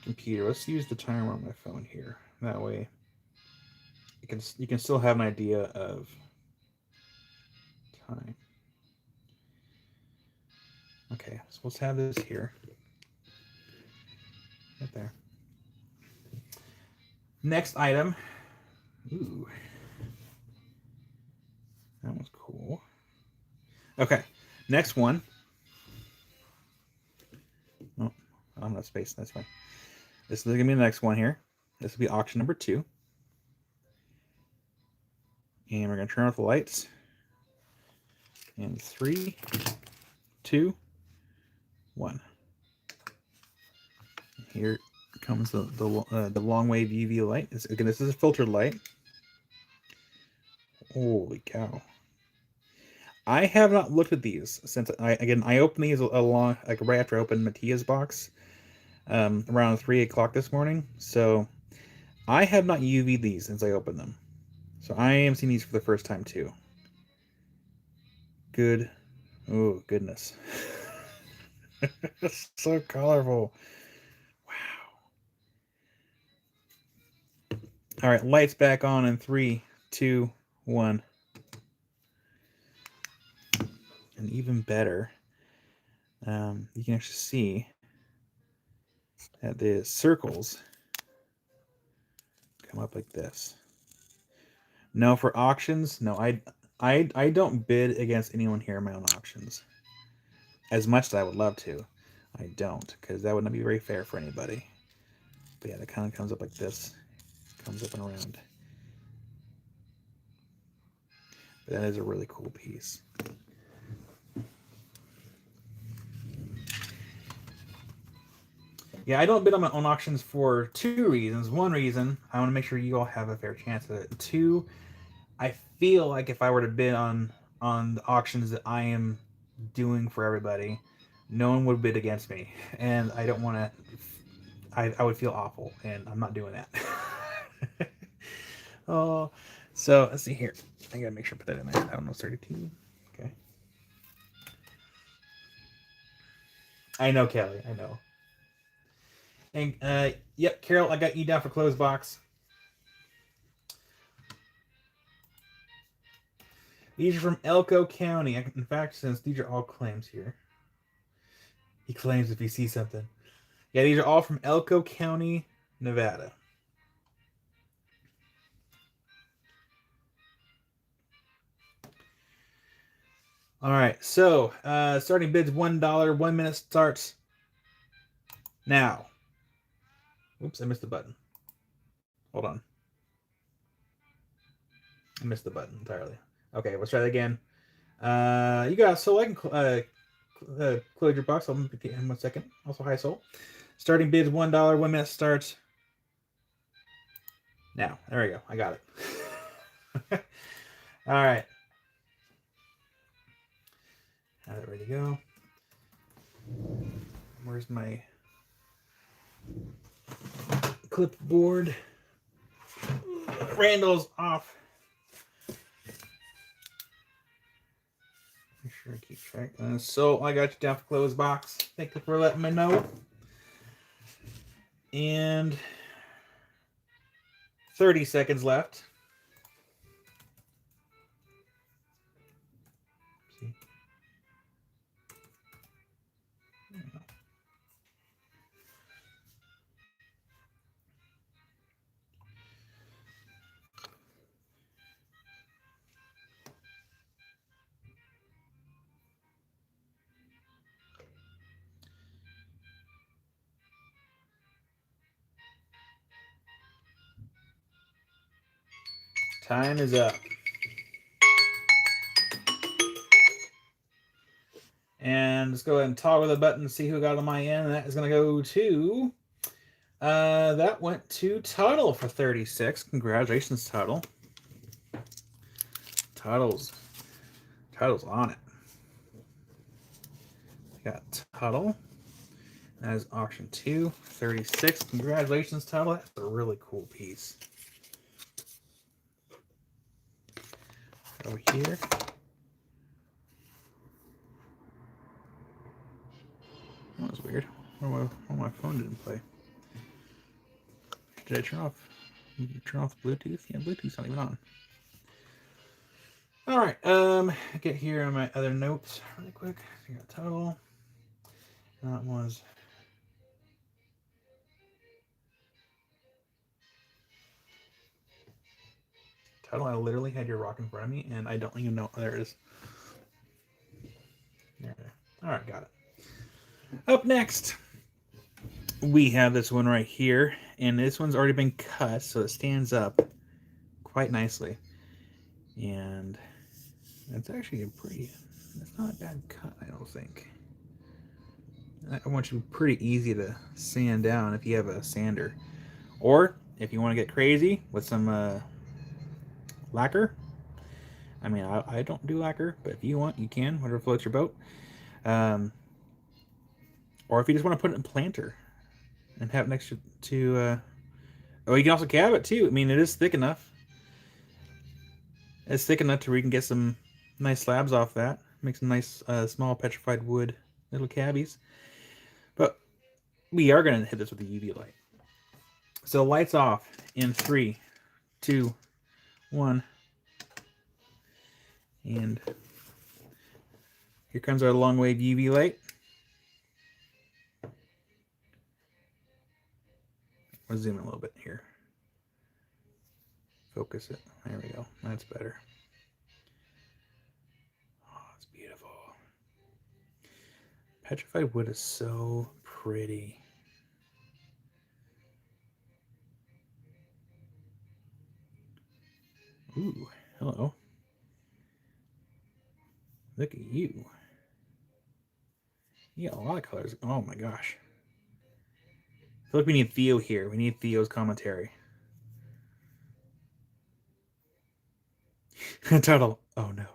computer. Let's use the timer on my phone here. That way, you can still have an idea of time. Okay, so let's have this here. Right there. Next item. Ooh. That was cool. Okay, next one. Oh, I'm not space. That's fine. This is going to be the next one here. This will be auction number 2. And we're going to turn off the lights. In 3, 2, 1. Here comes the long wave UV light. Again, this is a filtered light. Holy cow! I have not looked at these since I opened these along like right after I opened Mattia's box, around 3 o'clock this morning. So I have not UV'd these since I opened them. So I am seeing these for the first time too. Good. Oh goodness. So colorful. Wow. All right, lights back on in 3, 2, 1. And even better, you can actually see that the circles come up like this. No, for auctions, no, I don't bid against anyone here in my own auctions. As much as I would love to, I don't, because that would not be very fair for anybody. But yeah, that kind of comes up like this. Comes up and around. But that is a really cool piece. Yeah, I don't bid on my own auctions for two reasons. One reason, I want to make sure you all have a fair chance at it. Two, I feel like if I were to bid on the auctions that I am doing for everybody, no one would bid against me, and I don't want to. I would feel awful, and I'm not doing that. Oh, so let's see here. I gotta make sure I put that in there. I don't know, 32. Okay. I know, Kelly. I know. And yep, Carol, I got you down for closed box. These are from Elko County. In fact, since these are all claims here, he claims if he sees something. Yeah, these are all from Elko County, Nevada. All right, so starting bids $1. 1 minute starts now. Oops, I missed the button. Hold on. I missed the button entirely. Okay, let's try that again. You got Soul. I can close your box. I'll be in 1 second. Also, hi Soul. Starting bids $1. 1 minute starts now. There we go. I got it. All right. Have it ready to go. Where's my clipboard? Randall's off. Make sure I keep track. So I got you down for closed box. Thank you for letting me know. And 30 seconds left. See. Time is up. And let's go ahead and toggle the button and see who got on my end. And that is going to go to... that went to Tuttle for 36. Congratulations, Tuttle. Tuttle's on it. We got Tuttle. That is auction 2, 36. Congratulations, Tuttle. That's a really cool piece. Over here. That was weird. My phone didn't play. Did I turn off Bluetooth? Yeah, Bluetooth's not even on. All right. Get here on my other notes really quick. So you got Tuttle. That was... Tuttle, I literally had your rock in front of me, and I don't even know. There it is. There. All right, got it. Up next, we have this one right here, and this one's already been cut, so it stands up quite nicely. And it's actually it's not a bad cut, I don't think. I want you to be pretty easy to sand down if you have a sander. Or, if you want to get crazy with some lacquer. I mean, I don't do lacquer, but if you want, you can, whatever floats your boat. Or if you just want to put it in planter and have it next to... oh, you can also cab it too. I mean, it is thick enough. It's thick enough to where you can get some nice slabs off that. Make some nice small petrified wood little cabbies. But we are going to hit this with a UV light. So lights off in 3, 2, 1. And here comes our long wave UV light. I'll zoom in a little bit here. focus it. There we go. That's better. Oh, it's beautiful. Petrified wood is so pretty. Ooh, hello. Look at you. You got a lot of colors. Oh my gosh. I feel like we need Theo here. We need Theo's commentary. Total. Oh no.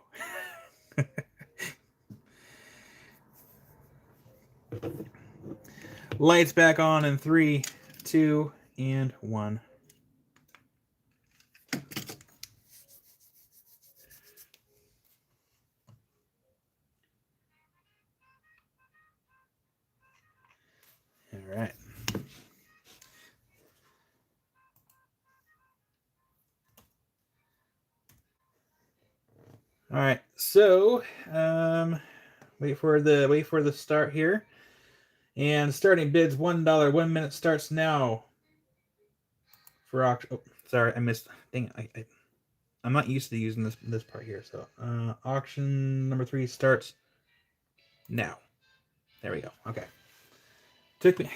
Lights back on in 3, 2, and 1. All right. All right. So, wait for the start here. And starting bids $1. 1 minute starts now. For auction. Oh, sorry, I missed. Dang it, I'm not used to using this part here. So, auction number 3 starts now. There we go. Okay. Took me.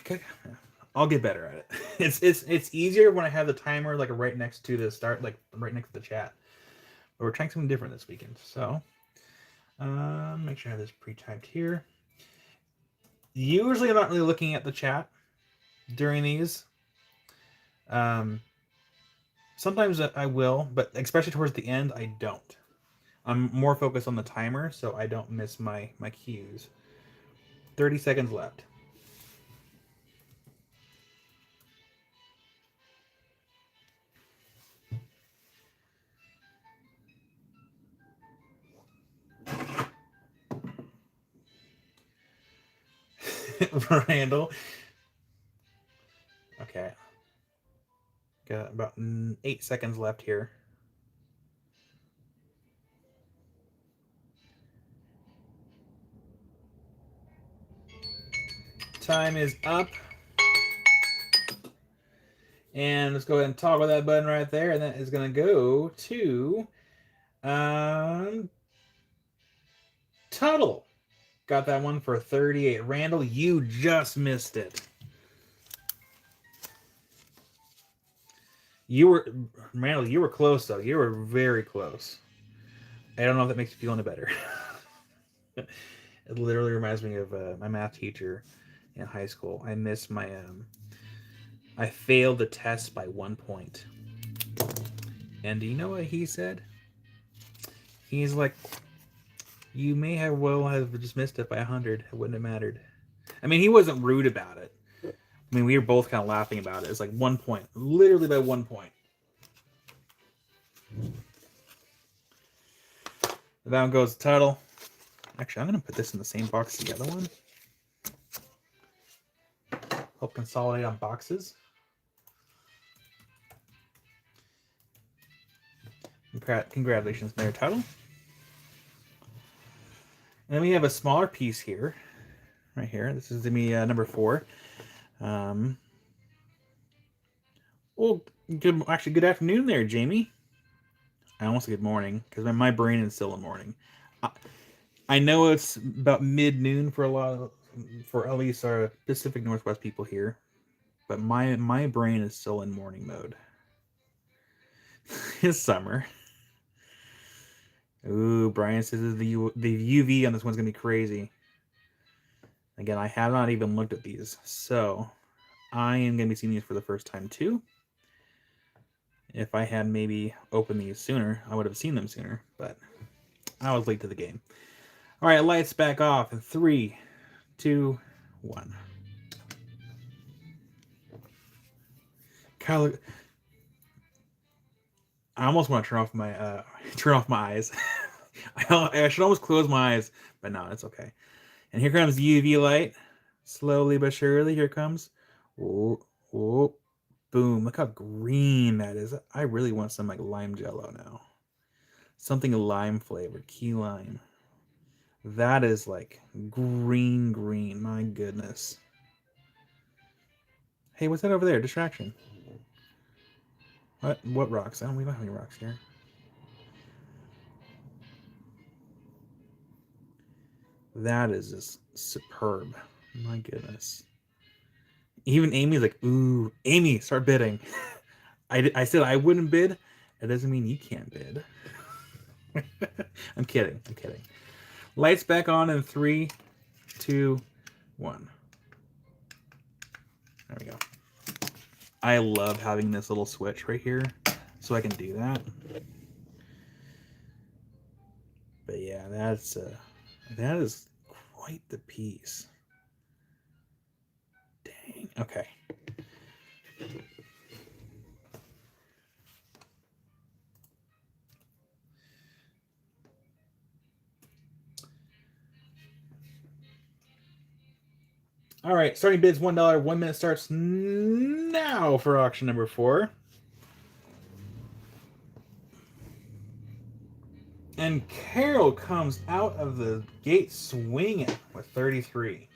I'll get better at it. It's easier when I have the timer like right next to the start, like right next to the chat. But we're trying something different this weekend. So, make sure I have this pre-typed here. Usually, I'm not really looking at the chat during these. Sometimes I will, but especially towards the end, I don't. I'm more focused on the timer, so I don't miss my cues. 30 seconds left. Randall. Okay. Got about 8 seconds left here. Time is up. And let's go ahead and toggle that button right there. And that is going to go to Tuttle. Got that one for 38. Randall, you just missed it. Randall, you were close, though. You were very close. I don't know if that makes you feel any better. It literally reminds me of my math teacher in high school. I missed my... I failed the test by 1 point. And do you know what he said? He's like, you may have just missed it by 100. It wouldn't have mattered. I mean, he wasn't rude about it. I mean, we were both kind of laughing about it. It's like 1 point. Literally by 1 point. Down goes the Tuttle. Actually, I'm going to put this in the same box as the other one. Help consolidate on boxes. Congratulations, Mayor Tuttle. And then we have a smaller piece here. Right here. This is me number 4. Well, good afternoon there, Jamie. I almost said good morning because my brain is still in the morning. I know it's about mid-noon for at least our Pacific Northwest people here, but my brain is still in morning mode. It's summer. Ooh, Brian says the UV on this one's gonna be crazy. Again, I have not even looked at these, so I am gonna be seeing these for the first time too. If I had maybe opened these sooner, I would have seen them sooner, but I was late to the game. All right, lights back off in 3, 2, 1. Kyle, I almost want to turn off my eyes. I should almost close my eyes, but no, it's okay. And here comes the UV light, slowly but surely. Here comes, oh, oh, boom! Look how green that is. I really want some like lime jello now. Something lime flavored, key lime. That is like green. My goodness. Hey, what's that over there? Distraction. What rocks? We don't have any rocks here. That is just superb. My goodness. Even Amy's like, ooh, Amy, start bidding. I said I wouldn't bid. It doesn't mean you can't bid. I'm kidding. I'm kidding. Lights back on in 3, 2, 1. There we go. I love having this little switch right here so I can do that. But yeah, that is quite the piece. Dang. Okay. All right, starting bids $1. 1 minute starts now for auction number 4. And Carol comes out of the gate swinging with 33.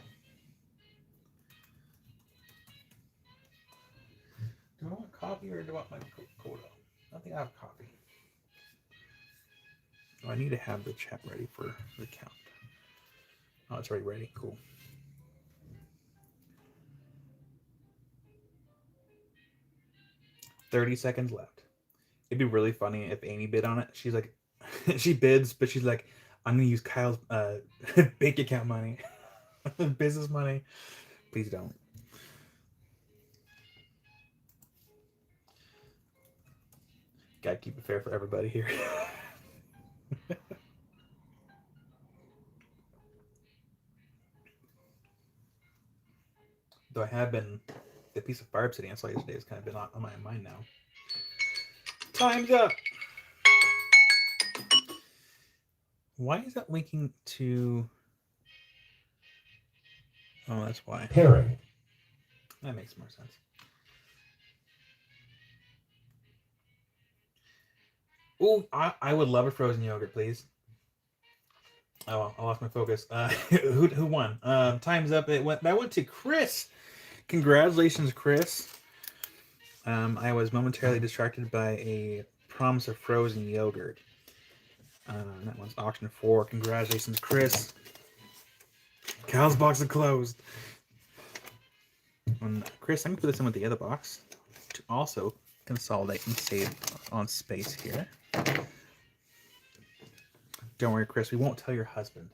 Do I want coffee or do I want my Coca-Cola? I think I have coffee. Oh, I need to have the chat ready for the count. Oh, it's already ready. Cool. $30 seconds left. It'd be really funny if Amy bid on it. She's like, she bids, but she's like, I'm gonna use Kyle's bank account money, business money. Please don't. Gotta keep it fair for everybody here. Though I have been, the piece of Fire City I saw yesterday has kind of been on my mind now. Time's up. Why is that linking to? Oh, that's why. Pairing. That makes more sense. Oh, I would love a frozen yogurt, please. Oh, well, I lost my focus. Who won? Time's up. I went to Chris. Congratulations, Chris. I was momentarily distracted by a promise of frozen yogurt. That one's auction 4. Congratulations, Chris. Cal's box is closed. Chris, I'm going to put this in with the other box to also consolidate and save on space here. Don't worry, Chris. We won't tell your husband.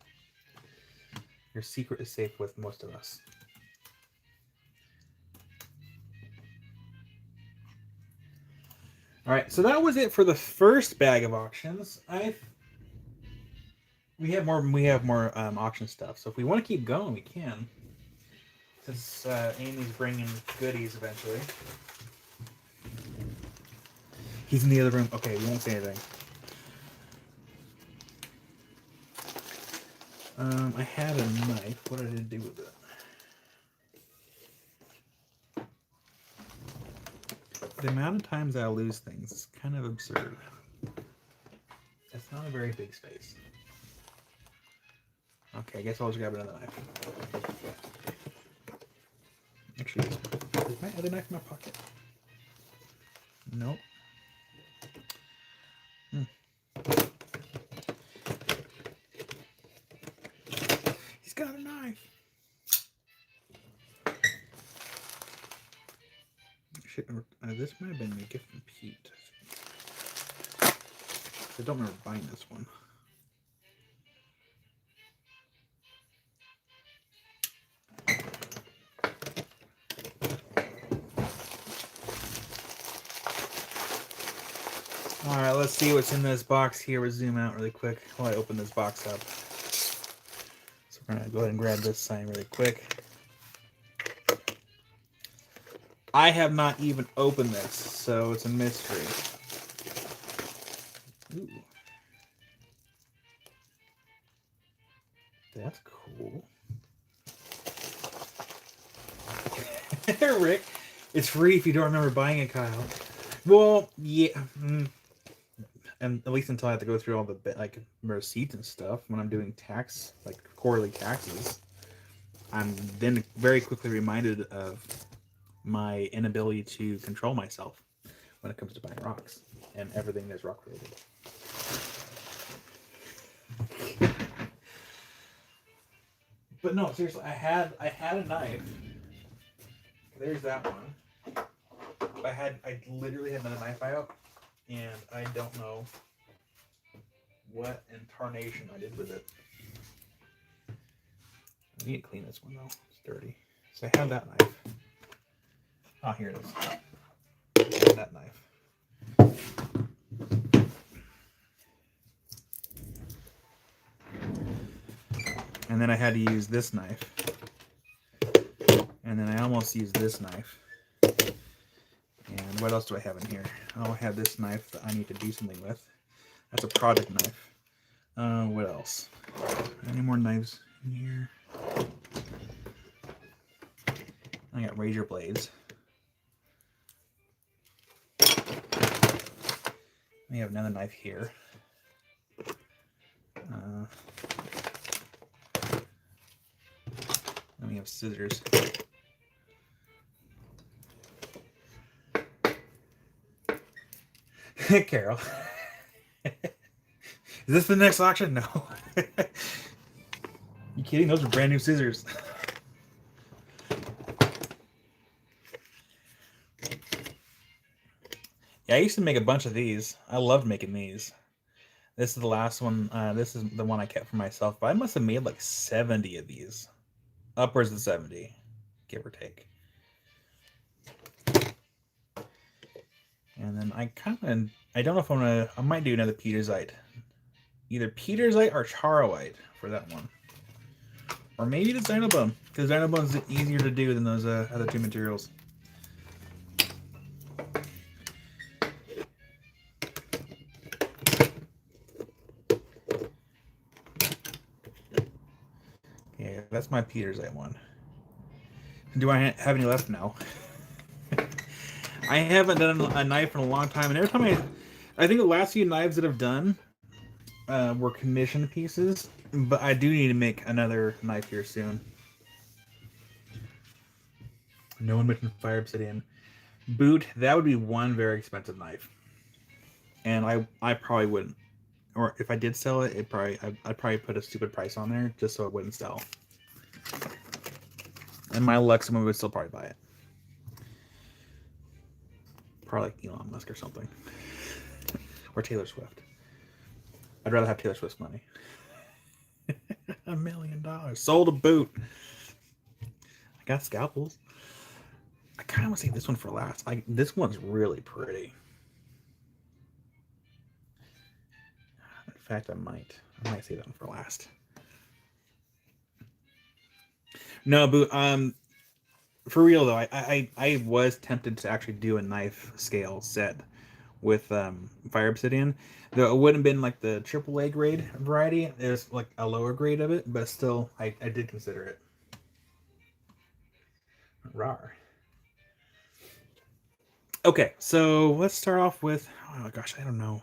Your secret is safe with most of us. All right, so that was it for the first bag of auctions. We have more auction stuff. So if we want to keep going, we can. Since Amy's bringing goodies eventually. He's in the other room. Okay, we won't say anything. I had a knife. What did I do with it? The amount of times I lose things is kind of absurd. It's not a very big space. Okay, I guess I'll just grab another knife. Actually, is my other knife in my pocket? Nope. He's got a knife. Shit, this might have been a gift from Pete. I don't remember buying this one. All right, let's see what's in this box here. We'll zoom out really quick while I open this box up. So we're gonna go ahead and grab this sign really quick. I have not even opened this, so it's a mystery. Ooh. That's cool. Rick, it's free if you don't remember buying it, Kyle. Well, yeah. And at least until I have to go through all the receipts and stuff when I'm doing tax, like quarterly taxes, I'm then very quickly reminded of my inability to control myself when it comes to buying rocks and everything that's rock related. But no, seriously, I had a knife. There's that one. I literally had another knife out, and I don't know what in tarnation I did with it. I need to clean this one though. It's dirty. So I have that knife. Oh, here it is. That knife. And then I had to use this knife. And then I almost used this knife. And what else do I have in here? Oh, I have this knife that I need to do something with. That's a project knife. What else? Any more knives in here? I got razor blades. We have another knife here. And we have scissors. Carol. Is this the next auction? No. You kidding? Those are brand new scissors. Yeah, I used to make a bunch of these. I loved making these. This is the last one. This is the one I kept for myself. But I must have made like 70 of these. Upwards of 70, give or take. And then I don't know if I might do another Petersite. Either Petersite or Charoite for that one. Or maybe the Dynabone, because Dynabone is easier to do than those other two materials. Yeah, that's my Petersite one. Do I have any left now? I haven't done a knife in a long time, and every time I think the last few knives that I've done were commission pieces, but I do need to make another knife here soon. No one mentioned Fire Obsidian. Boot, that would be one very expensive knife. And I probably wouldn't. Or if I did sell it, I'd probably put a stupid price on there just so it wouldn't sell. And my luck, someone would still probably buy it. Probably like Elon Musk or something. Or Taylor Swift. I'd rather have Taylor Swift's money. $1 million. Sold a boot. I got scalpels. I kind of want to save this one for last. This one's really pretty. In fact, I might save that one for last. No, but for real though, I was tempted to actually do a knife scale set with Fire Obsidian. Though it wouldn't have been like the AAA grade variety. There's like a lower grade of it, but still, I did consider it. Rawr. Okay, so let's start off with, oh gosh, I don't know.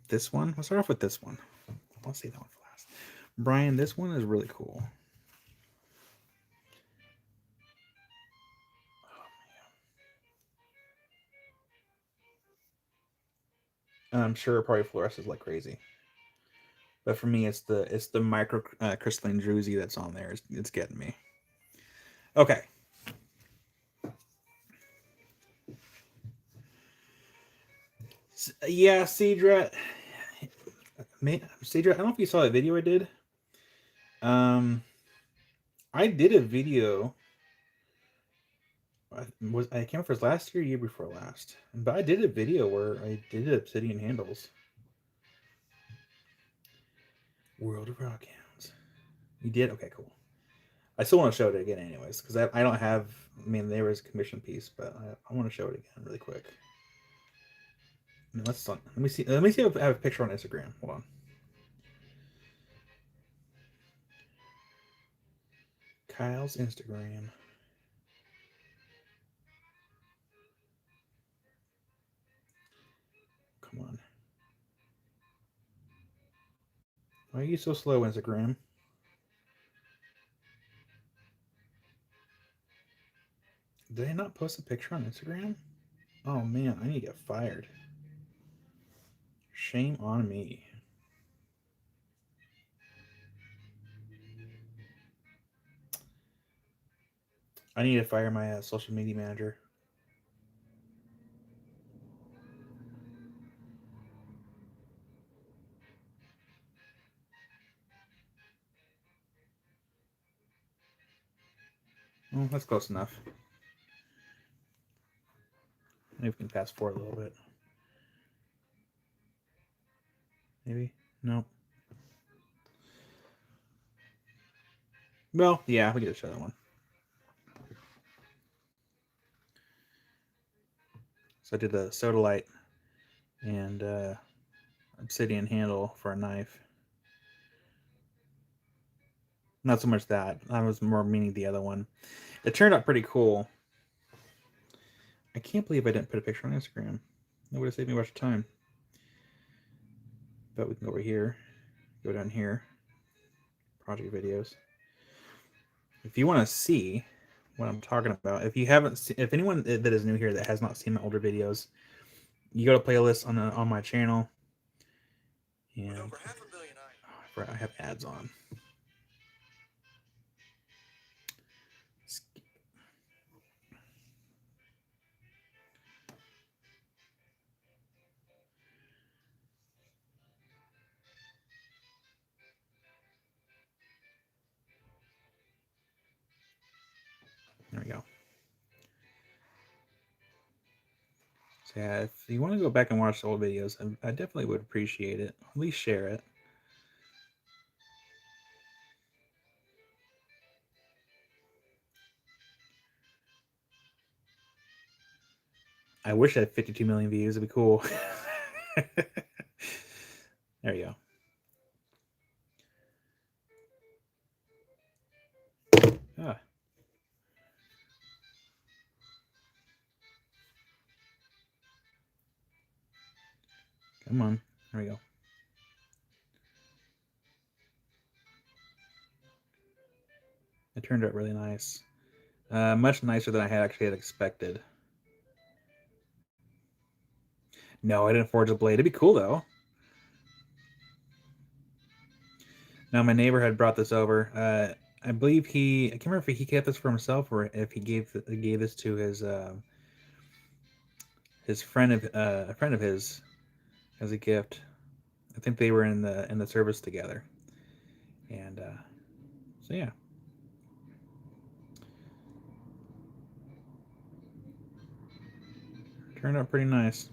This one? Let's start off with this one. I'll save that one for last. Brian, this one is really cool. And I'm sure it probably fluoresces like crazy. But for me, it's the micro crystalline druzy that's on there. It's getting me. Okay. Yeah, Cedra. Cedra, I don't know if you saw that video I did. I did a video. I can't remember if it was last year or year before last. But I did a video where I did obsidian handles. World of Rock Hounds. You did? Okay, cool. I still want to show it again anyways, because I don't have, I mean, there was a commission piece, but I want to show it again really quick. Let me see if I have a picture on Instagram. Hold on. Kyle's Instagram. Come on. Why are you so slow, Instagram? Did I not post a picture on Instagram? Oh man, I need to get fired. Shame on me. I need to fire my social media manager. Oh, that's close enough. Maybe we can fast forward a little bit. Maybe? No. Well, yeah, we get to show that one. So I did the Sodalite and obsidian handle for a knife. Not so much that. I was more meaning the other one. It turned out pretty cool. I can't believe I didn't put a picture on Instagram. That would have saved me a bunch of time. But we can go over here, go down here, project videos. If you want to see what I'm talking about, if you haven't, if anyone that is new here that has not seen my older videos, you go to playlists on my channel. And over half a billion I have ads on. There we go. So yeah, if you want to go back and watch the old videos, I definitely would appreciate it. At least share it. I wish I had 52 million views. It'd be cool. There you go. Ah. Come on. There we go. It turned out really nice. Much nicer than I had expected. No, I didn't forge the blade. It'd be cool though. Now my neighbor had brought this over. I believe I can't remember if he kept this for himself or if he gave this to his friend of a friend of his as a gift. I think they were in the service together, and so yeah. Turned out pretty nice.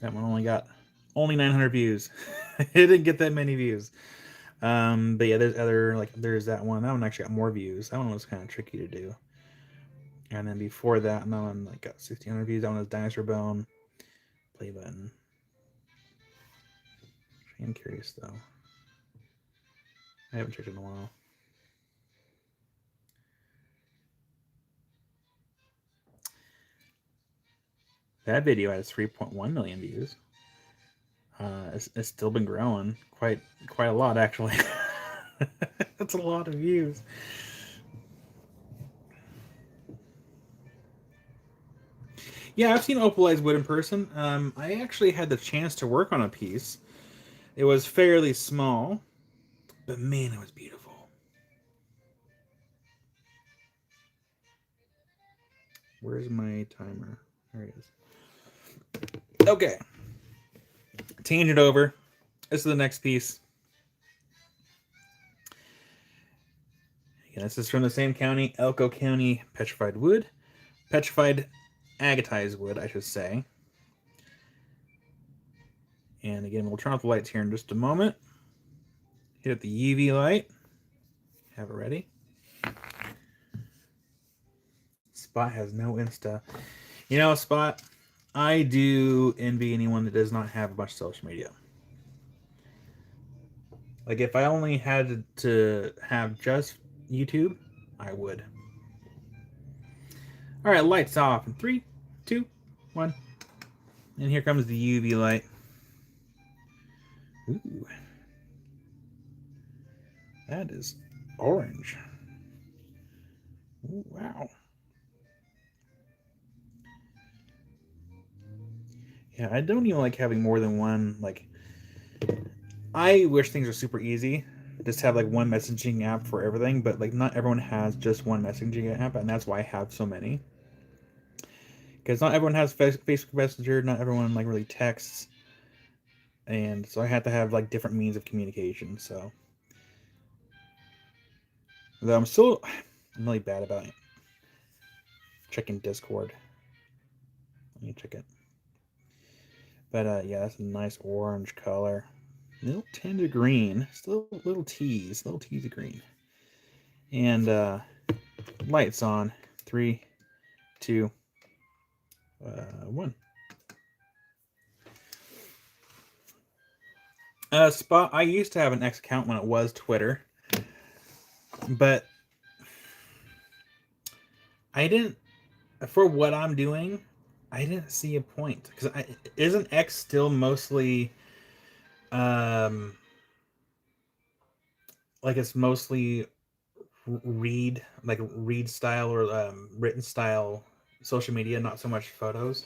That one only got 900 views. It didn't get that many views. But yeah, there's that one. That one actually got more views. That one was kind of tricky to do. And then before that, that one got 1,600 views. That one was Dinosaur Bone. Play button. I'm curious though. I haven't checked in a while. That video has 3.1 million views. It's still been growing quite a lot actually. That's a lot of views. Yeah, I've seen opalized wood in person. I actually had the chance to work on a piece. It was fairly small, but man, it was beautiful. Where's my timer? There it is. Okay. Tangent over. This is the next piece. Again, this is from the same county, Elko County petrified wood. Petrified agatized wood, I should say. And again, we'll turn off the lights here in just a moment. Hit up the UV light. Have it ready. Spot has no Insta. You know, Spot, I do envy anyone that does not have a bunch of social media. Like, if I only had to have just YouTube, I would. All right, lights off in 3, 2, 1. And here comes the UV light. Ooh. That is orange. Ooh, wow. Yeah, I don't even like having more than one. Like, I wish things were super easy. Just have like one messaging app for everything, but like not everyone has just one messaging app, and that's why I have so many. Because not everyone has Facebook Messenger, not everyone like really texts, and so I have to have like different means of communication. So, though I'm really bad about checking Discord. Let me check it. But yeah, that's a nice orange color. Little tender green, still little teas of green, and lights on. 3, 2, 1. Spot. I used to have an X account when it was Twitter, but I didn't. For what I'm doing, I didn't see a point because isn't X still mostly um like it's mostly read style or written style social media, not so much photos.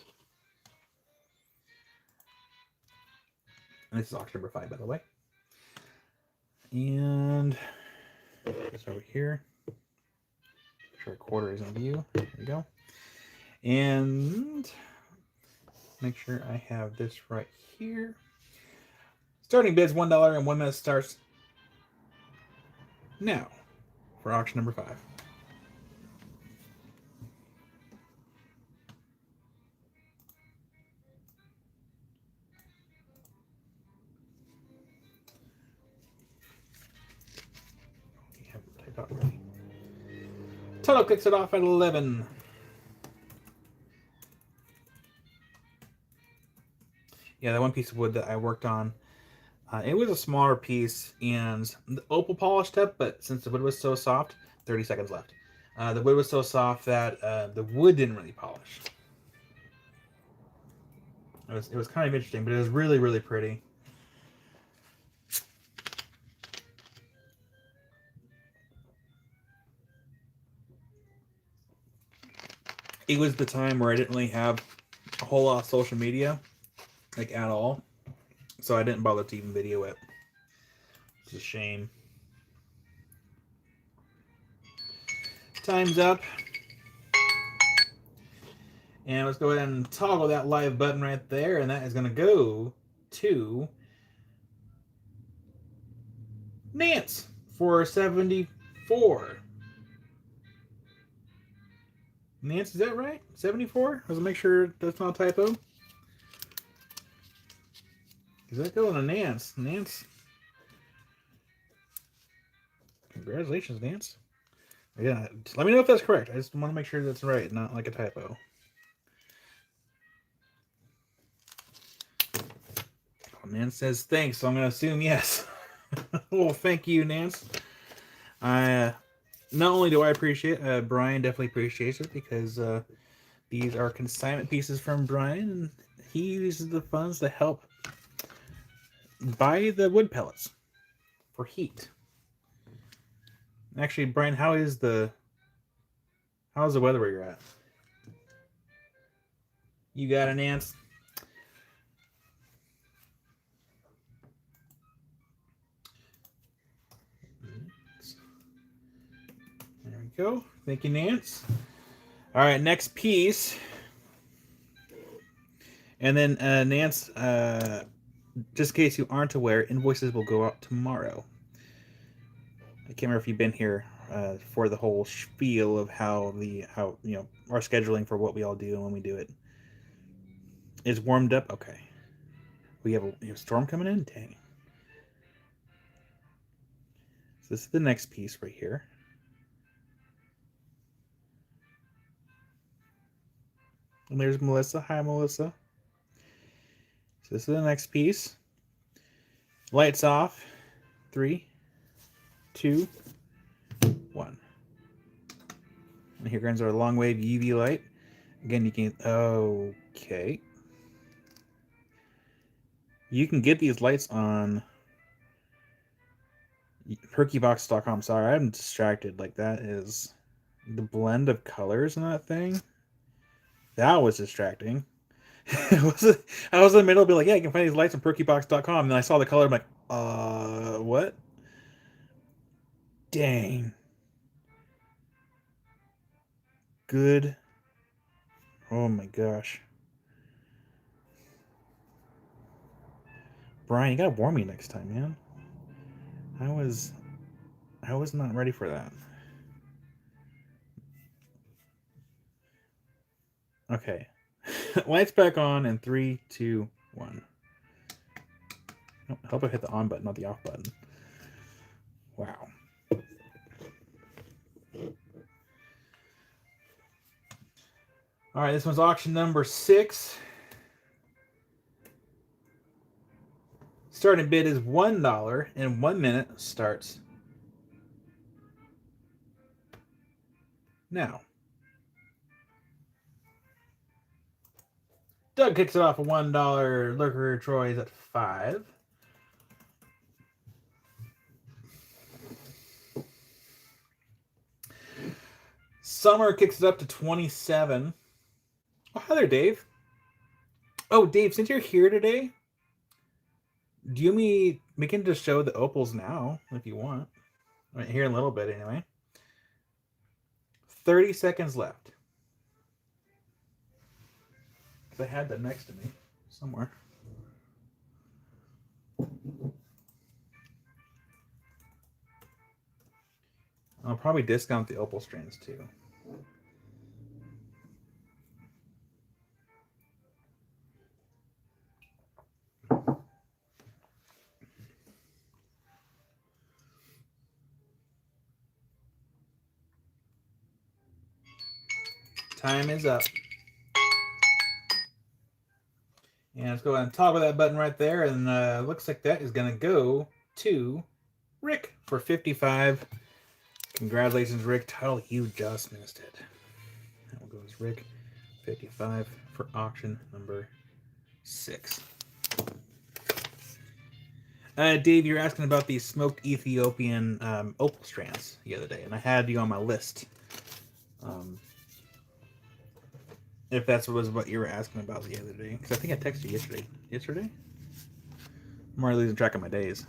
And this is auction number 5, by the way. And it's over here. Make sure a quarter is in view. There we go. And make sure I have this right here. Starting bids $1 and 1 minute starts now for auction number 5. Total kicks it off at 11. Yeah, that one piece of wood that I worked on, it was a smaller piece and the opal polished up, but since the wood was so soft, 30 seconds left. The wood was so soft that the wood didn't really polish. It was kind of interesting, but it was really, really pretty. It was the time where I didn't really have a whole lot of social media, like at all. So I didn't bother to even video it. It's a shame. Time's up. And let's go ahead and toggle that live button right there. And that is going to go to Nance for 74. Nance, is that right? 74? Let's make sure that's not a typo. Is that going to Nance? Nance. Congratulations, Nance. Yeah, let me know if that's correct. I just want to make sure that's right, not like a typo. Oh, Nance says thanks, so I'm going to assume yes. Well, thank you, Nance. I not only do I appreciate it, Brian definitely appreciates it because these are consignment pieces from Brian, and he uses the funds to help buy the wood pellets for heat. Actually, Brian, how's the weather where you're at? You got an ants? There we go. Thank you, Nance. All right, next piece. And then Nance, just in case you aren't aware, invoices will go out tomorrow. I can't remember if you've been here for the whole spiel of how our scheduling for what we all do and when we do it. Is warmed up? Okay. We have a storm coming in? Dang. So this is the next piece right here. And there's Melissa. Hi, Melissa. So this is the next piece. Lights off. 3, 2, 1. And here comes our long wave UV light. Again, you can... Okay. You can get these lights on Perkybox.com. Sorry, I'm distracted. Like, that is the blend of colors in that thing. That was distracting. I was in the middle, be like, yeah, you can find these lights on Perkybox.com. And then I saw the color. I'm like, what? Dang. Good. Oh my gosh. Brian, you gotta warn me next time, man. I was not ready for that. Okay. Lights back on in 3, 2, 1. Oh, I hope I hit the on button, not the off button. Wow. All right, this one's auction number 6. Starting bid is $1 and 1 minute starts now. Doug kicks it off at $1. Lurker Troy is at 5. Summer kicks it up to 27. Oh, hi there, Dave. Oh, Dave, since you're here today, do you we can just show the opals now if you want. Right here in a little bit, anyway. 30 seconds left. I had that next to me somewhere. I'll probably discount the opal strands too. Time is up. And let's go ahead and toggle that button right there. And looks like that is going to go to Rick for 55. Congratulations, Rick. Title, you just missed it. That one goes Rick, 55 for auction number 6. Dave, you're asking about the smoked Ethiopian opal strands the other day, and I had you on my list. If that was what you were asking about the other day. Because I think I texted you yesterday. Yesterday? I'm already losing track of my days.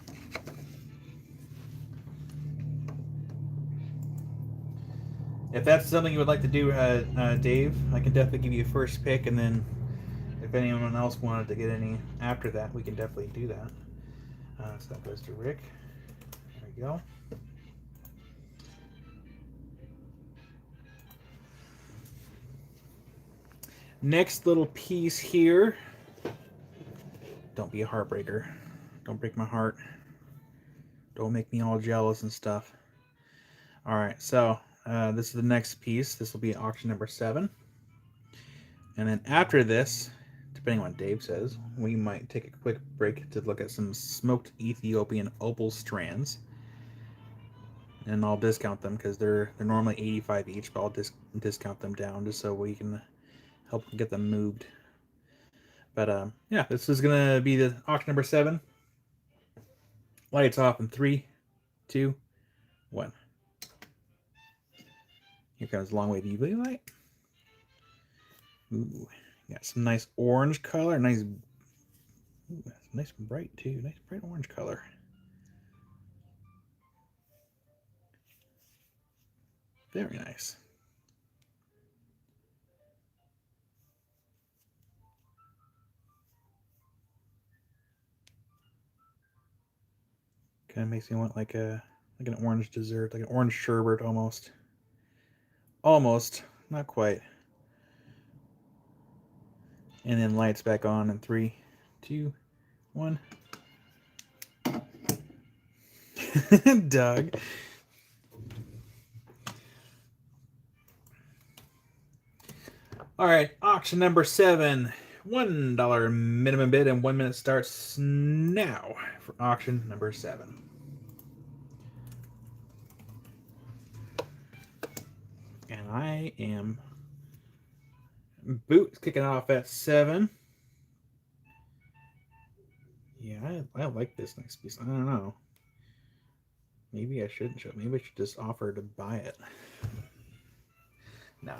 If that's something you would like to do, Dave, I can definitely give you a first pick, and then if anyone else wanted to get any after that, we can definitely do that. So that goes to Rick. There we go. Next little piece here. Don't be a heartbreaker. Don't break my heart. Don't make me all jealous and stuff. All right, so this is the next piece. This will be auction number 7. And then after this, depending on what Dave says, we might take a quick break to look at some smoked Ethiopian opal strands. And I'll discount them because they're normally 85 each, but I'll discount them down just so we can help get them moved. But yeah, this is gonna be the auction number 7. Lights off in 3, 2, 1. Here comes Long Wave UV light. Ooh, got some nice orange color. Nice bright too. Nice bright orange color. Very nice. Kind of makes me want like an orange dessert, like an orange sherbet almost. Almost, not quite. And then lights back on in 3, 2, 1. Doug. All right, auction number 7. $1 minimum bid and 1 minute starts now for auction number 7. And I am Boots kicking off at 7. Yeah, I like this next piece. I don't know. Maybe I shouldn't show. Maybe I should just offer to buy it. No.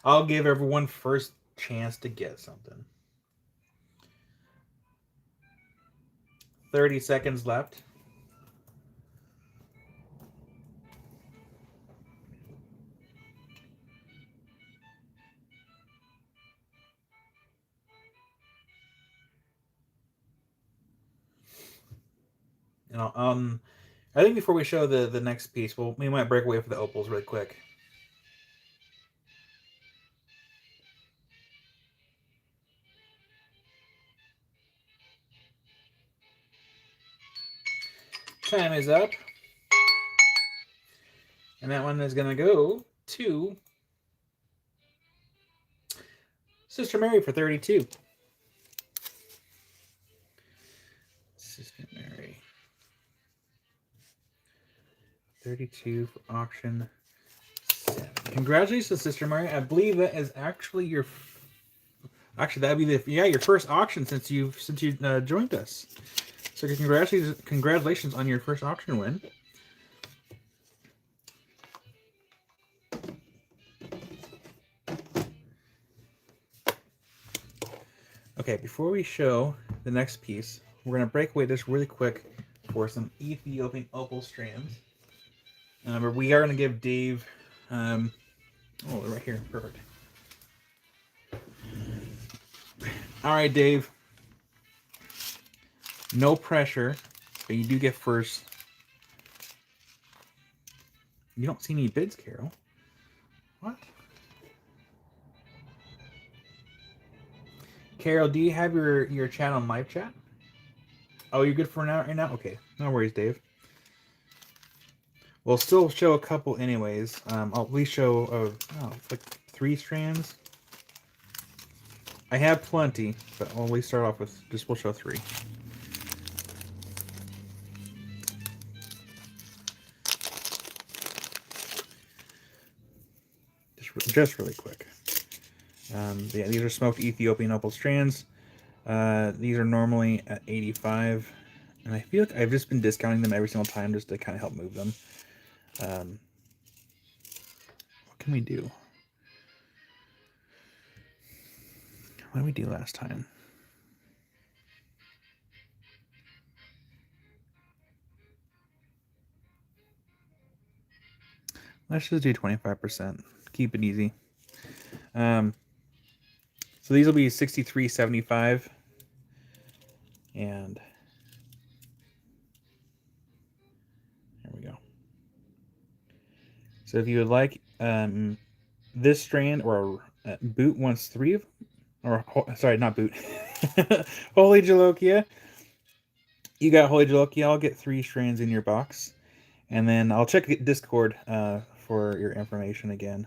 I'll give everyone first chance to get something. 30 seconds left. You know, I think before we show the next piece, we might break away for the opals really quick. Time is up. And that one is going to go to Sister Mary for 32. Sister Mary. 32 for auction 7. Congratulations, Sister Mary. I believe that is actually your... Actually, that'd be your first auction since you joined us. So congratulations on your first auction win. Okay, before we show the next piece, we're going to break away just really quick for some Ethiopian opal strands. But we are going to give Dave... oh, they're right here. Perfect. All right, Dave. No pressure, but you do get first. You don't see any bids, Carol. What? Carol, do you have your chat on live chat? Oh, you're good for now right now? Okay. No worries, Dave. We'll still show a couple anyways. I'll at least show like 3 strands. I have plenty, but I'll at least start off with we'll show 3. Just really quick. Yeah, these are smoked Ethiopian opal strands. These are normally at 85, and I feel like I've just been discounting them every single time just to kind of help move them. What can we do? What did we do last time? Let's just do 25%. Keep it easy. So these will be 63.75, and there we go. So if you would like this strand, or Boot wants 3 of them, or sorry, not Boot, Holy Jalokia. You got Holy Jalokia. I'll get 3 strands in your box, and then I'll check Discord for your information again.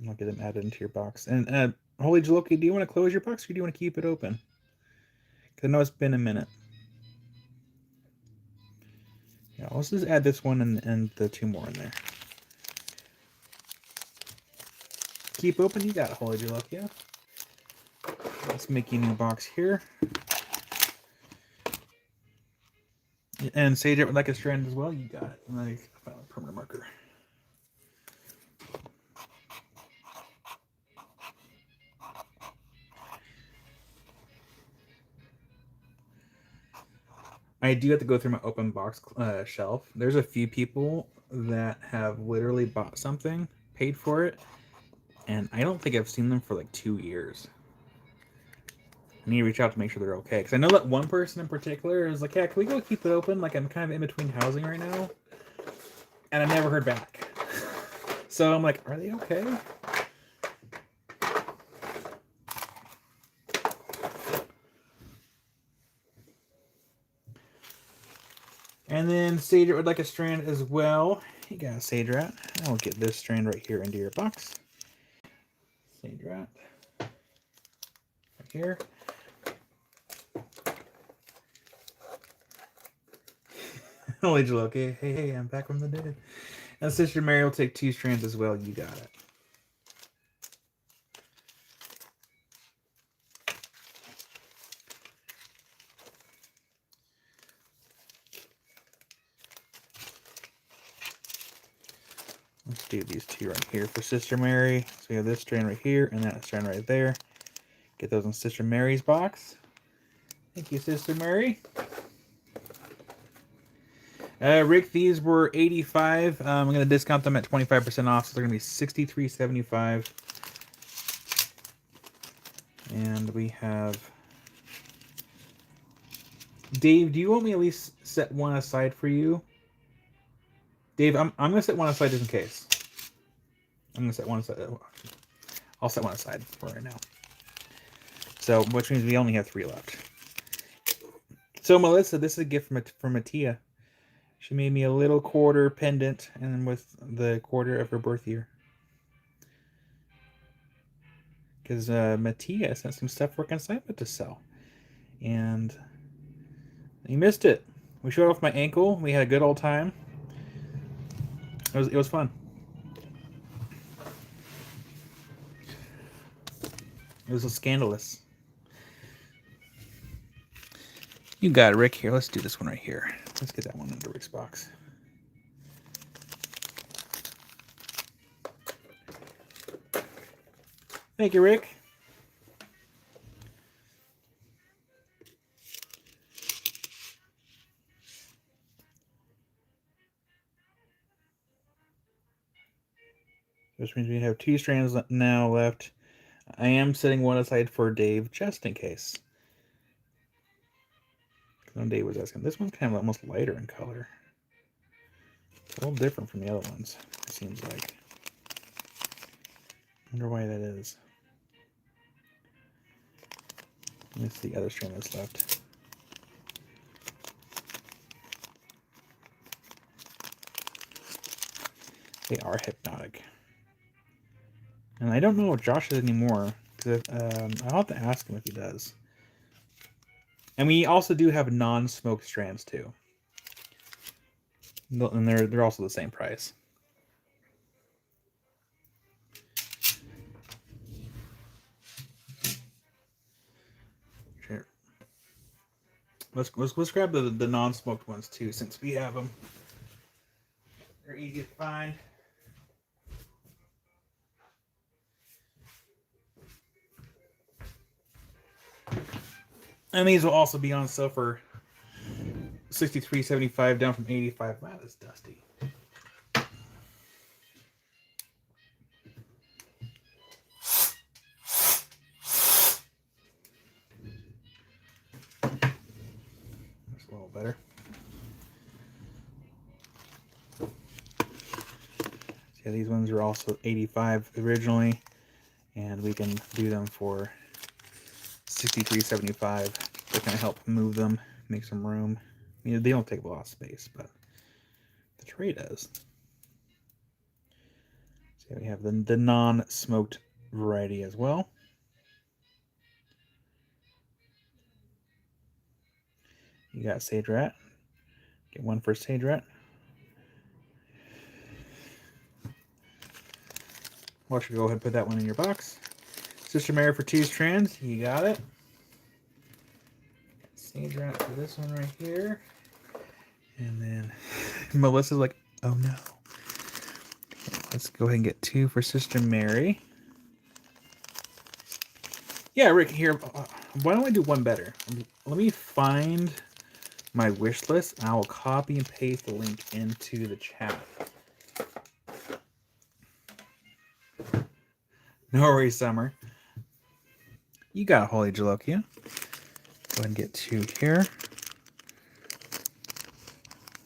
I'll get them added into your box. And Holy Jalokia, do you want to close your box, or do you want to keep it open? Because I know it's been a minute. Yeah, let's just add this one and the 2 more in there. Keep open, you got it, Holy Jalokia. Let's make you a new box here. And Sage it would like a strand as well, you got it. And I found a permanent marker. I do have to go through my open box shelf. There's a few people that have literally bought something, paid for it, and I don't think I've seen them for like 2 years. I need to reach out to make sure they're okay. Because I know that one person in particular is like, yeah, can we go keep it open? Like, I'm kind of in between housing right now. And I never heard back. So I'm like, are they okay? And then Sage would like a strand as well. You got a Sage Rat. I'll get this strand right here into your box. Sage Rat. Right here. Holy Jalo, okay. Hey, I'm back from the dead. And Sister Mary will take 2 strands as well. You got it. Let's do these two right here for Sister Mary. So we have this strand right here and that strand right there. Get those in Sister Mary's box. Thank you, Sister Mary. Rick, these were $85. I'm going to discount them at 25% off, so they're going to be $63.75. And we have... Dave, do you want me at least set one aside for you? Dave, I'm going to set one aside just in case. I'm going to set one aside. I'll set one aside for right now. So, which means we only have 3 left. So, Melissa, this is a gift from Mattia. She made me a little quarter pendant, and with the quarter of her birth year. Because Mattia sent some stuff for consignment to sell. And you missed it. We showed off my ankle. We had a good old time. It was fun. It was scandalous. You got it, Rick. Here, let's do this one right here. Let's get that one into Rick's box. Thank you, Rick. Which means we have 2 strands now left. I am setting one aside for Dave just in case. When Dave was asking, this one's kind of almost lighter in color. It's a little different from the other ones, it seems like. Wonder why that is. It's the other strand that's left. They are hypnotic. And I don't know if Josh is anymore. I'll have to ask him if he does. And we also do have non-smoked strands too. And they're also the same price. Sure. Let's grab the non-smoked ones too, since we have them. They're easy to find. And these will also be on sale for $63.75, down from $85. Wow, that's dusty. That's a little better. Yeah, these ones are also $85 originally, and we can do them for $63.75. They're going to help move them, make some room. I mean, they don't take a lot of space, but the tray does. So we have the non-smoked variety as well. You got Sage Rat. Get one for Sage Rat. Why don't you go ahead and put that one in your box. Sister Mary for 2 strands. You got it. Sage Rat for this one right here. And then Melissa's like, oh no. Let's go ahead and get 2 for Sister Mary. Yeah, Rick, here. Why don't I do one better? Let me find my wish list, and I will copy and paste the link into the chat. No worries, Summer. You got Holy Jalokia. Go ahead and get 2 here.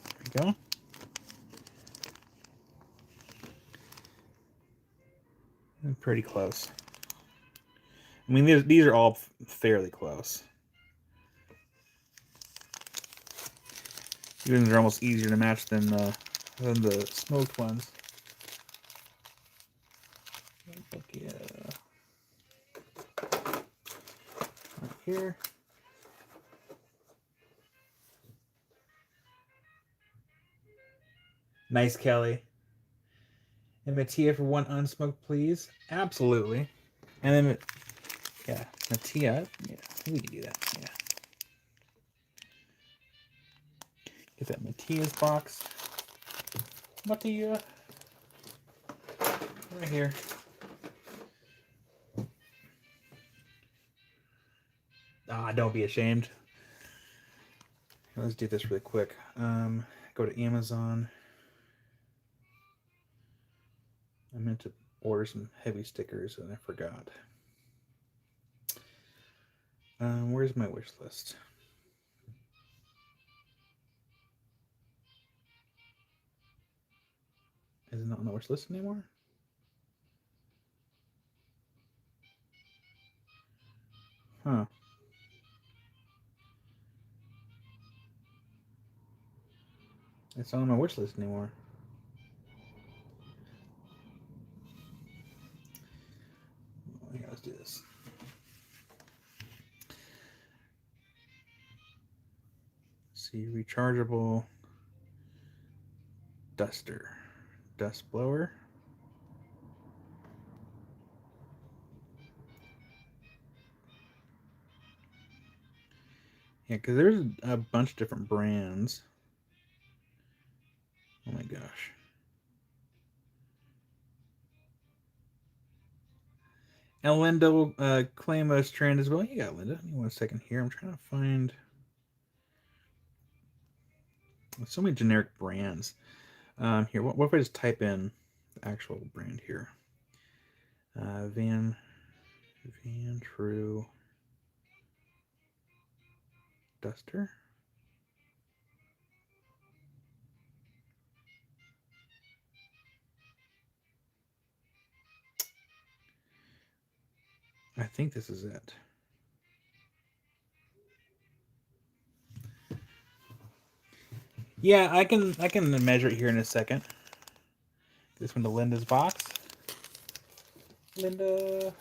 There we go. Pretty close. I mean, these are all fairly close. These are almost easier to match than the smoked ones. Yeah. Right here. Nice, Kelly. And Mattia for 1 unsmoked, please. Absolutely. And then, yeah, Mattia. Yeah, we can do that. Yeah. Get that Mattia's box. Mattia. Right here. Ah, don't be ashamed. Let's do this really quick. Go to Amazon. I meant to order some heavy stickers and I forgot. Where's my wish list? Is it not on the wish list anymore? Huh. It's not on my wish list anymore. Oh, yeah, let's do this. See, rechargeable duster. Dust blower. Yeah, because there's a bunch of different brands. Oh my gosh. And Linda will claim a strand as well. You got Linda. Give me 1 second here. I'm trying to find. There's so many generic brands. Here, what if I just type in the actual brand here? Van True Duster. I think this is it. Yeah, I can measure it here in a second. This one to Linda's box. Linda.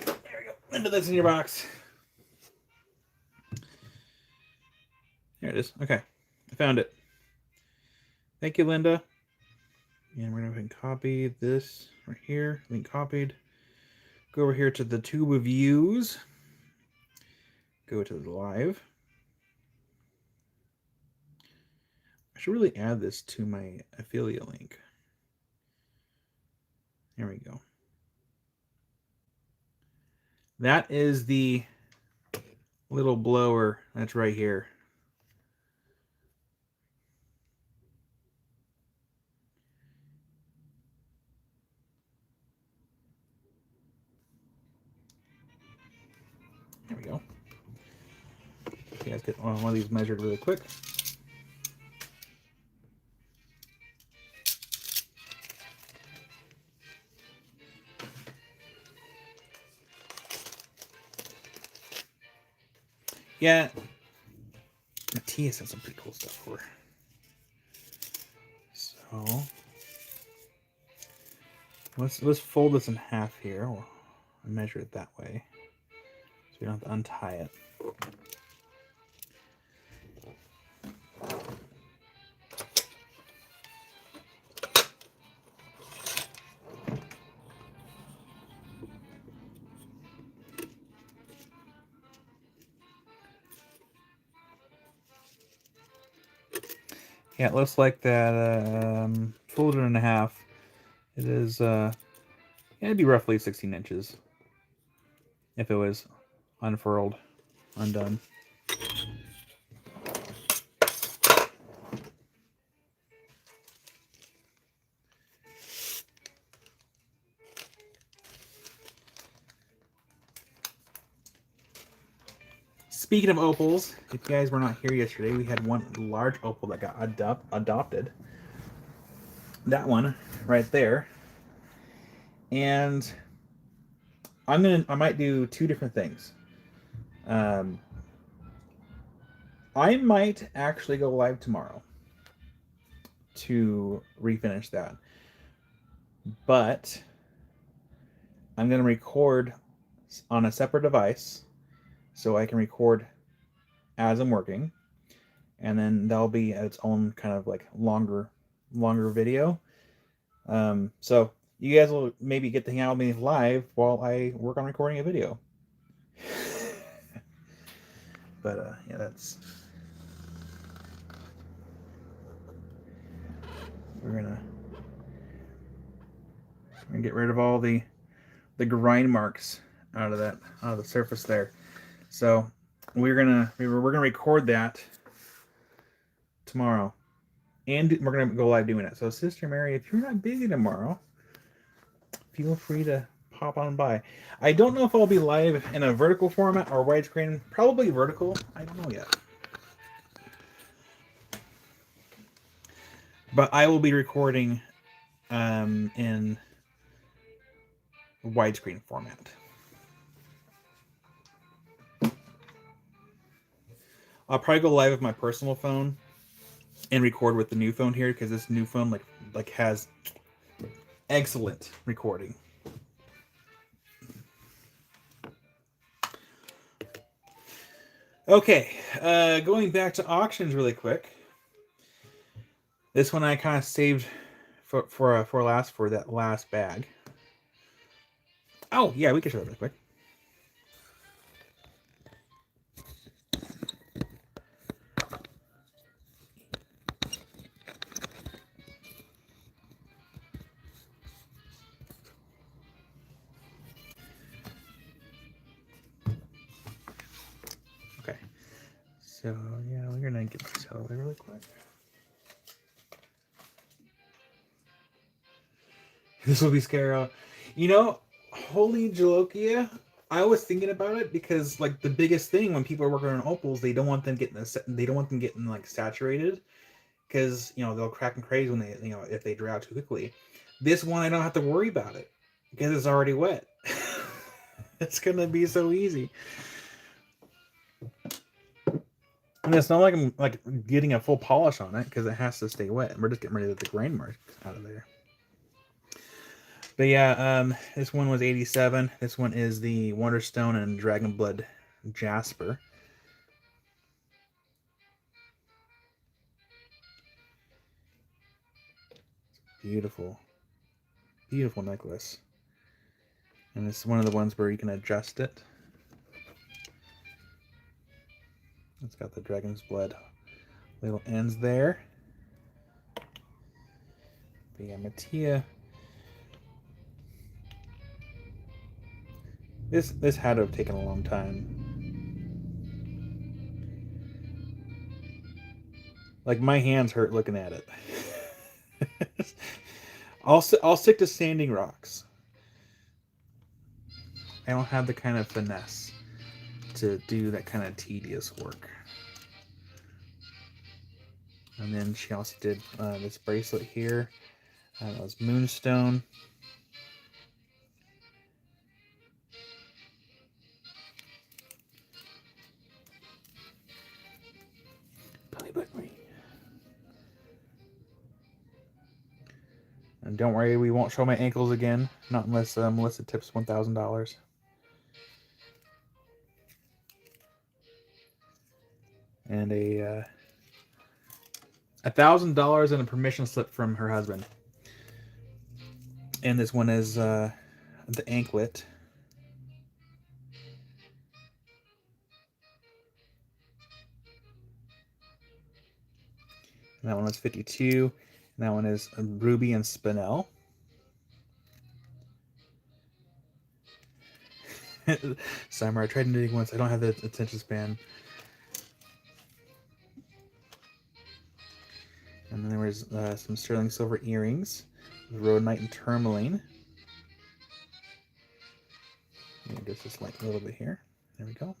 There we go. Linda, that's in your box. There it is. Okay. I found it. Thank you, Linda. And we're going to go ahead and copy this right here. Link copied. Go over here to the tube of views. Go to the live. I should really add this to my affiliate link. There we go. That is the little blower that's right here. There we go. You guys get one of these measured really quick. Yeah, Matthias has some pretty cool stuff for her. So let's fold this in half here, or measure it that way, so we don't have to untie it. Yeah, it looks like that folded in half. It is, it'd be roughly 16 inches if it was unfurled, undone. Speaking of opals, if you guys were not here yesterday, we had one large opal that got adopted. That one right there. And I might do two different things. I might actually go live tomorrow to refinish that. But I'm going to record on a separate device so I can record as I'm working, and then that'll be its own kind of like longer video. So you guys will maybe get to hang out with me live while I work on recording a video. But yeah, We're gonna get rid of all the grind marks out of the surface there. So we're gonna record that tomorrow, and we're gonna go live doing it. So Sister Mary, if you're not busy tomorrow, feel free to pop on by. I don't know if I'll be live in a vertical format or widescreen. Probably vertical. I don't know yet. But I will be recording in widescreen format. I'll probably go live with my personal phone and record with the new phone here, because this new phone like has excellent recording. Okay, going back to auctions really quick. This one I kind of saved for that last bag. Oh yeah, we can show it really quick. Okay, so yeah, we're gonna get this out of the way really quick. This will be scary. You know, holy Jalokia, I was thinking about it because like the biggest thing when people are working on opals, they don't want them getting like saturated, because they'll crack and craze when they if they dry out too quickly. This one I don't have to worry about it because it's already wet. It's gonna be so easy. And it's not like I'm like getting a full polish on it because it has to stay wet. We're just getting rid of the grain marks out of there. But yeah, this one was 87. This one is the Wonderstone and Dragon Blood Jasper. Beautiful, beautiful necklace. And it's one of the ones where you can adjust it. It's got the Dragon's Blood little ends there. But yeah, Mattia. This had to have taken a long time. Like my hands hurt looking at it. I'll stick to sanding rocks. I don't have the kind of finesse to do that kind of tedious work. And then she also did this bracelet here. That was Moonstone. And don't worry, we won't show my ankles again. Not unless Melissa tips $1,000. And a $1,000 and a permission slip from her husband. And this one is the anklet. And that one was 52. And that one is Ruby and Spinel. Summer, I tried knitting once. I don't have the attention span. And then there was some sterling silver earrings, rhodonite and tourmaline. Just this light a little bit here. There we go.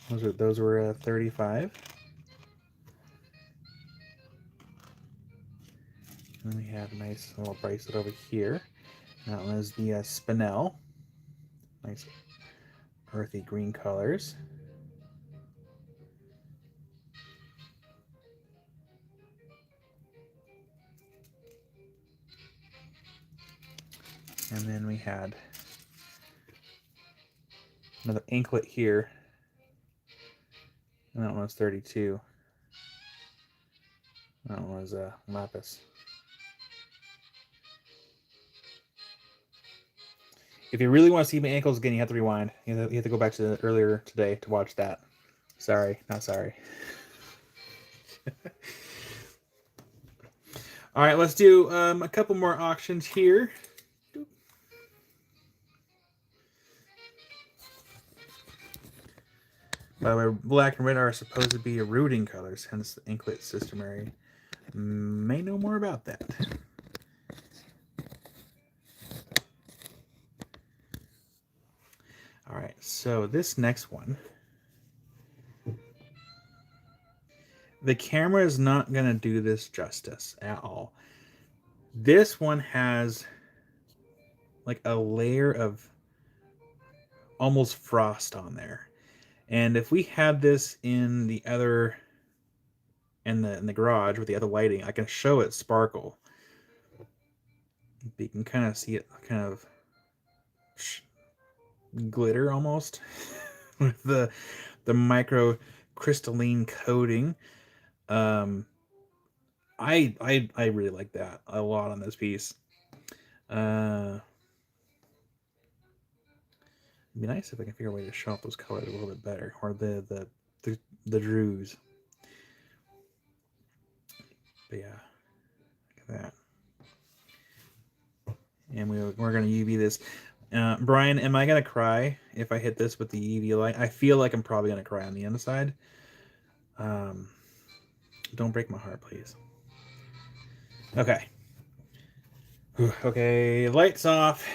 Those were 35. And then we have a nice little bracelet over here. That one is the Spinel. Nice earthy green colors. And then we had another anklet here. And that one was 32. That one was lapis. If you really want to see my ankles again, you have to rewind. You have to go back to earlier today to watch that. Sorry, not sorry. All right, let's do a couple more auctions here. By the way, black and red are supposed to be rooting colors, hence the Inklet Sister Mary may know more about that. All right, so this next one, the camera is not going to do this justice at all. This one has like a layer of almost frost on there. And if we had this in the other in the garage with the other lighting, I can show it sparkle. You can kind of see it kind of glitter almost with the micro crystalline coating. I really like that a lot on this piece. It'd be nice if I can figure a way to show off those colors a little bit better, or the drues. But yeah, look at that. And we're gonna UV this. Brian, am I gonna cry if I hit this with the UV light? I feel like I'm probably gonna cry on the inside. Don't break my heart, please. Okay. Okay, lights off.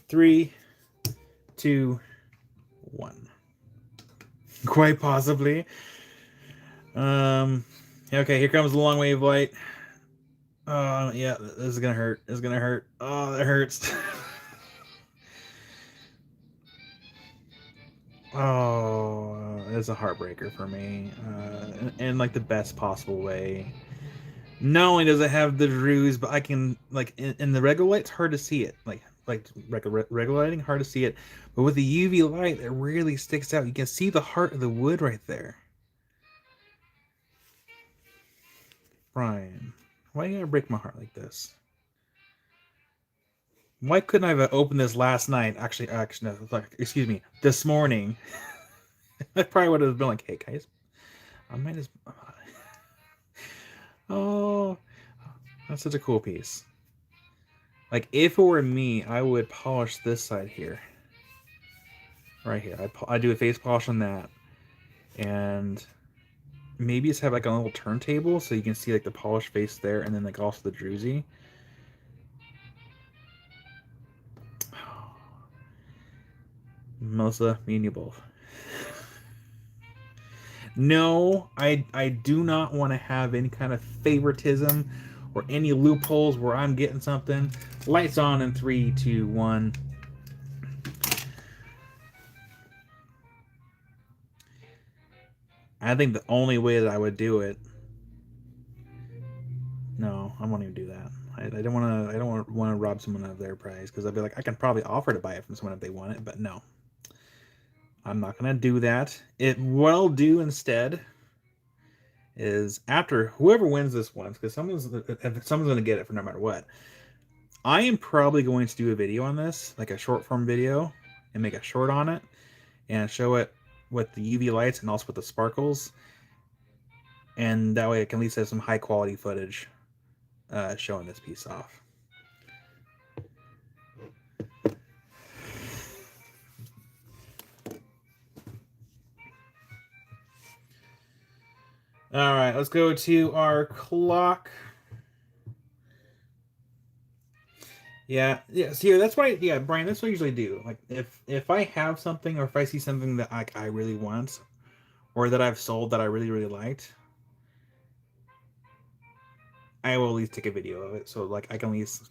3, 2, 1. Quite possibly. Okay, here comes the long wave light. Oh, yeah, this is gonna hurt. It's gonna hurt. Oh, that hurts. Oh, it's a heartbreaker for me. In like the best possible way. Not only does it have the ruse, but I can like in the regular light, it's hard to see it. Like regular lighting, hard to see it. But with the UV light, it really sticks out. You can see the heart of the wood right there. Brian, why you gotta break my heart like this? Why couldn't I have opened this last night? Actually, no, like, excuse me, this morning. I probably would have been like, hey guys, I might as. Oh, that's such a cool piece. Like, if it were me, I would polish this side here. Right here. I do a face polish on that. And maybe just have like a little turntable so you can see like the polished face there and then like also the druzy. Melissa, me and you both. No, I do not want to have any kind of favoritism or any loopholes where I'm getting something. Lights on in 3, 2, 1. I think the only way that I would do it. No, I won't even do that. I don't want to. I don't want to rob someone of their prize because I'd be like, I can probably offer to buy it from someone if they want it, but no, I'm not gonna do that. What I'll do instead is after whoever wins this one, because someone's gonna get it for no matter what. I am probably going to do a video on this, like a short form video, and make a short on it, and show it with the UV lights and also with the sparkles, and that way I can at least have some high quality footage showing this piece off. All right, let's go to our clock. Yeah. See, that's why. Yeah, Brian, that's what I usually do. Like, if I have something or if I see something that I really want, or that I've sold that I really really liked, I will at least take a video of it. So like I can at least,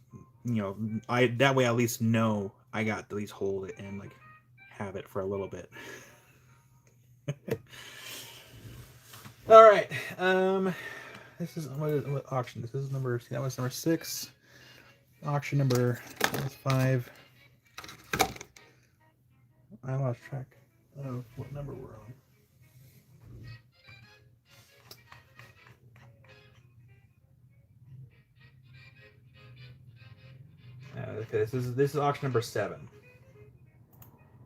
I that way I at least know I got to at least hold it and like have it for a little bit. All right. This is what auction. This is number. See, that was number 6. Auction number 5. I lost track of what number we're on. Okay, this is auction number 7.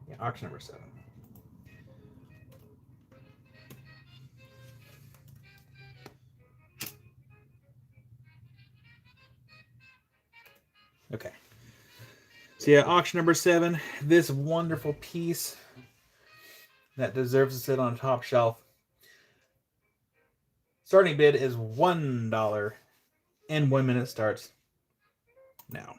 Yeah, auction number 7. Okay. So yeah, auction number 7. This wonderful piece that deserves to sit on top shelf. Starting bid is $1, and 1 minute starts now.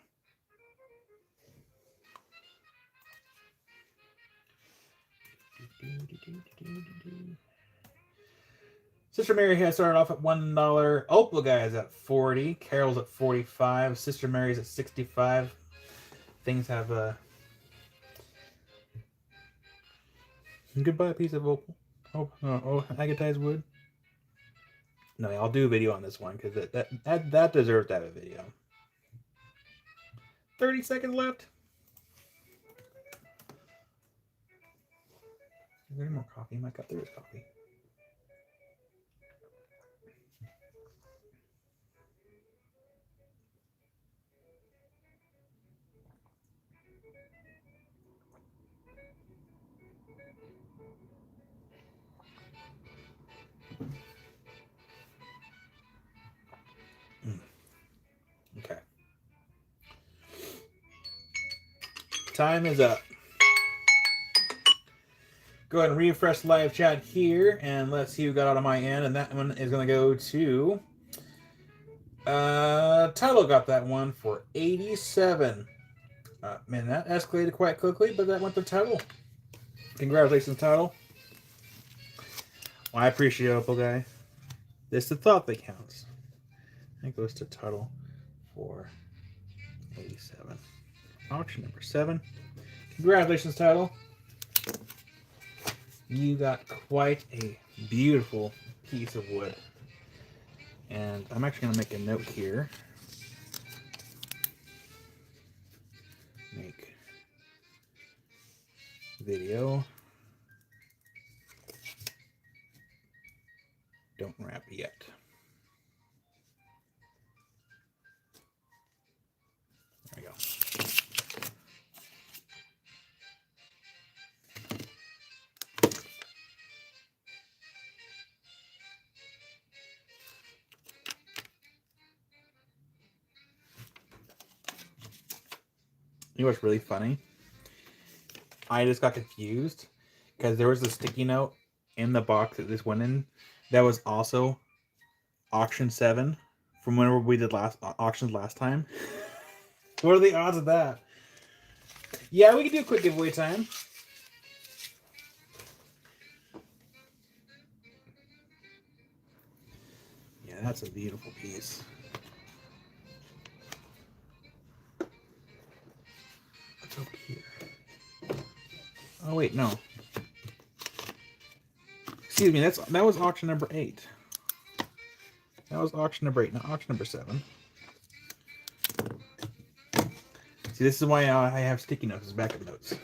Sister Mary has started off at $1. Opal Guy is at 40. Carol's at 45. Sister Mary's at 65. Things have goodbye, piece of opal. Agatized wood. No, I'll do a video on this one because that deserves to have a video. 30 seconds left. Is there any more coffee in my cup? There is coffee. Okay. Time is up. Go ahead and refresh live chat here, and let's see who got out on my end. And that one is going to go to Tuttle. Got that one for 87. Man, that escalated quite quickly, but that went to Tuttle. Congratulations, Tuttle. Well, I appreciate it, Opal Guy. It's the thought that counts. That goes to Tuttle for 87. Auction number 7. Congratulations, Tuttle. You got quite a beautiful piece of wood. And I'm actually going to make a note here. Make video. Don't wrap yet. There we go. You know what's really funny? I just got confused because there was a sticky note in the box that this went in that was also auction 7 from whenever we did auctions last time. What are the odds of that? Yeah, we can do a quick giveaway time. Yeah, that's a beautiful piece. What's over here? Oh wait, no. Excuse me, that was auction number 8. That was auction number 8, not auction number 7. See, this is why I have sticky notes as backup notes.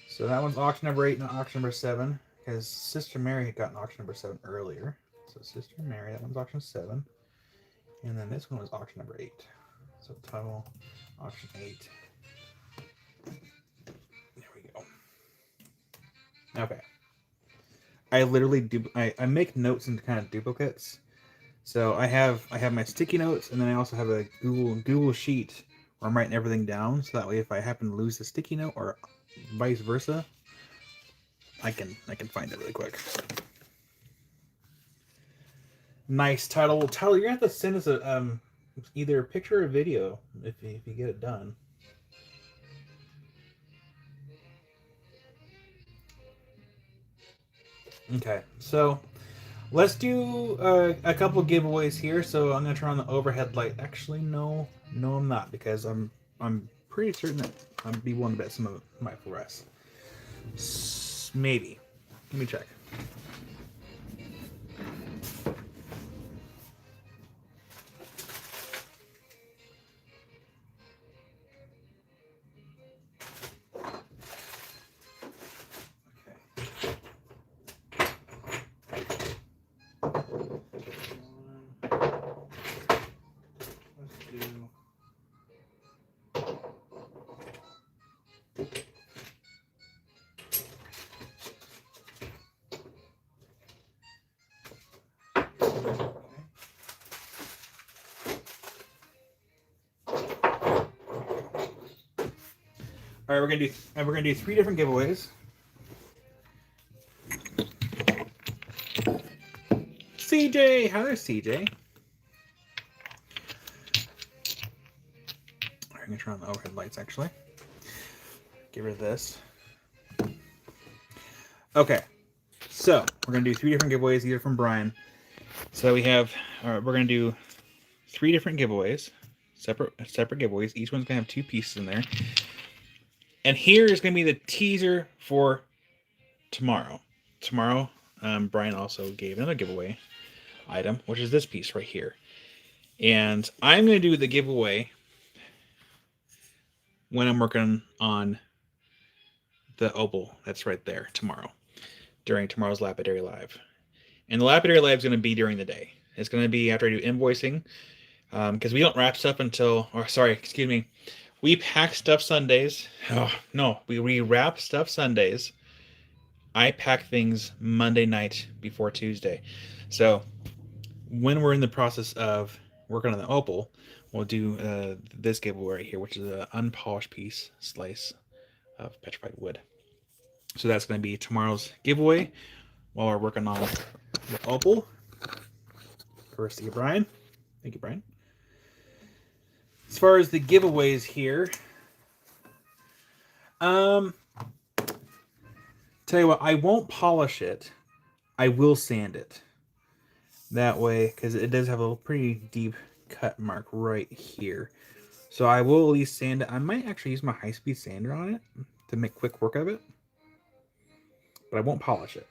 So that one's auction number 8, not auction number 7, because Sister Mary had gotten auction number 7 earlier. So Sister Mary, that one's auction 7. And then this one was auction number 8. So total auction 8. There we go. Okay. I literally I make notes into kind of duplicates. So I have my sticky notes, and then I also have a Google sheet where I'm writing everything down. So that way, if I happen to lose the sticky note or vice versa, I can find it really quick. Nice title. Tyler, you're gonna have to send us a either a picture or a video if you get it done. Okay, so let's do a couple giveaways here. So I'm gonna turn on the overhead light. Actually, no, I'm not, because I'm pretty certain that I'd be willing to bet some of it might fluoresce. Maybe. Let me check. All right, we're gonna do 3 different giveaways. CJ, hi there, CJ. I'm gonna turn on the overhead lights actually. Get rid of this. Okay, so we're gonna do 3 different giveaways, either from Brian. So we have, we're gonna do 3 different giveaways, separate giveaways. Each one's gonna have 2 pieces in there. And here is gonna be the teaser for tomorrow. Tomorrow, Brian also gave another giveaway item, which is this piece right here. And I'm gonna do the giveaway when I'm working on the opal that's right there tomorrow, during tomorrow's Lapidary Live. And the Lapidary Live is going to be during the day. It's going to be after I do invoicing, because we don't wrap stuff until, or sorry, excuse me, we pack stuff Sundays. Oh, no, we wrap stuff Sundays. I pack things Monday night before Tuesday. So when we're in the process of working on the opal, we'll do this giveaway right here, which is an unpolished piece slice of petrified wood. So that's going to be tomorrow's giveaway while we're working on the opal. First to Brian. Thank you, Brian. As far as the giveaways here, tell you what, I won't polish it. I will sand it. That way, because it does have a pretty deep cut mark right here. So I will at least sand it. I might actually use my high-speed sander on it to make quick work of it. But I won't polish it.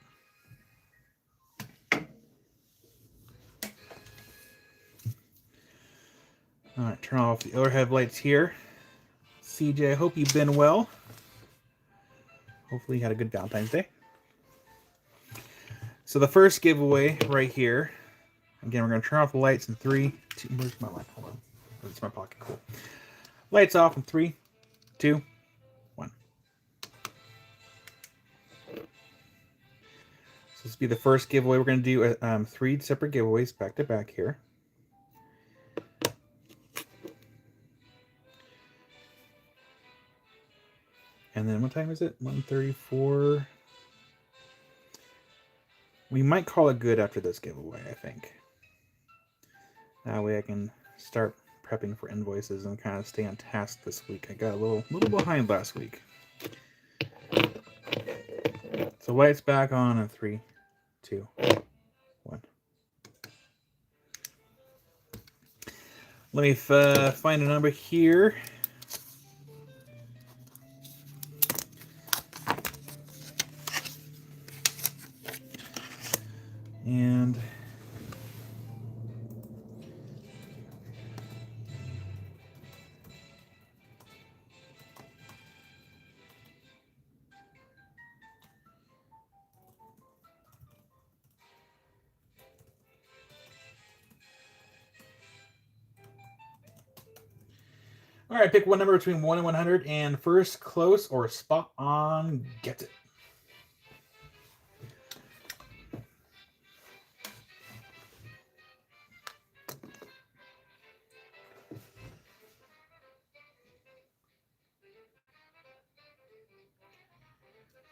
Alright, turn off the overhead lights here. CJ, I hope you've been well. Hopefully you had a good Valentine's Day. So the first giveaway right here. Again, we're going to turn off the lights in 3, 2... Where's my light? Hold on. It's my pocket. Cool. Lights off in 3, 2, 1. So this will be the first giveaway. We're going to do 3 separate giveaways back to back here. And then what time is it? 1:34. We might call it good after this giveaway, I think. That way I can start prepping for invoices and kind of stay on task this week. I got a little behind last week. So lights back on in 3, 2, 1. Let me find a number here. And all right, pick one number between 1 and 100, and first close or spot on gets it.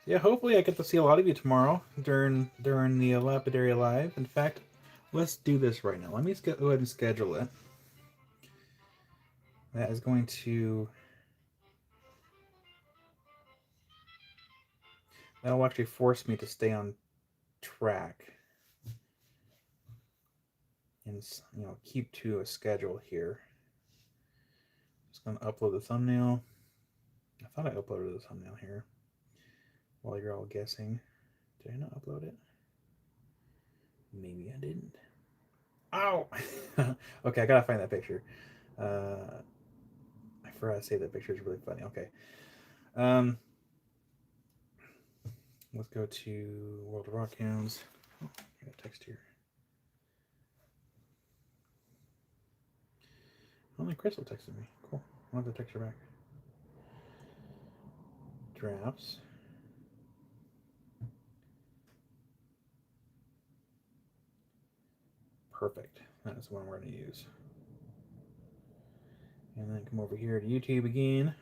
Yeah, hopefully I get to see a lot of you tomorrow during the Lapidary Live. In fact, let's do this right now. Let me go ahead and schedule it. That is going to... That'll actually force me to stay on track and, you know, keep to a schedule here. Just going to upload the thumbnail. I thought I uploaded the thumbnail here while you're all guessing. Did I not upload it? Maybe I didn't. Ow! Okay, I gotta find that picture. I forgot to say that picture is really funny. Okay. Let's go to World of Rock Hounds. Oh, I got text here. Only Crystal texted me. Cool. I'll have to text her back. Drafts. Perfect. That is the one we're going to use. And then come over here to YouTube again.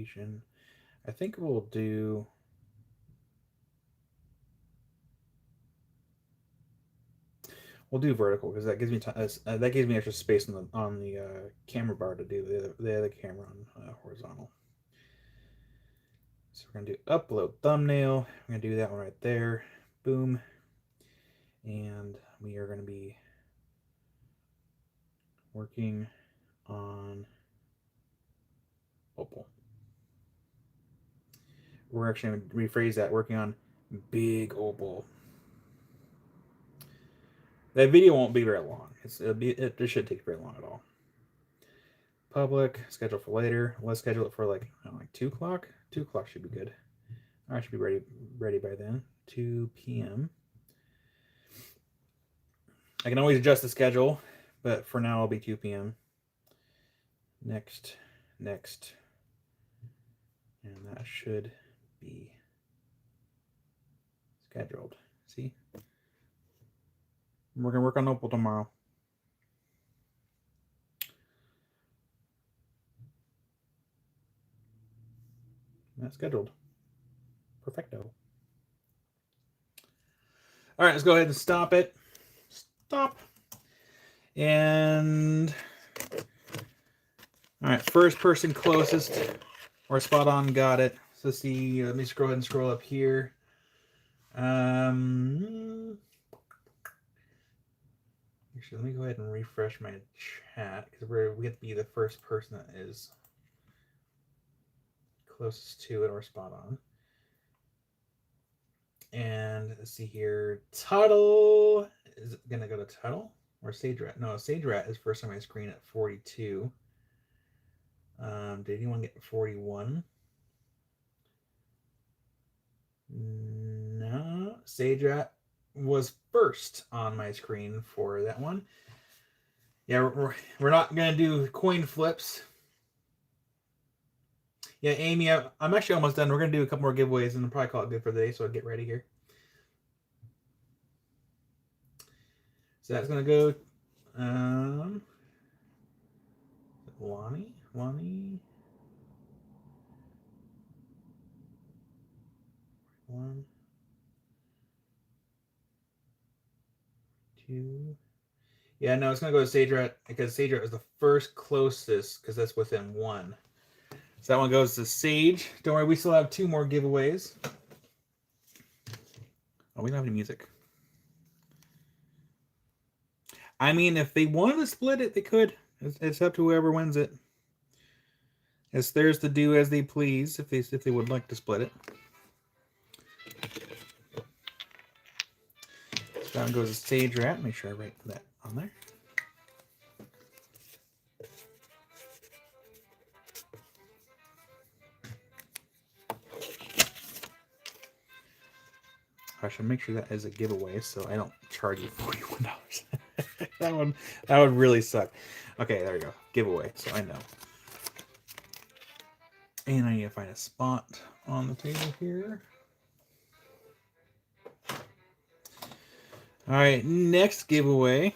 rotation. I think we'll do... We'll do vertical because that gives me that gives me extra space on the camera bar to do the other camera on horizontal. So we're gonna do upload thumbnail. We're gonna do that one right there. Boom. And we are gonna be working on opal. We're actually gonna rephrase that. Working on big opal. That video won't be very long. It shouldn't take very long at all. Public, schedule for later. Let's schedule it for like 2 o'clock. 2 o'clock should be good. I should be ready by then. 2 p.m. I can always adjust the schedule, but for now I'll be 2 p.m. Next, and that should be scheduled. See? We're gonna work on opal tomorrow. That's scheduled. Perfecto. All right, let's go ahead and stop it. Stop. And all right, first person closest or spot on got it. So let's see. Let me scroll ahead and scroll up here. Actually, let me go ahead and refresh my chat because we have to be the first person that is closest to it or spot on. And let's see here. Tuttle. Is it gonna go to Tuttle or Sage Rat? No, Sage Rat is first on my screen at 42. Did anyone get 41? No. Sage Rat was first on my screen for that one. Yeah, we're not gonna do coin flips. Yeah, Amy, I'm actually almost done. We're gonna do a couple more giveaways and I'll probably call it good for the day. So I'll get ready here. So that's gonna go. Lonnie. 1, 2. Yeah, no, it's gonna go to Sage Rat because Sage Rat was the first closest because that's within 1. So that one goes to Sage. Don't worry, we still have 2 more giveaways. Oh, we don't have any music. I mean, if they wanted to split it, they could. It's up to whoever wins it. It's theirs to do as they please if they would like to split it. So that one goes to Sage Rat. Make sure I write that on there. I should make sure that is a giveaway so I don't charge you $41. that would really suck. Okay, there we go. Giveaway, so I know. And I need to find a spot on the table here. All right, next giveaway.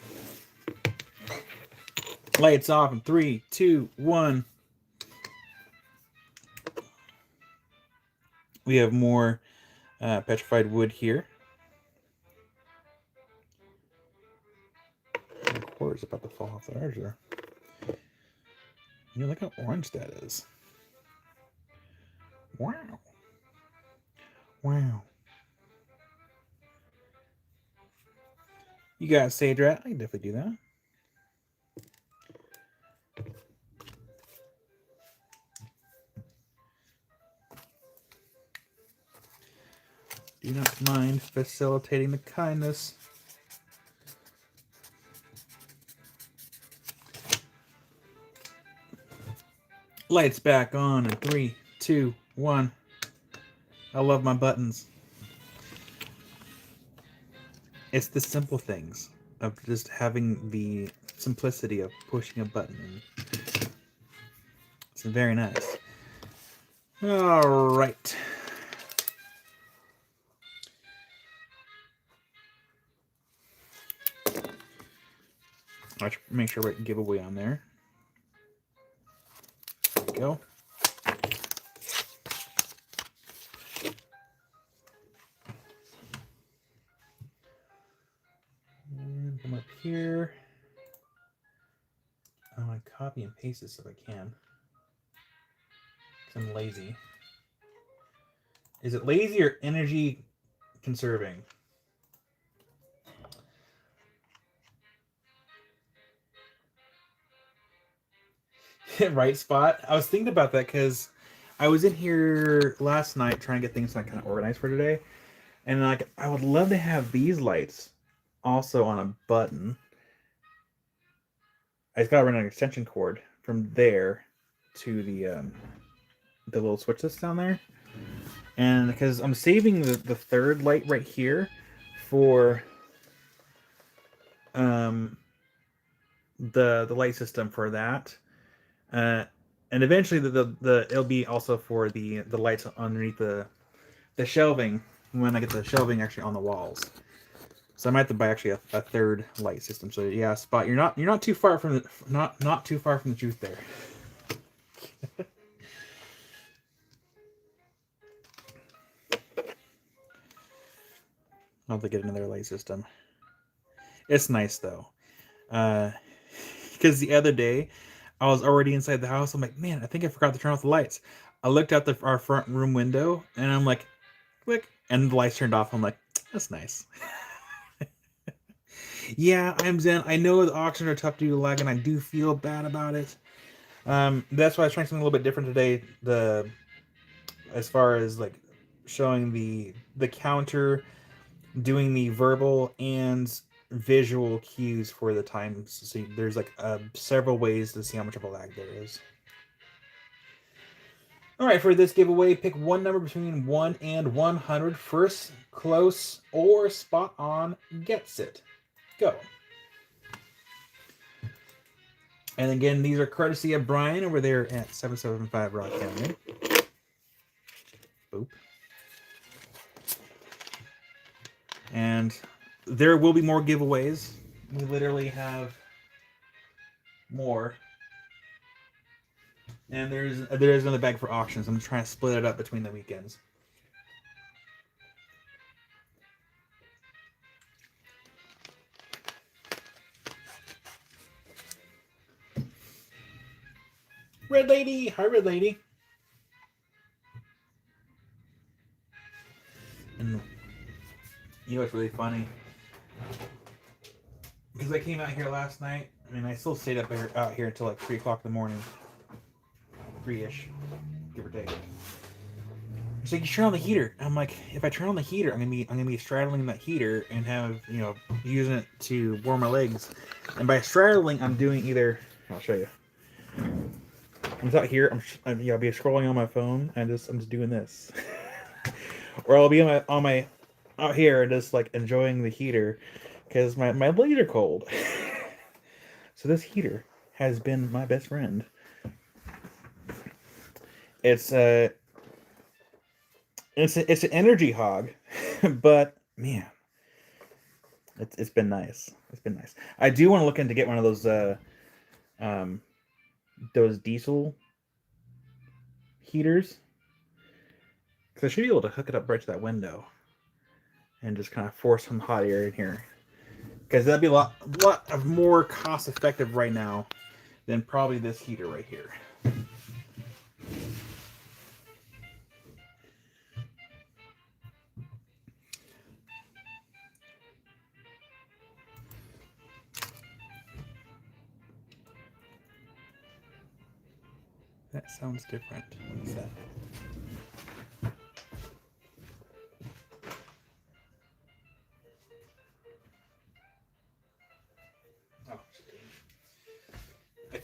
Lights off in 3, 2, 1. We have more petrified wood here. The cord is about to fall off the edge there. Look how orange that is. Wow. Wow. You got Sage Rat. I can definitely do that. Do not mind facilitating the kindness. Lights back on in 3, 2, 1. I love my buttons. It's the simple things of just having the simplicity of pushing a button. It's very nice. All right. I should make sure I write giveaway on there. There we go. Come up here. I want to copy and paste this if I can. Because I'm lazy. Is it lazy or energy conserving? Right spot. I was thinking about that because I was in here last night trying to get things like kind of organized for today, and like I would love to have these lights also on a button. I just gotta run an extension cord from there to the little switch that's down there, and because I'm saving the third light right here for the light system for that. And eventually the it'll be also for the lights underneath the shelving when I get the shelving actually on the walls. So I might have to buy actually a third light system. So yeah, Spot, you're not too far from the not too far from the truth there. I'll have to get another light system. It's nice though, because the other day I was already inside the house. I'm like, man, I think I forgot to turn off the lights. I looked out our front room window and I'm like, click, and the lights turned off. I'm like, that's nice. Yeah, I'm Zen. I know the auctions are tough to lag, and I do feel bad about it. That's why I was trying something a little bit different today. As far as like showing the counter, doing the verbal and visual cues for the times. So there's like several ways to see how much of a lag there is. All right, for this giveaway, pick one number between 1 and 100. First, close, or spot on gets it. Go. And again, these are courtesy of Brian over there at 775 Rock County. Boop. And there will be more giveaways. We literally have more. And there's another bag for auctions. I'm trying to split it up between the weekends. Red Lady! Hi, Red Lady! And you know what's really funny? Because I came out here last night. I mean, I still stayed out here until like 3 o'clock in the morning. 3-ish, give or take. She's like, you turn on the heater. I'm like, if I turn on the heater, I'm gonna be straddling that heater and have using it to warm my legs. And by straddling, I'm doing either. I'll show you. I'm out here. I'll be scrolling on my phone and I'm just doing this, or I'll be on my out here and just like enjoying the heater because my legs are cold. So this heater has been my best friend. It's an energy hog, but man, it's been nice. It's been nice. I do want to look into get one of those diesel heaters, because I should be able to hook it up right to that window and just kind of force some hot air in here. Because that'd be a lot of more cost effective right now than probably this heater right here. That sounds different. What is that?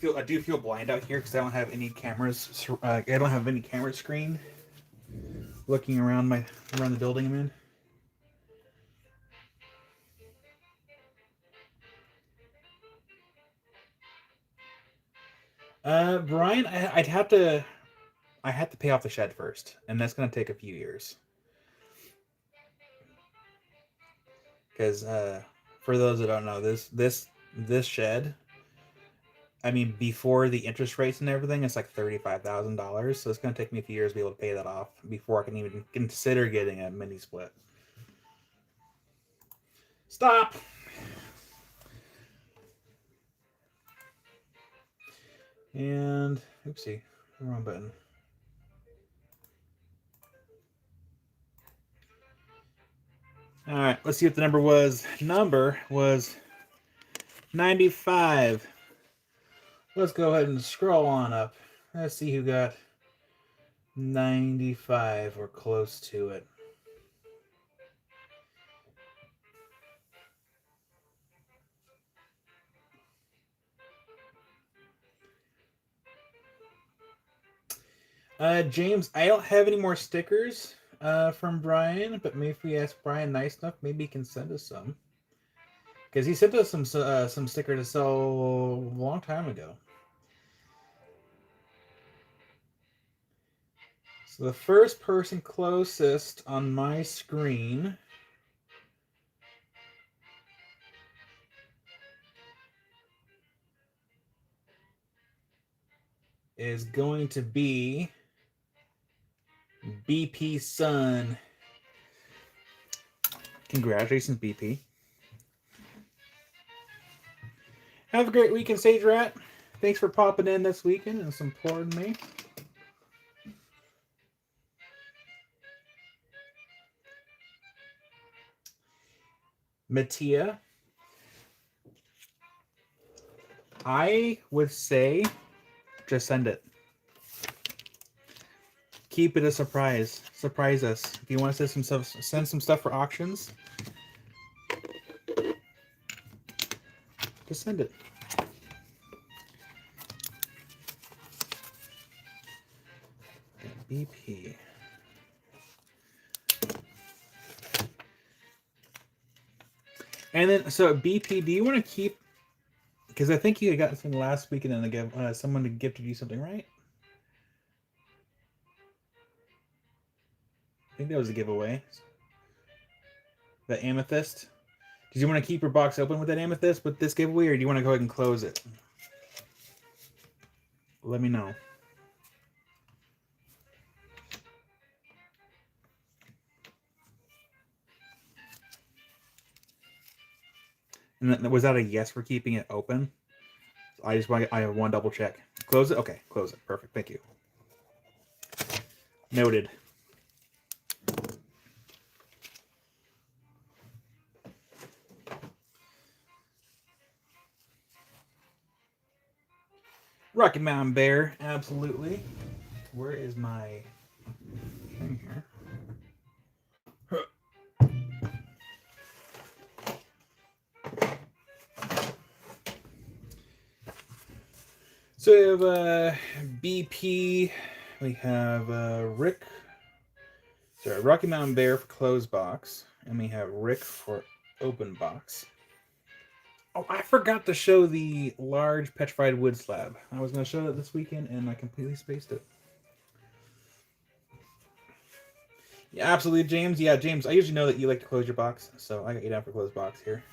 Oh, I do feel blind out here because I don't have any cameras. I don't have any camera screen looking around the building I'm in. Brian, I have to pay off the shed first, and that's going to take a few years. Because for those that don't know, this shed, I mean, before the interest rates and everything, it's like $35,000. So it's going to take me a few years to be able to pay that off before I can even consider getting a mini split. Stop. And oopsie, wrong button. All right, let's see what the number was. Number was 95. Let's go ahead and scroll on up. Let's see who got 95 or close to it. James, I don't have any more stickers from Brian, but maybe if we ask Brian nice enough, maybe he can send us some. Because he sent us some stickers to sell a long time ago. So the first person closest on my screen is going to be BP Sun. Congratulations, BP. Have a great weekend, Sage Rat. Thanks for popping in this weekend and supporting me. Mattia, I would say just send it. Keep it a surprise. Surprise us. If you want to send some stuff for auctions, just send it. BP. And then, so BP, do you want to keep? Because I think you got something last weekend and someone gifted you something, right? I think that was a giveaway. The amethyst. Did you want to keep your box open with that amethyst with this giveaway, or do you want to go ahead and close it? Let me know. And was that a yes for keeping it open? I have one double check. Close it? Okay, close it. Perfect. Thank you. Noted. Rocky Mountain Bear, absolutely. Where is my thing here? So we have BP, we have Rick, sorry, Rocky Mountain Bear for closed box, and we have Rick for open box. Oh, I forgot to show the large petrified wood slab. I was going to show it this weekend, and I completely spaced it. Yeah, absolutely, James. Yeah, James, I usually know that you like to close your box, so I got you down for closed box here.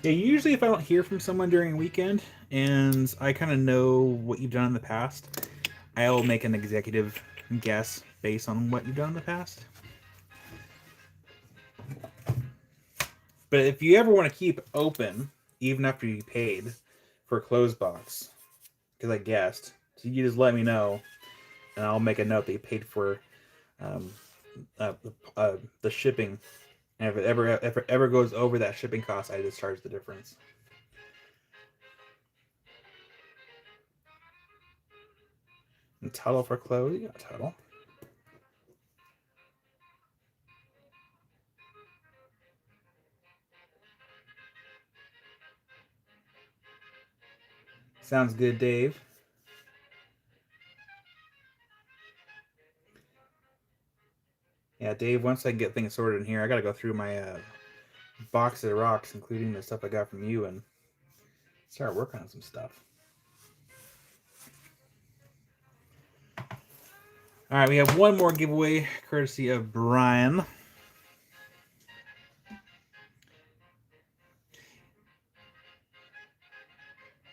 Yeah, usually if I don't hear from someone during a weekend and I kind of know what you've done in the past, I'll make an executive guess based on what you've done in the past. But if you ever want to keep open, even after you paid for a closed box, because I guessed, so you just let me know, and I'll make a note that you paid for the shipping. And if it ever goes over that shipping cost, I just charge the difference. And Tuttle for clothes, yeah, Tuttle. Sounds good, Dave. Yeah, Dave, once I get things sorted in here, I gotta go through my box of rocks, including the stuff I got from you, and start working on some stuff. All right, we have one more giveaway, courtesy of Brian.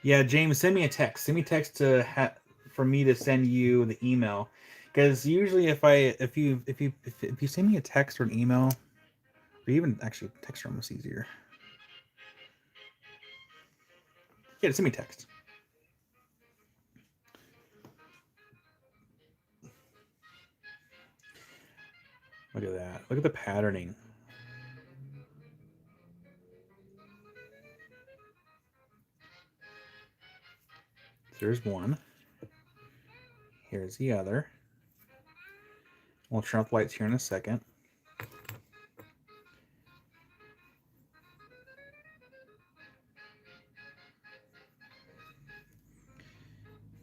Yeah, James, send me a text. Send me a text for me to send you the email, because usually if you send me a text or an email, or even actually text are almost easier. Yeah, send me text. Look at that. Look at the patterning. There's one. Here's the other. We'll turn off the lights here in a second.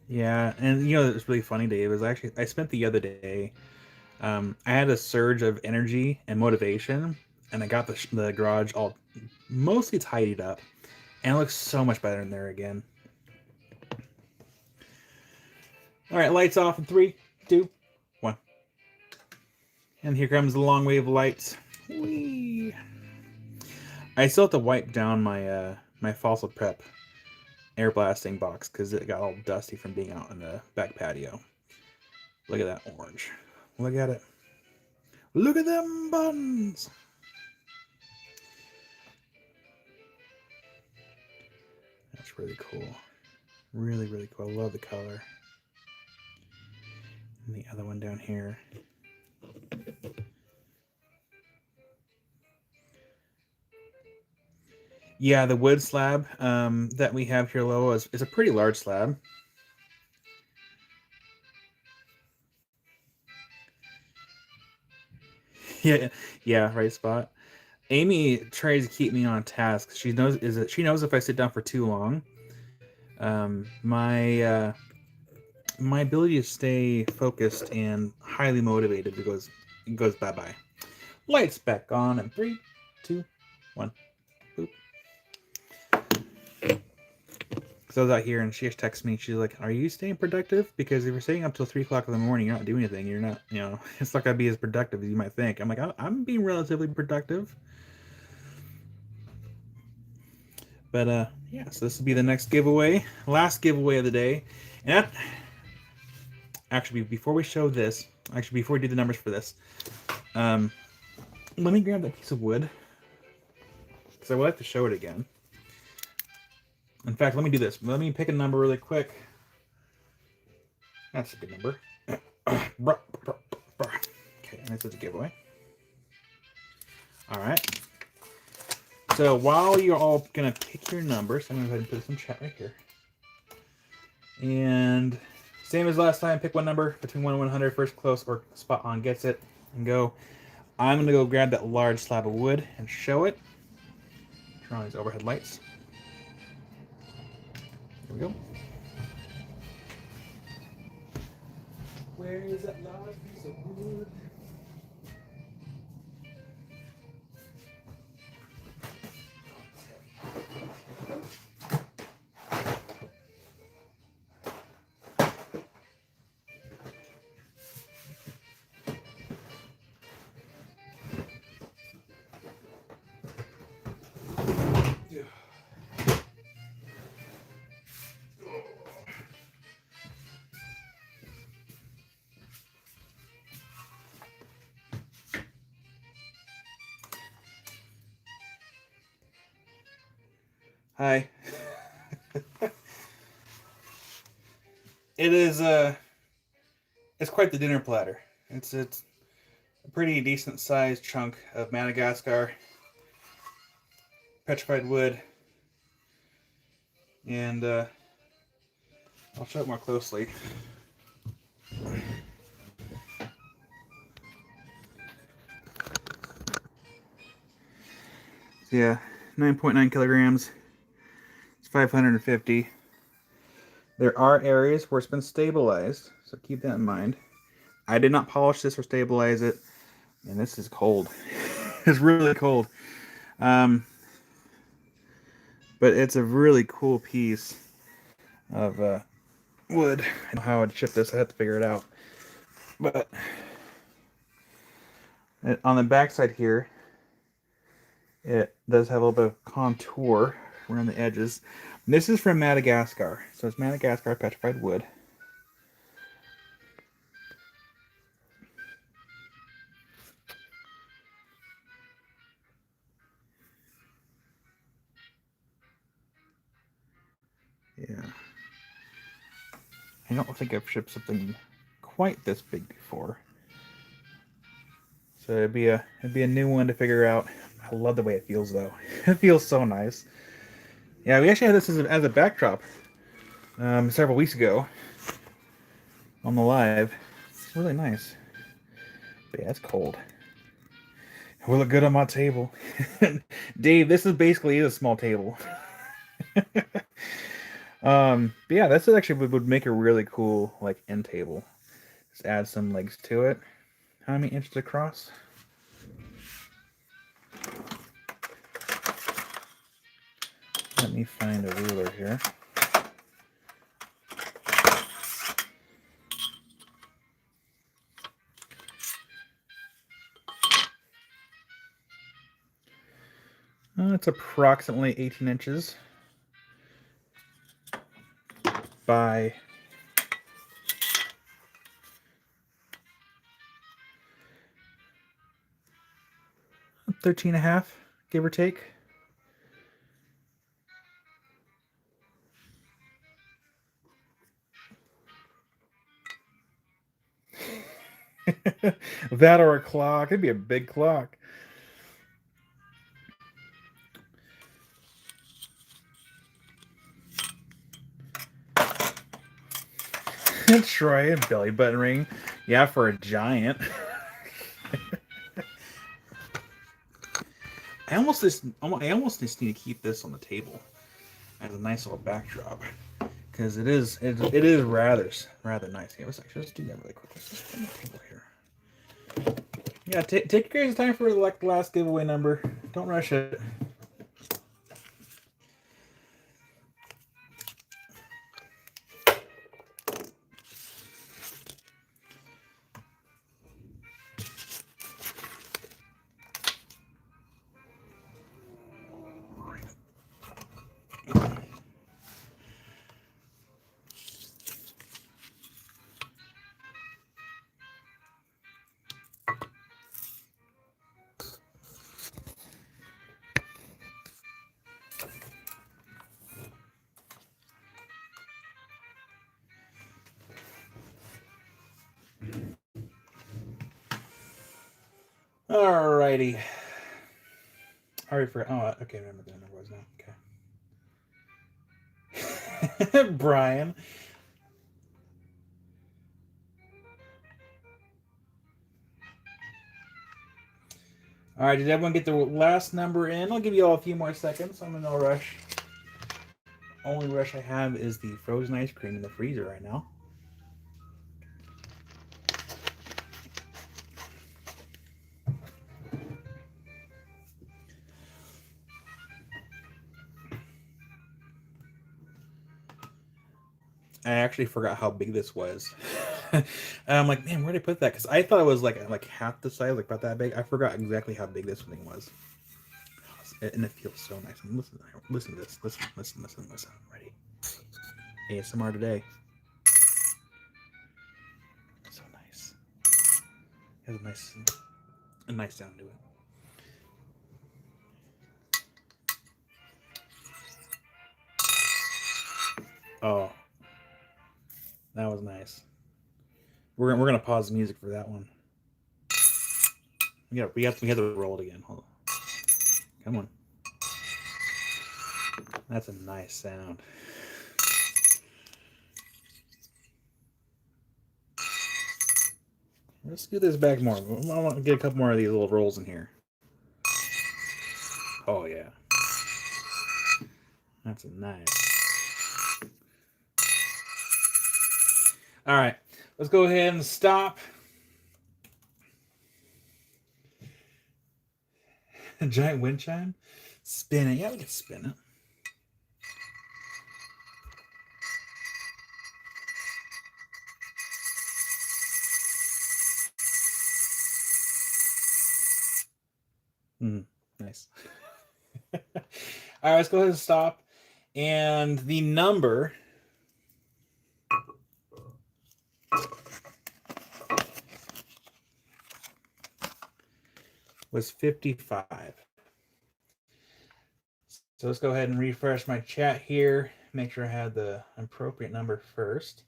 Yeah, and you know it's really funny, Dave. Is actually I spent the other day. I had a surge of energy and motivation, and I got the garage all mostly tidied up, and it looks so much better in there again. All right, lights off in 3, 2, 1, and here comes the long wave of lights. Whee! I still have to wipe down my my fossil prep air blasting box because it got all dusty from being out in the back patio. Look at that orange. Look at it. Look at them buttons. That's really cool. Really, really cool. I love the color. And the other one down here. Yeah, the wood slab that we have here low is a pretty large slab. Yeah, yeah, right spot. Amy tries to keep me on task. She knows if I sit down for too long, my ability to stay focused and highly motivated goes bye bye. Lights back on in 3, 2, 1. Boop. So I was out here and she just texts me. She's like, "Are you staying productive? Because if you're staying up till 3 o'clock in the morning, you're not doing anything. You're not, you know, it's not gonna be as productive as you might think." I'm like, I'm being relatively productive. But yeah, so this will be the next giveaway, last giveaway of the day. And that, actually, before we show this, actually before we do the numbers for this, um, let me grab that piece of wood because I would like to show it again. In fact, let me do this. Let me pick a number really quick. That's a good number. Okay, and this is a giveaway. All right. So while you're all gonna pick your numbers, I'm gonna go ahead and put this in chat right here. And same as last time, pick one number between 1 and 100. First close or spot on gets it, and go. I'm gonna go grab that large slab of wood and show it. Turn on these overhead lights. Here we go. Where is that large piece of wood? Hi. It is it's quite the dinner platter. It's a pretty decent sized chunk of Madagascar petrified wood, and I'll show it more closely. So yeah, 9.9 kilograms. It's 550. There are areas where it's been stabilized, so keep that in mind. I did not polish this or stabilize it, and this is cold. It's really cold. But it's a really cool piece of wood. I don't know how I'd ship this. I had to figure it out. But on the back side here, it does have a little bit of contour around the edges. And this is from Madagascar. So it's Madagascar petrified wood. I don't think I've shipped something quite this big before. So it'd be a new one to figure out. I love the way it feels though. It feels so nice. Yeah, we actually had this as a backdrop several weeks ago on the live. It's really nice. But yeah, it's cold. It will look good on my table. Dave, this is basically a small table. But yeah, this actually would make a really cool like end table. Just add some legs to it. How many inches across? Let me find a ruler here. It's approximately 18 inches by 13 and a half, give or take. That or a clock. It'd be a big clock. Troy, a belly button ring. Yeah, for a giant. I almost just need to keep this on the table as a nice little backdrop because it is rather nice. Yeah, let's do that really quick. Let's just put on the table here. Yeah, take your guys' time for the last giveaway number. Don't rush it. Alrighty. I already forgot. Oh, okay. Remember the number was now. Okay. Brian. All right. Did everyone get the last number in? I'll give you all a few more seconds. I'm in no rush. Only rush I have is the frozen ice cream in the freezer right now. I actually forgot how big this was. And I'm like, man, where did I put that? Because I thought it was like half the size, like about that big. I forgot exactly how big this thing was. And it feels so nice. And listen to this. Listen. Ready? ASMR today. So nice. It has a nice sound to it. Oh, that was nice. We're gonna pause the music for that one. We have to roll it again. Hold on. Come on. That's a nice sound. Let's do this back more. I want to get a couple more of these little rolls in here. Oh yeah. That's a nice. All right. Let's go ahead and stop. A giant wind chime? Spin it. Yeah, we can spin it. Nice. All right, let's go ahead and stop. And the number was 55. So let's go ahead and refresh my chat here. Make sure I have the appropriate number first.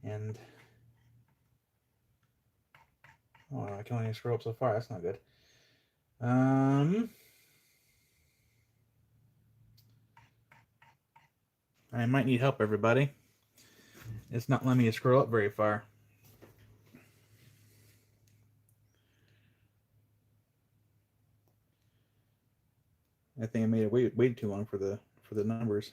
And oh, I can only scroll up so far. That's not good. I might need help, everybody. It's not letting me scroll up very far. I think I made it wait too long for the numbers.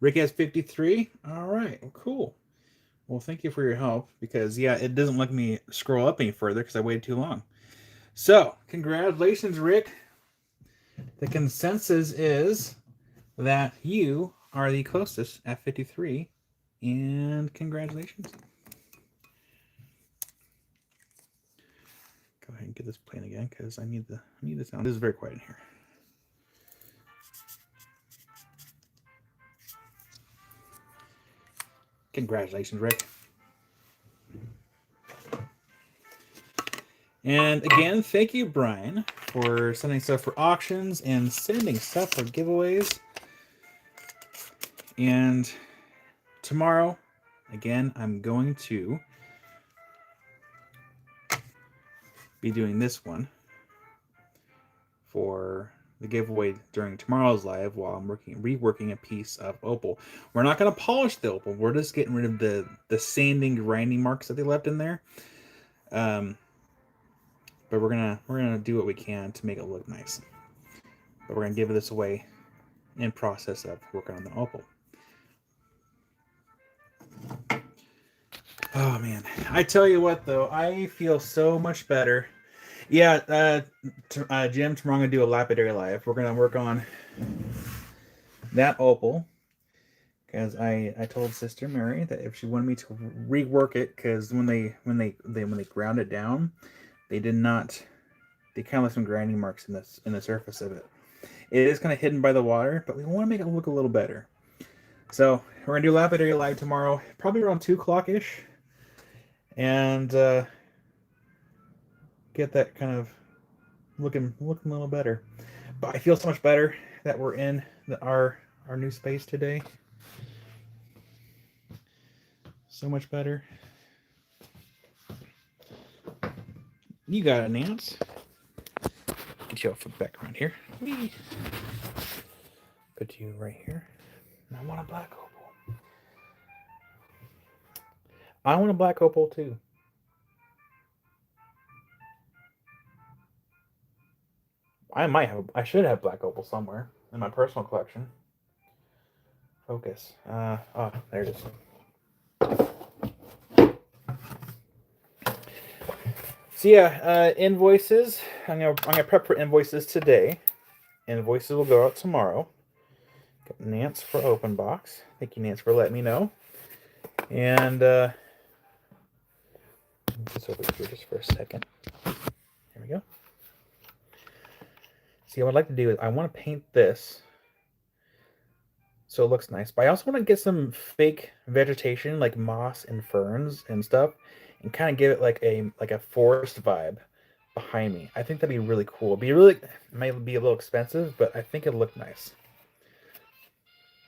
Rick has 53. All right, well, cool. Well, thank you for your help because yeah, it doesn't let me scroll up any further because I waited too long. So, congratulations, Rick. The consensus is that you are the closest at 53, and congratulations. Go ahead and get this playing again because I need the sound. This is very quiet in here. Congratulations, Rick. And again, thank you, Brian, for sending stuff for auctions and sending stuff for giveaways. And tomorrow, again, I'm going to be doing this one for the giveaway during tomorrow's live while I'm reworking a piece of opal. We're not going to polish the opal. We're just getting rid of the sanding, grinding marks that they left in there. But we're gonna do what we can to make it look nice. But we're gonna give this away in process of working on the opal. Oh man, I tell you what though, I feel so much better. Yeah, Jim, tomorrow I'm gonna do a lapidary live. We're gonna work on that opal because I told Sister Mary that if she wanted me to rework it, because when they ground it down, they did not. They kind of left some grinding marks in the surface of it. It is kind of hidden by the water, but we want to make it look a little better. So we're gonna do lapidary live tomorrow, probably around 2 o'clock ish, and get that kind of looking a little better. But I feel so much better that we're in our new space today. So much better. You got it, Nance. Get you off the background here. Put you right here. And I want a black opal. I want a black opal too. I should have black opal somewhere in my personal collection. Focus. Oh, there it is. So yeah, invoices. I'm gonna prep for invoices today. Invoices will go out tomorrow. Got Nance for open box. Thank you, Nance, for letting me know. And this over here just for a second. There we go. See, what I'd like to do is I want to paint this so it looks nice, but I also want to get some fake vegetation like moss and ferns and stuff, and kind of give it like a forest vibe behind me. I think that'd be really cool. It might be a little expensive, but I think it'd look nice.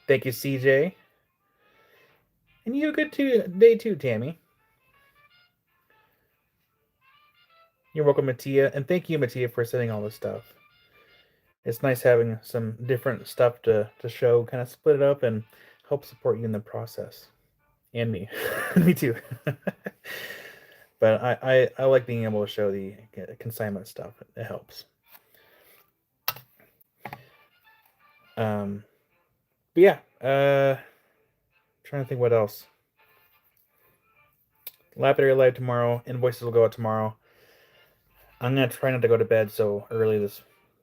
Thank you, CJ. And you have a good day too, Tammy. You're welcome, Mattia. And thank you, Mattia, for sending all this stuff. It's nice having some different stuff to show, kind of split it up and help support you in the process. And me. Me too. But I like being able to show the consignment stuff. It helps. But yeah, trying to think what else. Lapidary live tomorrow. Invoices will go out tomorrow. I'm gonna try not to go to bed so early this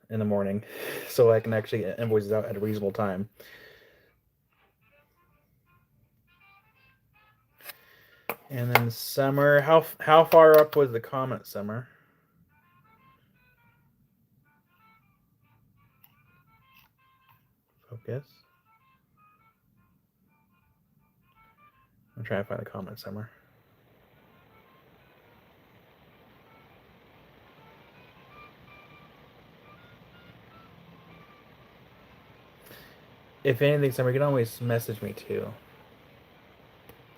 in the morning, so I can actually get invoices out at a reasonable time. And then Summer, how far up was the comment, Summer? Focus. I'm trying to find the comment, Summer. If anything, somebody can always message me too.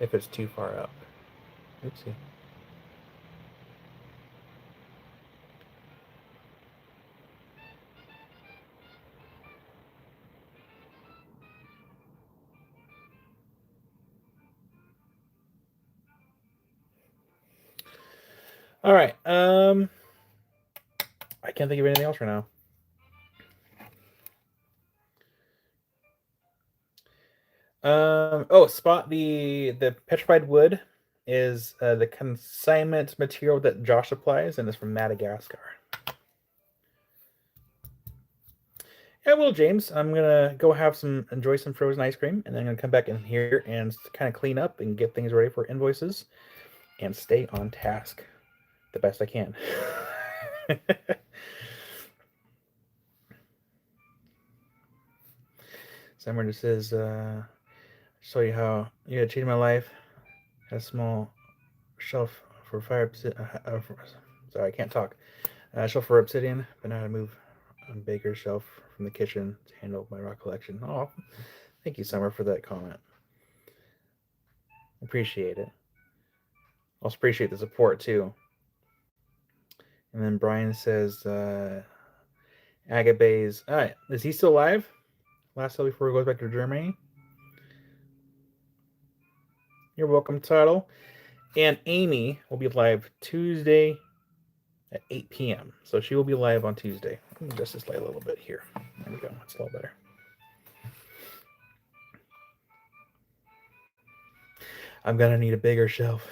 If it's too far up. Oopsie. All right. I can't think of anything else right now. Spot the petrified wood is the consignment material that Josh supplies, and it's from Madagascar. Yeah, well, James, I'm gonna go enjoy some frozen ice cream, and then I'm gonna come back in here and kind of clean up and get things ready for invoices, and stay on task the best I can. Somewhere just says, show you how you had changed my life. Had a small shelf for fire. Sorry, I can't talk. Shelf for obsidian, but now I move on Baker's shelf from the kitchen to handle my rock collection. Oh, thank you, Summer, for that comment. Appreciate it. Also appreciate the support too. And then Brian says, Agabe's. All right, is he still alive? Last time before he goes back to Germany. You're welcome, Tuttle. And Amy will be live Tuesday at 8 p.m. So she will be live on Tuesday. Let me adjust this light a little bit here. There we go. That's a little better. I'm gonna need a bigger shelf.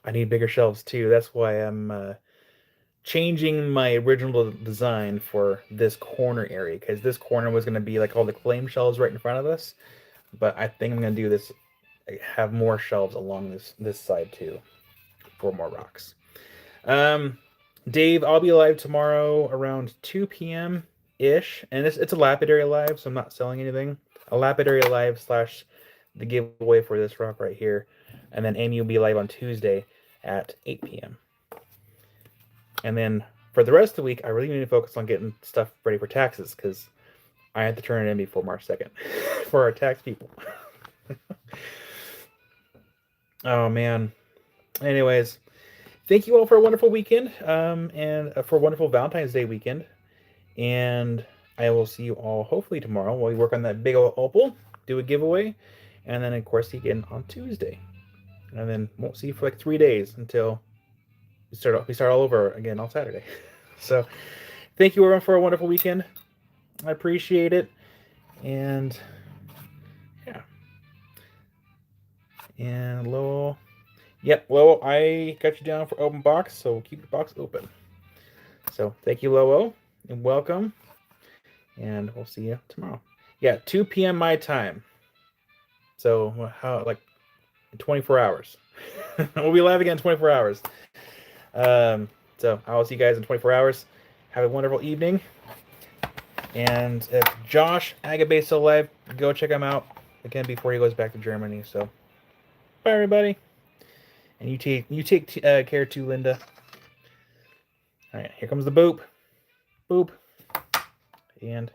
I need bigger shelves too. That's why I'm changing my original design for this corner area, because this corner was gonna be like all the claim shelves right in front of us. But I think I'm gonna do this, have more shelves along this side too, for more rocks. Dave, I'll be live tomorrow around 2 p.m. ish, and it's a lapidary live, so I'm not selling anything. A lapidary live slash the giveaway for this rock right here, and then Amy will be live on Tuesday at 8 p.m. And then for the rest of the week, I really need to focus on getting stuff ready for taxes, because I have to turn it in before March 2nd for our tax people. Oh man. Anyways, thank you all for a wonderful weekend, and for a wonderful Valentine's Day weekend. And I will see you all hopefully tomorrow while we work on that big old opal, do a giveaway, and then of course again on Tuesday. And then won't see you for like 3 days until we start all over again on Saturday. So thank you everyone for a wonderful weekend. I appreciate it. And yeah. And Lowell. Yep, Lowell, I got you down for open box, so keep your box open. So thank you, Lowell, and welcome. And we'll see you tomorrow. Yeah, 2 p.m. my time. So how, like, 24 hours. We'll be live again in 24 hours. So I will see you guys in 24 hours. Have a wonderful evening. And if Josh Agabe's still alive, go check him out again before he goes back to Germany. So bye, everybody. And you take care too, Linda. All right, here comes the boop. Boop. And